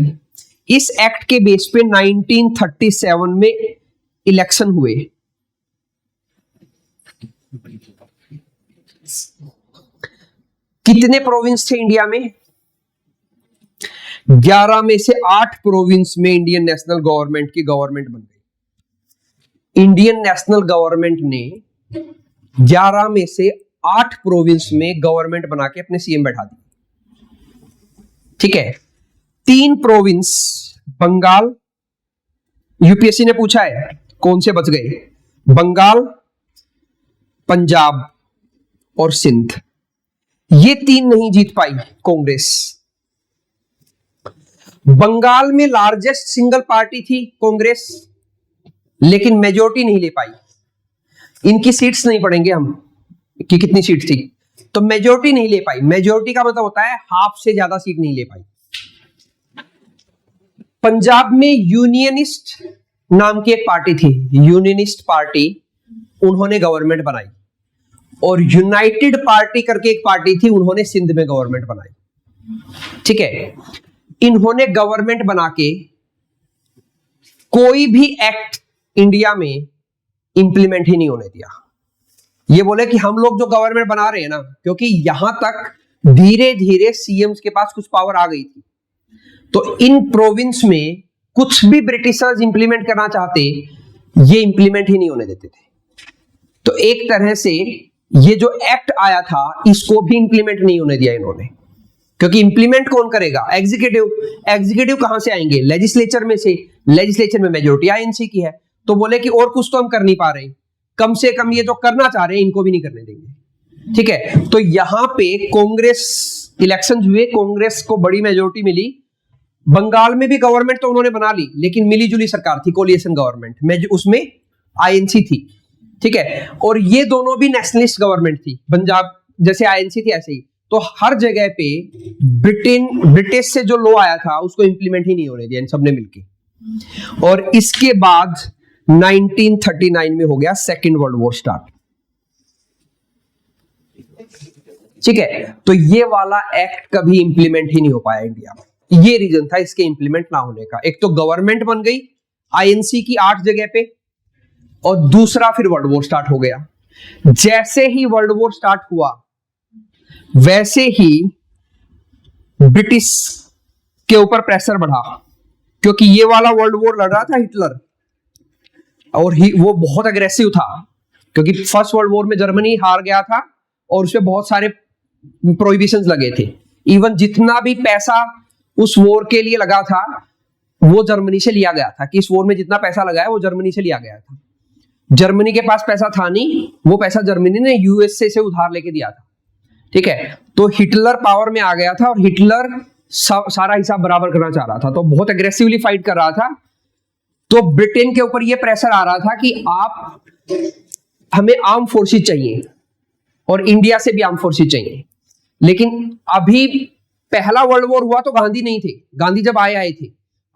इस एक्ट के बेस पे 1937 में इलेक्शन हुए। कितने प्रोविंस थे इंडिया में? 11 में से 8 प्रोविंस में इंडियन नेशनल गवर्नमेंट की गवर्नमेंट बन गई। इंडियन नेशनल गवर्नमेंट ने 11 में से 8 प्रोविंस में गवर्नमेंट बना के अपने सीएम बैठा दिए। ठीक है, 3 प्रोविंस बंगाल, यूपीएससी ने पूछा है कौन से बच गए, बंगाल, पंजाब और सिंध। ये 3 नहीं जीत पाई कांग्रेस। बंगाल में लार्जेस्ट सिंगल पार्टी थी कांग्रेस, लेकिन मेजॉरिटी नहीं ले पाई। इनकी सीट्स नहीं पढ़ेंगे हम कि कितनी सीट थी, तो मेजोरिटी नहीं ले पाई। मेजोरिटी का मतलब होता है हाफ से ज्यादा सीट नहीं ले पाई। पंजाब में यूनियनिस्ट नाम की एक पार्टी थी, यूनियनिस्ट पार्टी, उन्होंने गवर्नमेंट बनाई। और यूनाइटेड पार्टी करके एक पार्टी थी, उन्होंने सिंध में गवर्नमेंट बनाई। ठीक है, इन्होंने गवर्नमेंट बना के कोई भी एक्ट इंडिया में इंप्लीमेंट ही नहीं होने दिया। ये बोले कि हम लोग जो गवर्नमेंट बना रहे हैं ना, क्योंकि यहां तक धीरे धीरे सीएम्स के पास कुछ पावर आ गई थी, तो इन प्रोविंस में कुछ भी ब्रिटिशर्स इंप्लीमेंट करना चाहते, ये इंप्लीमेंट ही नहीं होने देते थे। तो एक तरह से ये जो एक्ट आया था, इसको भी इंप्लीमेंट नहीं होने दिया इन्होंने, क्योंकि इंप्लीमेंट कौन करेगा? एग्जीक्यूटिव। एग्जीक्यूटिव कहां से आएंगे? लेजिस्लेचर में से। लेजिस्लेचर में मेजोरिटी आईएनसी की है, तो बोले कि और कुछ तो हम कर नहीं पा रहे, कम से कम ये जो करना चाह रहे हैं इनको भी नहीं करने देंगे। ठीक है, तो यहां पे कांग्रेस इलेक्शंस हुए, कांग्रेस को बड़ी मेजोरिटी मिली। बंगाल में भी गवर्नमेंट तो उन्होंने बना ली, लेकिन मिली जुली सरकार थी, कोलिएशन गवर्नमेंट में, उसमें आईएनसी थी। ठीक है, और ये दोनों भी नेशनलिस्ट गवर्नमेंट थी। पंजाब जैसे आईएनसी थी ऐसे ही, तो हर जगह पे ब्रिटिश से जो लॉ आया था उसको इंप्लीमेंट ही नहीं होने दिया इन सबने मिलके। और इसके बाद 1939 में हो गया सेकेंड वर्ल्ड वॉर स्टार्ट। ठीक है, तो ये वाला एक्ट कभी इंप्लीमेंट ही नहीं हो पाया इंडिया में। ये रीजन था इसके इंप्लीमेंट ना होने का। एक तो गवर्नमेंट बन गई आईएनसी की 8 जगह पे, और दूसरा फिर वर्ल्ड वॉर स्टार्ट हो गया। जैसे ही वर्ल्ड वॉर स्टार्ट हुआ, वैसे ही ब्रिटिश के ऊपर प्रेशर बढ़ा, क्योंकि ये वाला वर्ल्ड वॉर लड़ रहा था हिटलर, और वो बहुत अग्रेसिव था, क्योंकि फर्स्ट वर्ल्ड वॉर में जर्मनी हार गया था और उसमें बहुत सारे प्रोहिबिशंस लगे थे। इवन जितना भी पैसा उस वॉर के लिए लगा था वो जर्मनी से लिया गया था, कि इस वॉर में जितना पैसा लगा है वो जर्मनी से लिया गया था। जर्मनी के पास पैसा था नहीं, वो पैसा जर्मनी ने यूएसए से उधार लेके दिया था। ठीक है, तो हिटलर पावर में आ गया था और हिटलर सारा हिसाब बराबर करना चाह रहा था, तो बहुत एग्रेसिवली फाइट कर रहा था। तो ब्रिटेन के ऊपर ये प्रेशर आ रहा था कि हमें आर्म फोर्सेस चाहिए, और इंडिया से भी आर्म फोर्सेस चाहिए। लेकिन अभी पहला वर्ल्ड वॉर हुआ तो गांधी नहीं थे, गांधी जब आए थे,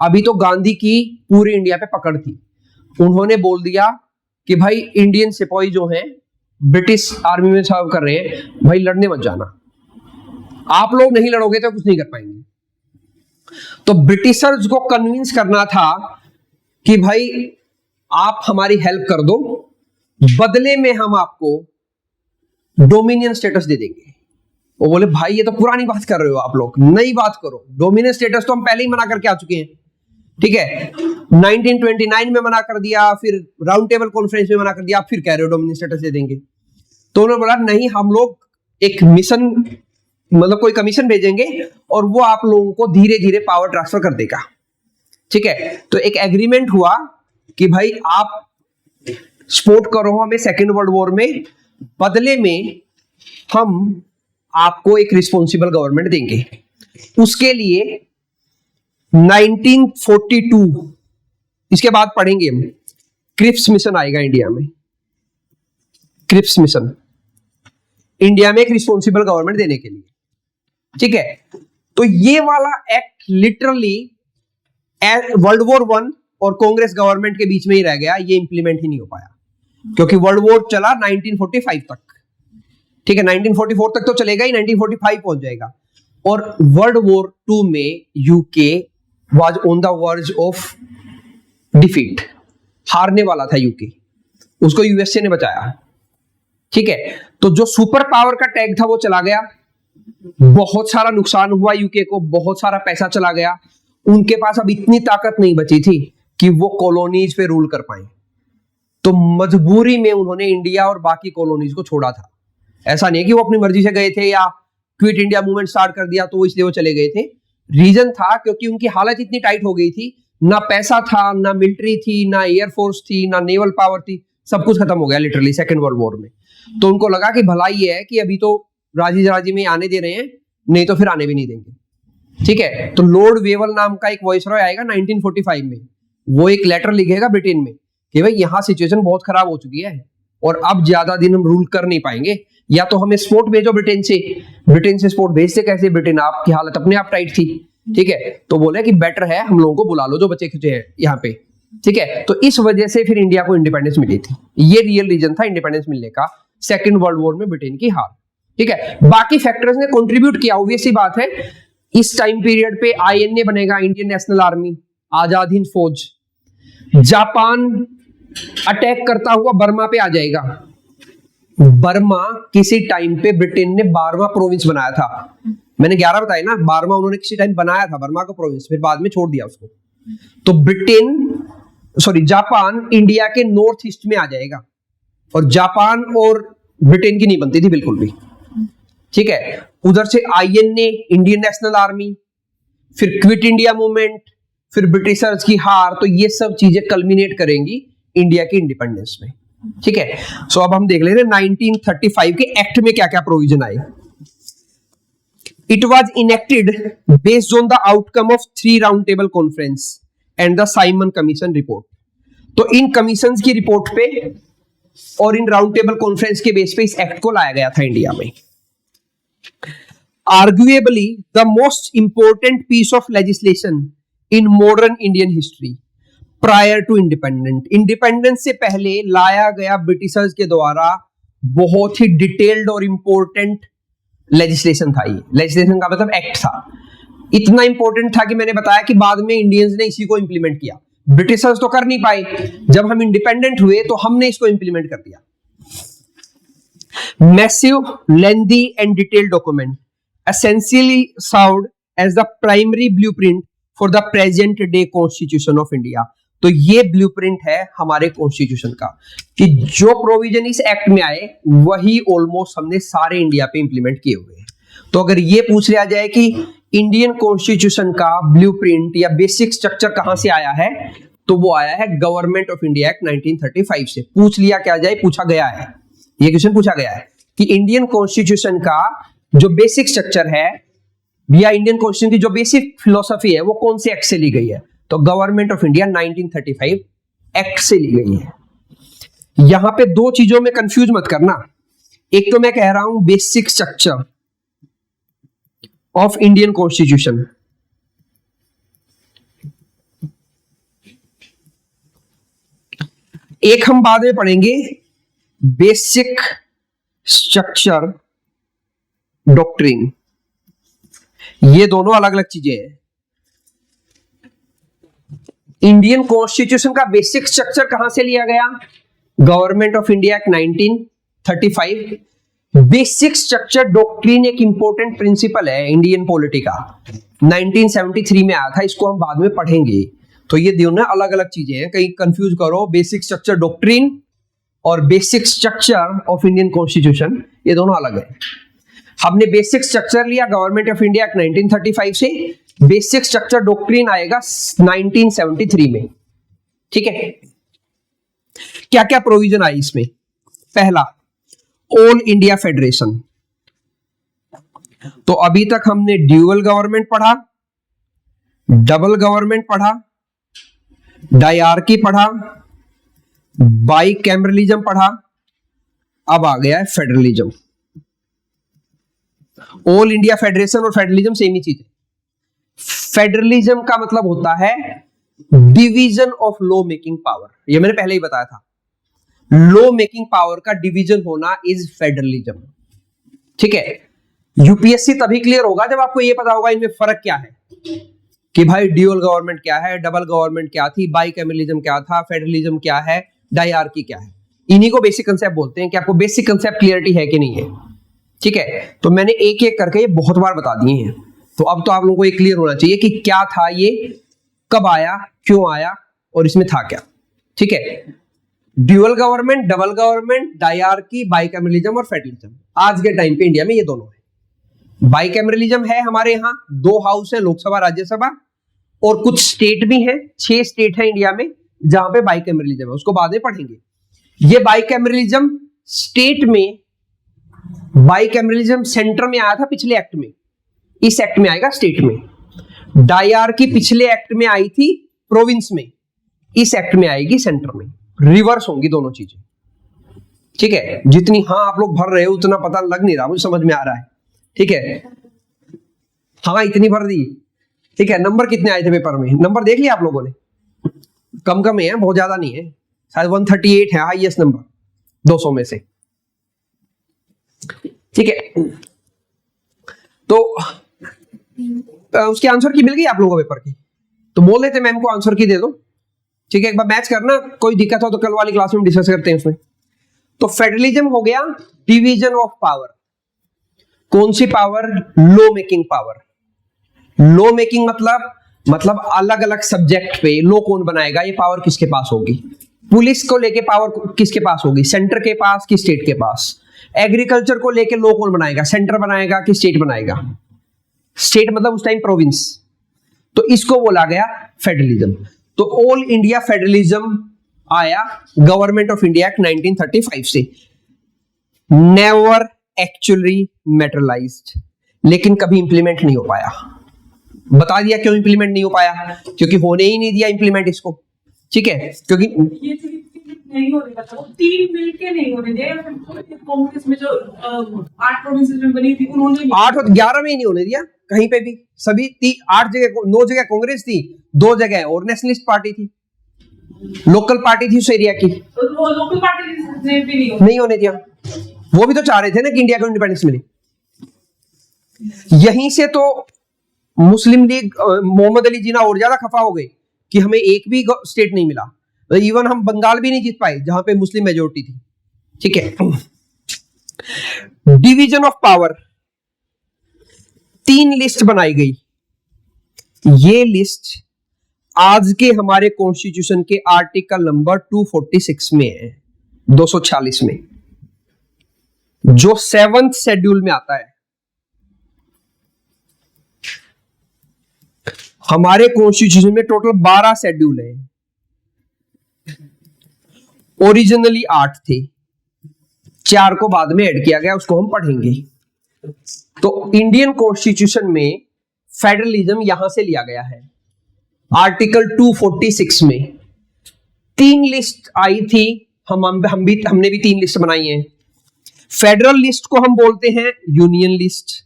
अभी तो गांधी की पूरे इंडिया पे पकड़ थी। उन्होंने बोल दिया कि भाई इंडियन सिपाही जो हैं ब्रिटिश आर्मी में सर्व कर रहे हैं, भाई लड़ने मत जाना, आप लोग नहीं लड़ोगे तो कुछ नहीं कर पाएंगे। तो ब्रिटिशर्स को कन्विंस करना था कि भाई आप हमारी हेल्प कर दो, बदले में हम आपको डोमिनियन स्टेटस दे देंगे। वो बोले भाई ये तो पुरानी बात कर रहे हो आप लोग, नई बात करो। डोमिनियन स्टेटस तो हम पहले ही मना करके आ चुके हैं। ठीक है, 1929 में मना कर दिया, फिर राउंड टेबल कॉन्फ्रेंस में मना कर दिया, आप फिर कह रहे हो डोमिनियन स्टेटस दे देंगे। तो उन्होंने बोला नहीं, हम लोग एक मिशन, मतलब कोई कमीशन भेजेंगे और वो आप लोगों को धीरे धीरे पावर ट्रांसफर कर देगा। ठीक है, तो एक एग्रीमेंट हुआ कि भाई आप सपोर्ट करो हमें सेकेंड वर्ल्ड वॉर में, बदले में हम आपको एक रिस्पॉन्सिबल गवर्नमेंट देंगे। उसके लिए 1942, इसके बाद पढ़ेंगे हम, क्रिप्स मिशन आएगा इंडिया में। क्रिप्स मिशन इंडिया में एक रिस्पॉन्सिबल गवर्नमेंट देने के लिए। ठीक है, तो ये वाला एक्ट लिटरली वर्ल्ड वॉर 1 और कांग्रेस गवर्नमेंट के बीच में ही रह गया, ये इंप्लीमेंट ही नहीं हो पाया, क्योंकि वर्ल्ड वॉर चला 1945 तक। ठीक है, 1944 तक तो चलेगा ही, 1945 पहुंच जाएगा। और वर्ल्ड वॉर 2 में UK was on the verge of defeat, हारने वाला था यूके, उसको यूएसए ने बचाया। ठीक है, तो जो सुपर पावर का टैग था वो चला गया, बहुत सारा नुकसान हुआ यूके को, बहुत सारा पैसा चला गया। उनके पास अब इतनी ताकत नहीं बची थी कि वो कॉलोनीज पे रूल कर पाए, तो मजबूरी में उन्होंने इंडिया और बाकी कॉलोनीज को छोड़ा था। ऐसा नहीं है कि वो अपनी मर्जी से गए थे या क्विट इंडिया मूवमेंट स्टार्ट कर दिया तो इसलिए वो चले गए थे। रीजन था क्योंकि उनकी हालत इतनी टाइट हो गई थी, ना पैसा था, ना मिलिट्री थी, ना एयरफोर्स थी, ना नेवल पावर थी, सब कुछ खत्म हो गया लिटरली सेकेंड वर्ल्ड वॉर में। तो उनको लगा कि भलाई ये है कि अभी तो राजी राजी में आने दे रहे हैं, नहीं तो फिर आने भी नहीं देंगे। ठीक है, तो लॉर्ड वेवल नाम का एक वॉइसरॉय आएगा 1945 में, वो एक लेटर लिखेगा ब्रिटेन में कि भाई यहाँ सिचुएशन बहुत खराब हो चुकी है, और अब ज्यादा दिन हम रूल कर नहीं पाएंगे, या तो हमें सपोर्ट भेजो ब्रिटेन से सपोर्ट भेजते कैसे, ब्रिटेन आपकी हालत अपने आप टाइट थी, ठीक है, तो बोले कि बेटर है हम लोगों को बुला लो जो बचे खुचे हैं यहाँ पे, ठीक है। तो इस वजह से फिर इंडिया को इंडिपेंडेंस मिली थी, ये रियल रीजन था इंडिपेंडेंस मिलने का, सेकेंड वर्ल्ड वॉर में ब्रिटेन की हार, ठीक है। बाकी फैक्टर्स ने कंट्रीब्यूट किया, ऑब्वियस सी बात है। इस टाइम पीरियड पे आईएनए बनेगा, Indian national army, Azad Hind फौज। जापान अटैक करता हुआ बर्मा पे आ जाएगा। बर्मा किसी टाइम पे ब्रिटेन ने 12वां प्रोविंस बनाया था, मैंने 11 बताया ना, 12वां उन्होंने किसी टाइम बनाया था बर्मा का प्रोविंस, फिर बाद में छोड़ दिया उसको। तो जापान इंडिया के नॉर्थ ईस्ट में आ जाएगा, और जापान और ब्रिटेन की नहीं बनती थी बिल्कुल भी, ठीक है। उधर से आईएनए, इंडियन नेशनल आर्मी, फिर क्विट इंडिया मूवमेंट, फिर ब्रिटिशर्स की हार, तो ये सब चीजें कल्मिनेट करेंगी इंडिया की इंडिपेंडेंस में, ठीक है। सो अब हम देख लेते हैं 1935 के एक्ट में क्या क्या प्रोविजन आए। It was enacted based on the outcome of 3 round table conference and the Simon Commission report. तो इन कमीशन की रिपोर्ट पे और इन राउंड टेबल कॉन्फ्रेंस के बेस पे इस एक्ट को लाया गया था इंडिया में। Arguably the most important piece of legislation in modern Indian history prior to independence से पहले लाया गया ब्रिटिशर्स के द्वारा बहुत ही डिटेल्ड और इंपॉर्टेंट लेजिस्लेशन था। ये लेजिस्लेशन का मतलब एक्ट था, इतना इंपॉर्टेंट था कि मैंने बताया कि बाद में इंडियंस ने इसी को इंप्लीमेंट किया। ब्रिटिशर्स तो कर नहीं पाए, जब हम इंडिपेंडेंट हुए तो हमने इसको इंप्लीमेंट कर दिया। Massive, lengthy and detailed document essentially served as the primary blueprint for the present day constitution of India। तो ये ब्लूप्रिंट है हमारे कॉन्स्टिट्यूशन का, कि जो प्रोविजन इस एक्ट में आए वही ऑलमोस्ट हमने सारे इंडिया पे इंप्लीमेंट किए हुए हैं। तो अगर ये पूछ लिया जाए कि इंडियन कॉन्स्टिट्यूशन का ब्लूप्रिंट या बेसिक स्ट्रक्चर कहां से आया है, तो वो आया है गवर्नमेंट ऑफ इंडिया एक्ट 1935 से। पूछ लिया क्या जाए, पूछा गया है, ये क्वेश्चन पूछा गया है कि इंडियन कॉन्स्टिट्यूशन का जो बेसिक स्ट्रक्चर है या इंडियन कॉन्स्टिट्यूशन की जो बेसिक फिलोसफी है वो कौन से एक्ट से ली गई है, तो गवर्नमेंट ऑफ इंडिया 1935 एक्ट से ली गई है। यहां पे 2 चीजों में कंफ्यूज मत करना, एक तो मैं कह रहा हूं basic structure of Indian constitution, एक हम बाद में पढ़ेंगे बेसिक स्ट्रक्चर डॉक्ट्रिन। ये दोनों अलग अलग चीजें हैं। इंडियन कॉन्स्टिट्यूशन का बेसिक स्ट्रक्चर कहां से लिया गया, government of India Act 1935। Basic structure doctrine एक इंपॉर्टेंट प्रिंसिपल है इंडियन पॉलिटी का, 1973 में आया था, इसको हम बाद में पढ़ेंगे। तो ये दोनों अलग अलग चीजें हैं, कहीं कंफ्यूज करो बेसिक स्ट्रक्चर डॉक्ट्रिन और basic structure of Indian constitution, ये दोनों अलग है। हमने बेसिक स्ट्रक्चर लिया गवर्नमेंट ऑफ इंडिया 1935 से, बेसिक स्ट्रक्चर डॉक्ट्रिन आएगा 1973 में, ठीक है। क्या क्या प्रोविजन आई इसमें, पहला ऑल इंडिया फेडरेशन। तो अभी तक हमने ड्यूअल गवर्नमेंट पढ़ा, डबल गवर्नमेंट पढ़ा, डायआर्की पढ़ा, बाइकैमरलिज्म पढ़ा, अब आ गया है फेडरलिज्म। ऑल इंडिया फेडरेशन और फेडरलिज्म सेम ही चीज है। फेडरलिज्म का मतलब होता है division of law making power, ये मैंने पहले ही बताया था, लॉ मेकिंग पावर का डिवीजन होना इज फेडरलिज्म, ठीक है। यूपीएससी तभी क्लियर होगा जब आपको ये पता होगा इनमें फर्क क्या है, कि भाई ड्यूअल गवर्नमेंट क्या है, डबल गवर्नमेंट क्या थी, बाइकैमरलिज्म क्या था, फेडरलिज्म क्या है, डायआर्की क्या है। इन्हीं को बेसिक कंसेप्ट बोलते हैं। कि आपको बेसिक कंसेप्ट क्लियरिटी है कि नहीं है, ठीक है। तो मैंने एक एक करके ये बहुत बार बता दिए हैं, तो अब तो आप लोगों को ये क्लियर होना चाहिए कि क्या था ये, कब आया, क्यों आया और इसमें था क्या, ठीक है। Dual government, double government, dyarchy, bicameralism और फेडरलिज्म, आज के टाइम पे इंडिया में ये दोनों है। बाइकैमरलिज्म है हमारे यहाँ 2 हाउस है, लोकसभा राज्यसभा, और कुछ स्टेट भी हैं, 6 स्टेट है इंडिया में जहां पे बाइकैमरलिज्म है, उसको बाद में पढ़ेंगे। ये बाइकैमरलिज्म स्टेट में, बाइकैमरलिज्म सेंटर में आया था पिछले एक्ट में, इस एक्ट में आएगा स्टेट में। डायआर्की पिछले एक्ट में आई थी प्रोविंस में, इस एक्ट में आएगी सेंटर में, रिवर्स होंगी दोनों चीजें। ठीक है, जितनी हाँ आप लोग भर रहे हो उतना पता लग नहीं रहा, मुझे समझ में आ रहा है। ठीक है, हाँ इतनी भर दी। ठीक है, नंबर कितने आए थे पेपर में? नंबर देख लिया आप लोगों ने? कम कम है, बहुत ज्यादा नहीं है, शायद 138 है हाईएस्ट नंबर 200 में से। ठीक है, तो उसके आंसर की मिल गई आप लोगों को पेपर की, तो बोल देते मैम को आंसर की दे दो। ठीक है, एक बार मैच करना, कोई दिक्कत हो तो कल वाली क्लास में डिस्कस करते हैं उसमें। तो फेडरलिज्म हो गया डिवीजन ऑफ पावर। कौन सी power? Law making power. Law making मतलब अलग अलग सब्जेक्ट पे लॉ कौन बनाएगा, ये पावर किसके पास होगी? पुलिस को लेके पावर किसके पास होगी? सेंटर के पास कि स्टेट के पास? एग्रीकल्चर को लेके लॉ कौन बनाएगा? सेंटर बनाएगा कि स्टेट बनाएगा? स्टेट मतलब उस टाइम प्रोविंस। तो इसको बोला गया फेडरलिज्म। तो ऑल इंडिया फेडरलिज्म आया गवर्नमेंट ऑफ इंडिया एक्ट 1935 से। नेवर एक्चुअली मैटेरियलाइज्ड, लेकिन कभी इंप्लीमेंट नहीं हो पाया। बता दिया क्यों इंप्लीमेंट नहीं हो पाया? क्योंकि होने ही नहीं दिया इंप्लीमेंट इसको। ठीक है, क्योंकि
ये नहीं होने का था, वो 3 मिलके नहीं होने दिया। कांग्रेस में जो 8 प्रोविंसेस में बनी थी उन्होंने
8 और 11 में ही नहीं होने दिया कहीं पे भी। सभी 8 जगह 9 जगह कांग्रेस थी, 2 जगह और नेशनलिस्ट पार्टी थी, लोकल पार्टी थी उस एरिया की।
वो लोकल पार्टी ने भी
नहीं होने दिया। वो भी तो चाह रहे थे ना कि इंडिया को इंडिपेंडेंस मिले। यहीं से तो मुस्लिम लीग मोहम्मद अली जिन्ना और ज्यादा खफा हो गए कि हमें एक भी स्टेट नहीं मिला। इवन हम बंगाल भी नहीं जीत पाए जहां पे मुस्लिम मेजोरिटी थी। ठीक है, डिवीजन ऑफ पावर, 3 लिस्ट बनाई गई। ये लिस्ट आज के हमारे कॉन्स्टिट्यूशन के आर्टिकल नंबर 246 में है, 246 में, जो 7th शेड्यूल में आता है। हमारे कॉन्स्टिट्यूशन में टोटल 12 शेड्यूल है, ओरिजिनली 8 थे, 4 को बाद में ऐड किया गया, उसको हम पढ़ेंगे। तो इंडियन कॉन्स्टिट्यूशन में फेडरलिज्म यहां से लिया गया है। आर्टिकल 246 में 3 लिस्ट आई थी, हमने भी 3 लिस्ट बनाई है। फेडरल लिस्ट को हम बोलते हैं यूनियन लिस्ट,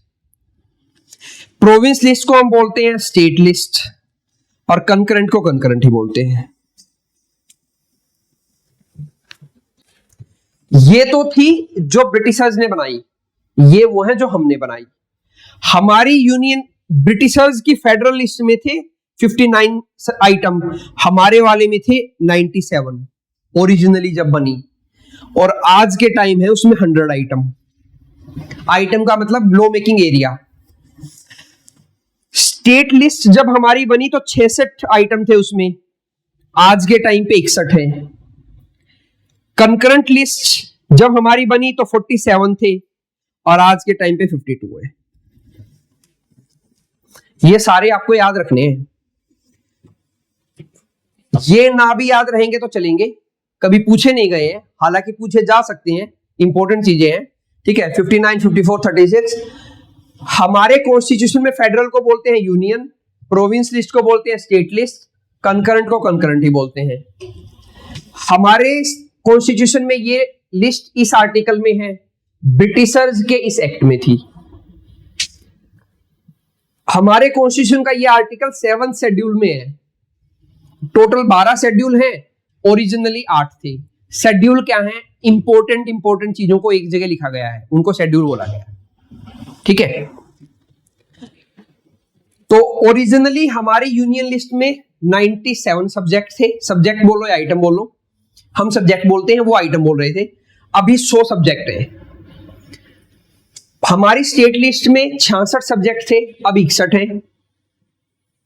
प्रोविंस लिस्ट को हम बोलते हैं स्टेट लिस्ट, और कंकरेंट को कंकरेंट ही बोलते हैं। ये तो थी जो ब्रिटिशर्स ने बनाई, ये वो है जो हमने बनाई। हमारी यूनियन ब्रिटिशर्स की फेडरल लिस्ट में थे 59 आइटम, हमारे वाले में थे 97 ओरिजिनली जब बनी, और आज के टाइम है उसमें 100 आइटम। आइटम का मतलब law making area. State list जब हमारी बनी तो 66 आइटम थे उसमें, आज के टाइम पे 61 है। कंकरेंट लिस्ट जब हमारी बनी तो 47 थे, और आज के टाइम पे 52 है। ये सारे आपको याद रखने हैं। ये ना भी याद रहेंगे तो चलेंगे, कभी पूछे नहीं गए हैं, हालांकि पूछे जा सकते हैं, इंपॉर्टेंट चीजें हैं। ठीक है, 59, 54, 36। हमारे कॉन्स्टिट्यूशन में फेडरल को बोलते हैं यूनियन, प्रोविंस लिस्ट को बोलते हैं स्टेट लिस्ट, कंकरेंट को कंकरेंट ही बोलते हैं। हमारे कॉन्स्टिट्यूशन में ये लिस्ट इस आर्टिकल में है, ब्रिटिशर्स के इस एक्ट में थी। हमारे कॉन्स्टिट्यूशन का ये आर्टिकल 7th शेड्यूल में है। टोटल 12 शेड्यूल हैं, ओरिजिनली 8 थे। शेड्यूल क्या है? इंपॉर्टेंट चीजों को एक जगह लिखा गया है, उनको शेड्यूल बोला गया है। ठीक है, तो ओरिजिनली हमारी यूनियन लिस्ट में 97 सब्जेक्ट थे। सब्जेक्ट बोलो या आइटम बोलो, हम सब्जेक्ट बोलते हैं, वो आइटम बोल रहे थे। अभी 100 सब्जेक्ट है। हमारी स्टेट लिस्ट में 66 सब्जेक्ट थे, अब 61 है।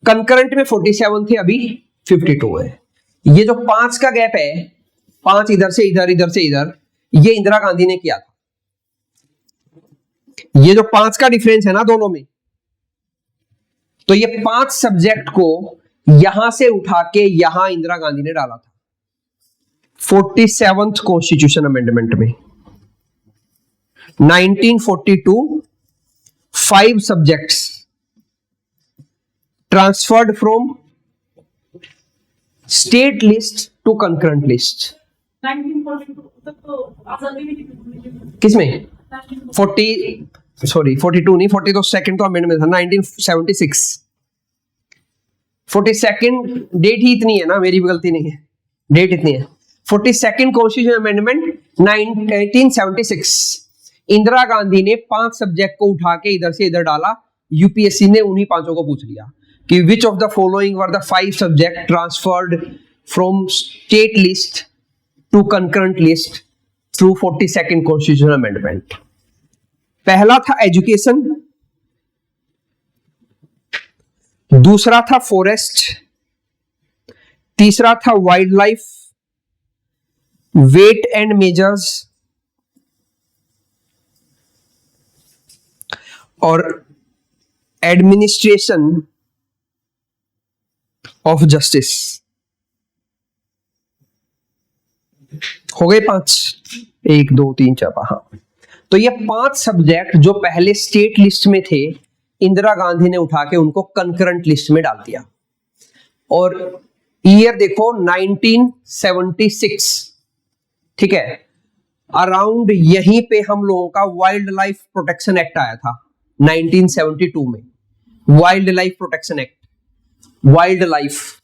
कंकरेंट में 47 थे, अभी 52 है। ये जो 5 का गैप है, 5 इधर से इधर, इधर से इधर, ये इंदिरा गांधी ने किया था। ये जो 5 का डिफरेंस है ना दोनों में, तो ये 5 सब्जेक्ट को यहां से उठा के यहां इंदिरा गांधी ने डाला था 47th कॉन्स्टिट्यूशन अमेंडमेंट में। 1942 5 subjects transferred from state list to concurrent list.
1942 तक तो आजादी भी नहीं मिली।
किसमें 42 नहीं, 40 तो सेकंड तो अमेंडमेंट था 1976। 42nd डेट ही इतनी है ना, मेरी भी गलती नहीं है, डेट इतनी है। 42nd constitution amendment 1976। Indira Gandhi ने 5 सब्जेक्ट को उठा के इधर से इधर डाला, यूपीएससी ने उन्हीं 5 को पूछ लिया कि which of the following were the 5 subject transferred from state list to concurrent list through 42nd constitution amendment. पहला था एजुकेशन, दूसरा था फॉरेस्ट, तीसरा था wildlife, weight and measures और एडमिनिस्ट्रेशन ऑफ जस्टिस। हो गए 5, 1 2 3 4 हाँ। तो ये 5 सब्जेक्ट जो पहले स्टेट लिस्ट में थे, इंदिरा गांधी ने उठा के उनको कंकरेंट लिस्ट में डाल दिया। और ईयर देखो 1976, ठीक है, अराउंड यहीं पे हम लोगों का वाइल्ड लाइफ प्रोटेक्शन एक्ट आया था 1972 में। Wild life protection act, wild life,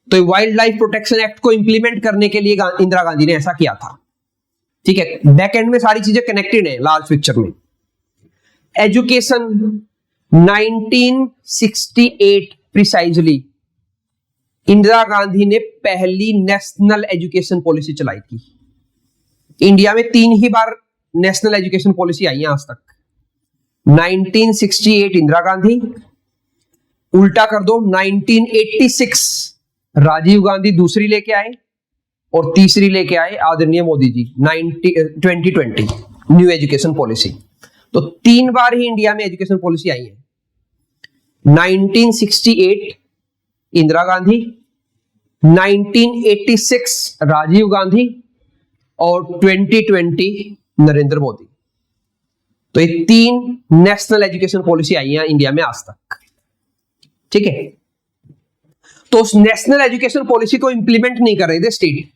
तो वाइल्ड लाइफ प्रोटेक्शन एक्ट को इंप्लीमेंट करने के लिए इंदिरा गांधी ने ऐसा किया था, ठीक है। बैक एंड में सारी चीजें कनेक्टेड है लार्ज पिक्चर में। एजुकेशन 1968 प्रिसाइजली इंदिरा गांधी ने पहली नेशनल एजुकेशन पॉलिसी चलाई थी। इंडिया में 3 ही बार नेशनल एजुकेशन पॉलिसी आई है आज तक। 1968 इंदिरा गांधी, उल्टा कर दो 1986 राजीव गांधी दूसरी लेके आए और तीसरी लेके आए आदरणीय Modi ji 2020 new education policy. तो 3 बार ही इंडिया में एजुकेशन पॉलिसी आई है। 1968 इंदिरा गांधी, 1986 राजीव गांधी और 2020 नरेंद्र मोदी। तो ये 3 नेशनल एजुकेशन पॉलिसी आई है इंडिया में आज तक, ठीक है। तो उस नेशनल एजुकेशन पॉलिसी को इंप्लीमेंट नहीं कर रहे थे स्टेट,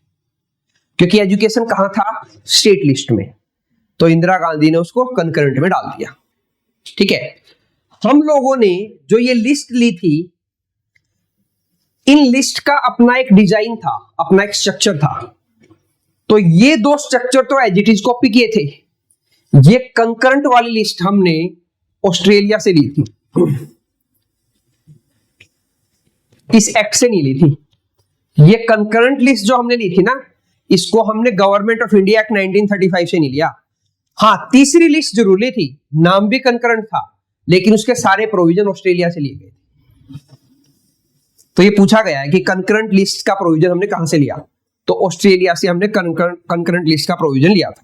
क्योंकि एजुकेशन कहां था, स्टेट लिस्ट में। तो इंदिरा गांधी ने उसको कंकरेंट में डाल दिया, ठीक है। हम लोगों ने जो ये लिस्ट ली थी, इन लिस्ट का अपना एक डिजाइन था, अपना एक स्ट्रक्चर था। तो ये 2 स्ट्रक्चर तो एज इट इज कॉपी किए थे। ये कंकरेंट वाली लिस्ट हमने ऑस्ट्रेलिया से ली थी, इस एक्ट से नहीं ली थी। ये कंकरेंट लिस्ट जो हमने ली थी ना, इसको हमने गवर्नमेंट ऑफ इंडिया एक्ट 1935 से नहीं लिया। हाँ, तीसरी लिस्ट जरूर ली थी, नाम भी कंकरेंट था, लेकिन उसके सारे प्रोविजन ऑस्ट्रेलिया से लिए गए। तो ये पूछा गया है कि कंकरेंट लिस्ट का प्रोविजन हमने कहां से लिया, तो ऑस्ट्रेलिया से हमने कंकरेंट लिस्ट का प्रोविजन लिया था।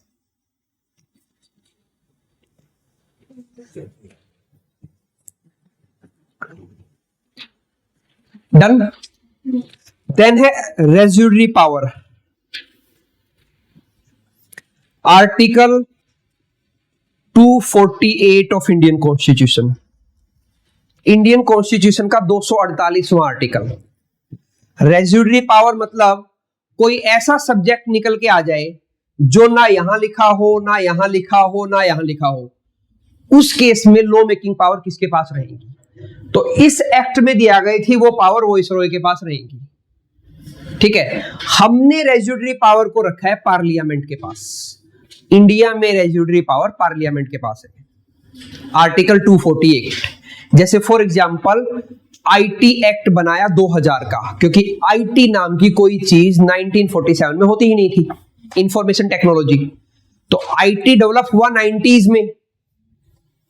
डन। देन है residuary power, article 248 of Indian constitution. Indian constitution का 248वां आर्टिकल। रेज्यूडरी पावर मतलब कोई ऐसा सब्जेक्ट निकल के आ जाए जो ना यहां लिखा हो, ना यहां लिखा हो, ना यहां लिखा हो, उस केस में लॉ मेकिंग पावर किसके पास रहेगी? तो इस एक्ट में दिया गई थी वो पावर वाइसरॉय के पास रहेगी, ठीक है। हमने रेज्यूडरी पावर को रखा है पार्लियामेंट के पास। इंडिया में रेज्यूडरी पावर पार्लियामेंट के पास है, आर्टिकल 248। जैसे फॉर एग्जांपल आईटी एक्ट बनाया 2000 का, क्योंकि आईटी नाम की कोई चीज 1947 में होती ही नहीं थी, इंफॉर्मेशन टेक्नोलॉजी। तो आईटी डेवलप हुआ 90s में,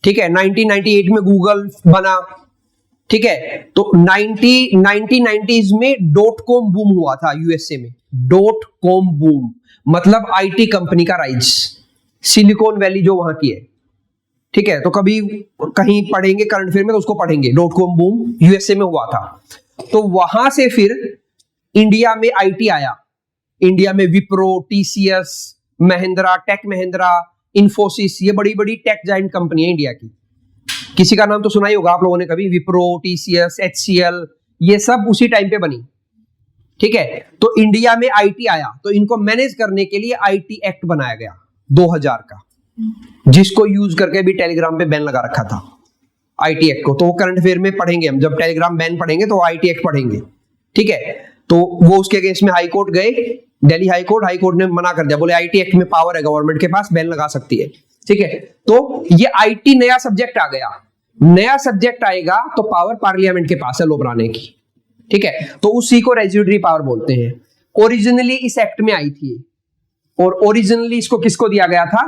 ठीक है। 1998 में गूगल बना, ठीक है। तो 1990s में .com बूम हुआ था यूएसए में। .com बूम मतलब आईटी कंपनी का राइज, सिलिकॉन वैली जो वहां की है, ठीक है। तो कभी कहीं पढ़ेंगे करंट अफेयर में तो उसको पढ़ेंगे, .com बूम यूएसए में हुआ था। तो वहां से फिर इंडिया में आईटी आया। इंडिया में विप्रो, टीसीएस, महिंद्रा, टेक महिंद्रा, इन्फोसिस, ये बड़ी बड़ी टेक जाइंट कंपनी है इंडिया की। किसी का नाम तो सुना ही होगा आप लोगों ने कभी, विप्रो, टीसीएस, एचसीएल, ये सब उसी टाइम पे बनी, ठीक है। तो इंडिया में आईटी आया तो इनको मैनेज करने के लिए आईटी एक्ट बनाया गया 2000 का, जिसको यूज करके भी टेलीग्राम पे बैन लगा रखा था आईटी एक्ट को। तो वो करंट अफेयर में पढ़ेंगे हम, जब टेलीग्राम बैन पढ़ेंगे तो आईटी एक्ट पढ़ेंगे, ठीक है। तो वो उसके अगेंस्ट में हाई कोर्ट गए, दिल्ली हाई कोर्ट ने मना कर दिया, बोले आईटी एक्ट में पावर है गवर्नमेंट के पास, बैन लगा सकती है, ठीक है। तो ये आईटी नया सब्जेक्ट आ गया, नया सब्जेक्ट आएगा तो पावर पार्लियामेंट के पास है लॉ बनाने की, ठीक है। तो उसी को रेजिड्यूरी पावर बोलते हैं। ओरिजिनली इस एक्ट में आई थी, और ओरिजिनली इसको किसको दिया गया था,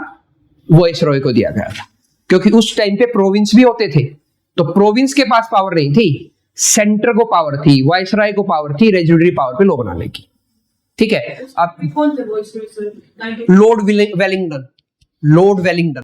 वाइसरॉय को दिया गया था, क्योंकि उस टाइम पे प्रोविंस भी होते थे, तो प्रोविंस के पास पावर नहीं थी, सेंटर को पावर थी, वाइसरॉय को पावर थी रेजिड्यूरी पावर पे लॉ बनाने की, ठीक है। अब
कौन थे वो इसमें?
Lord Wellington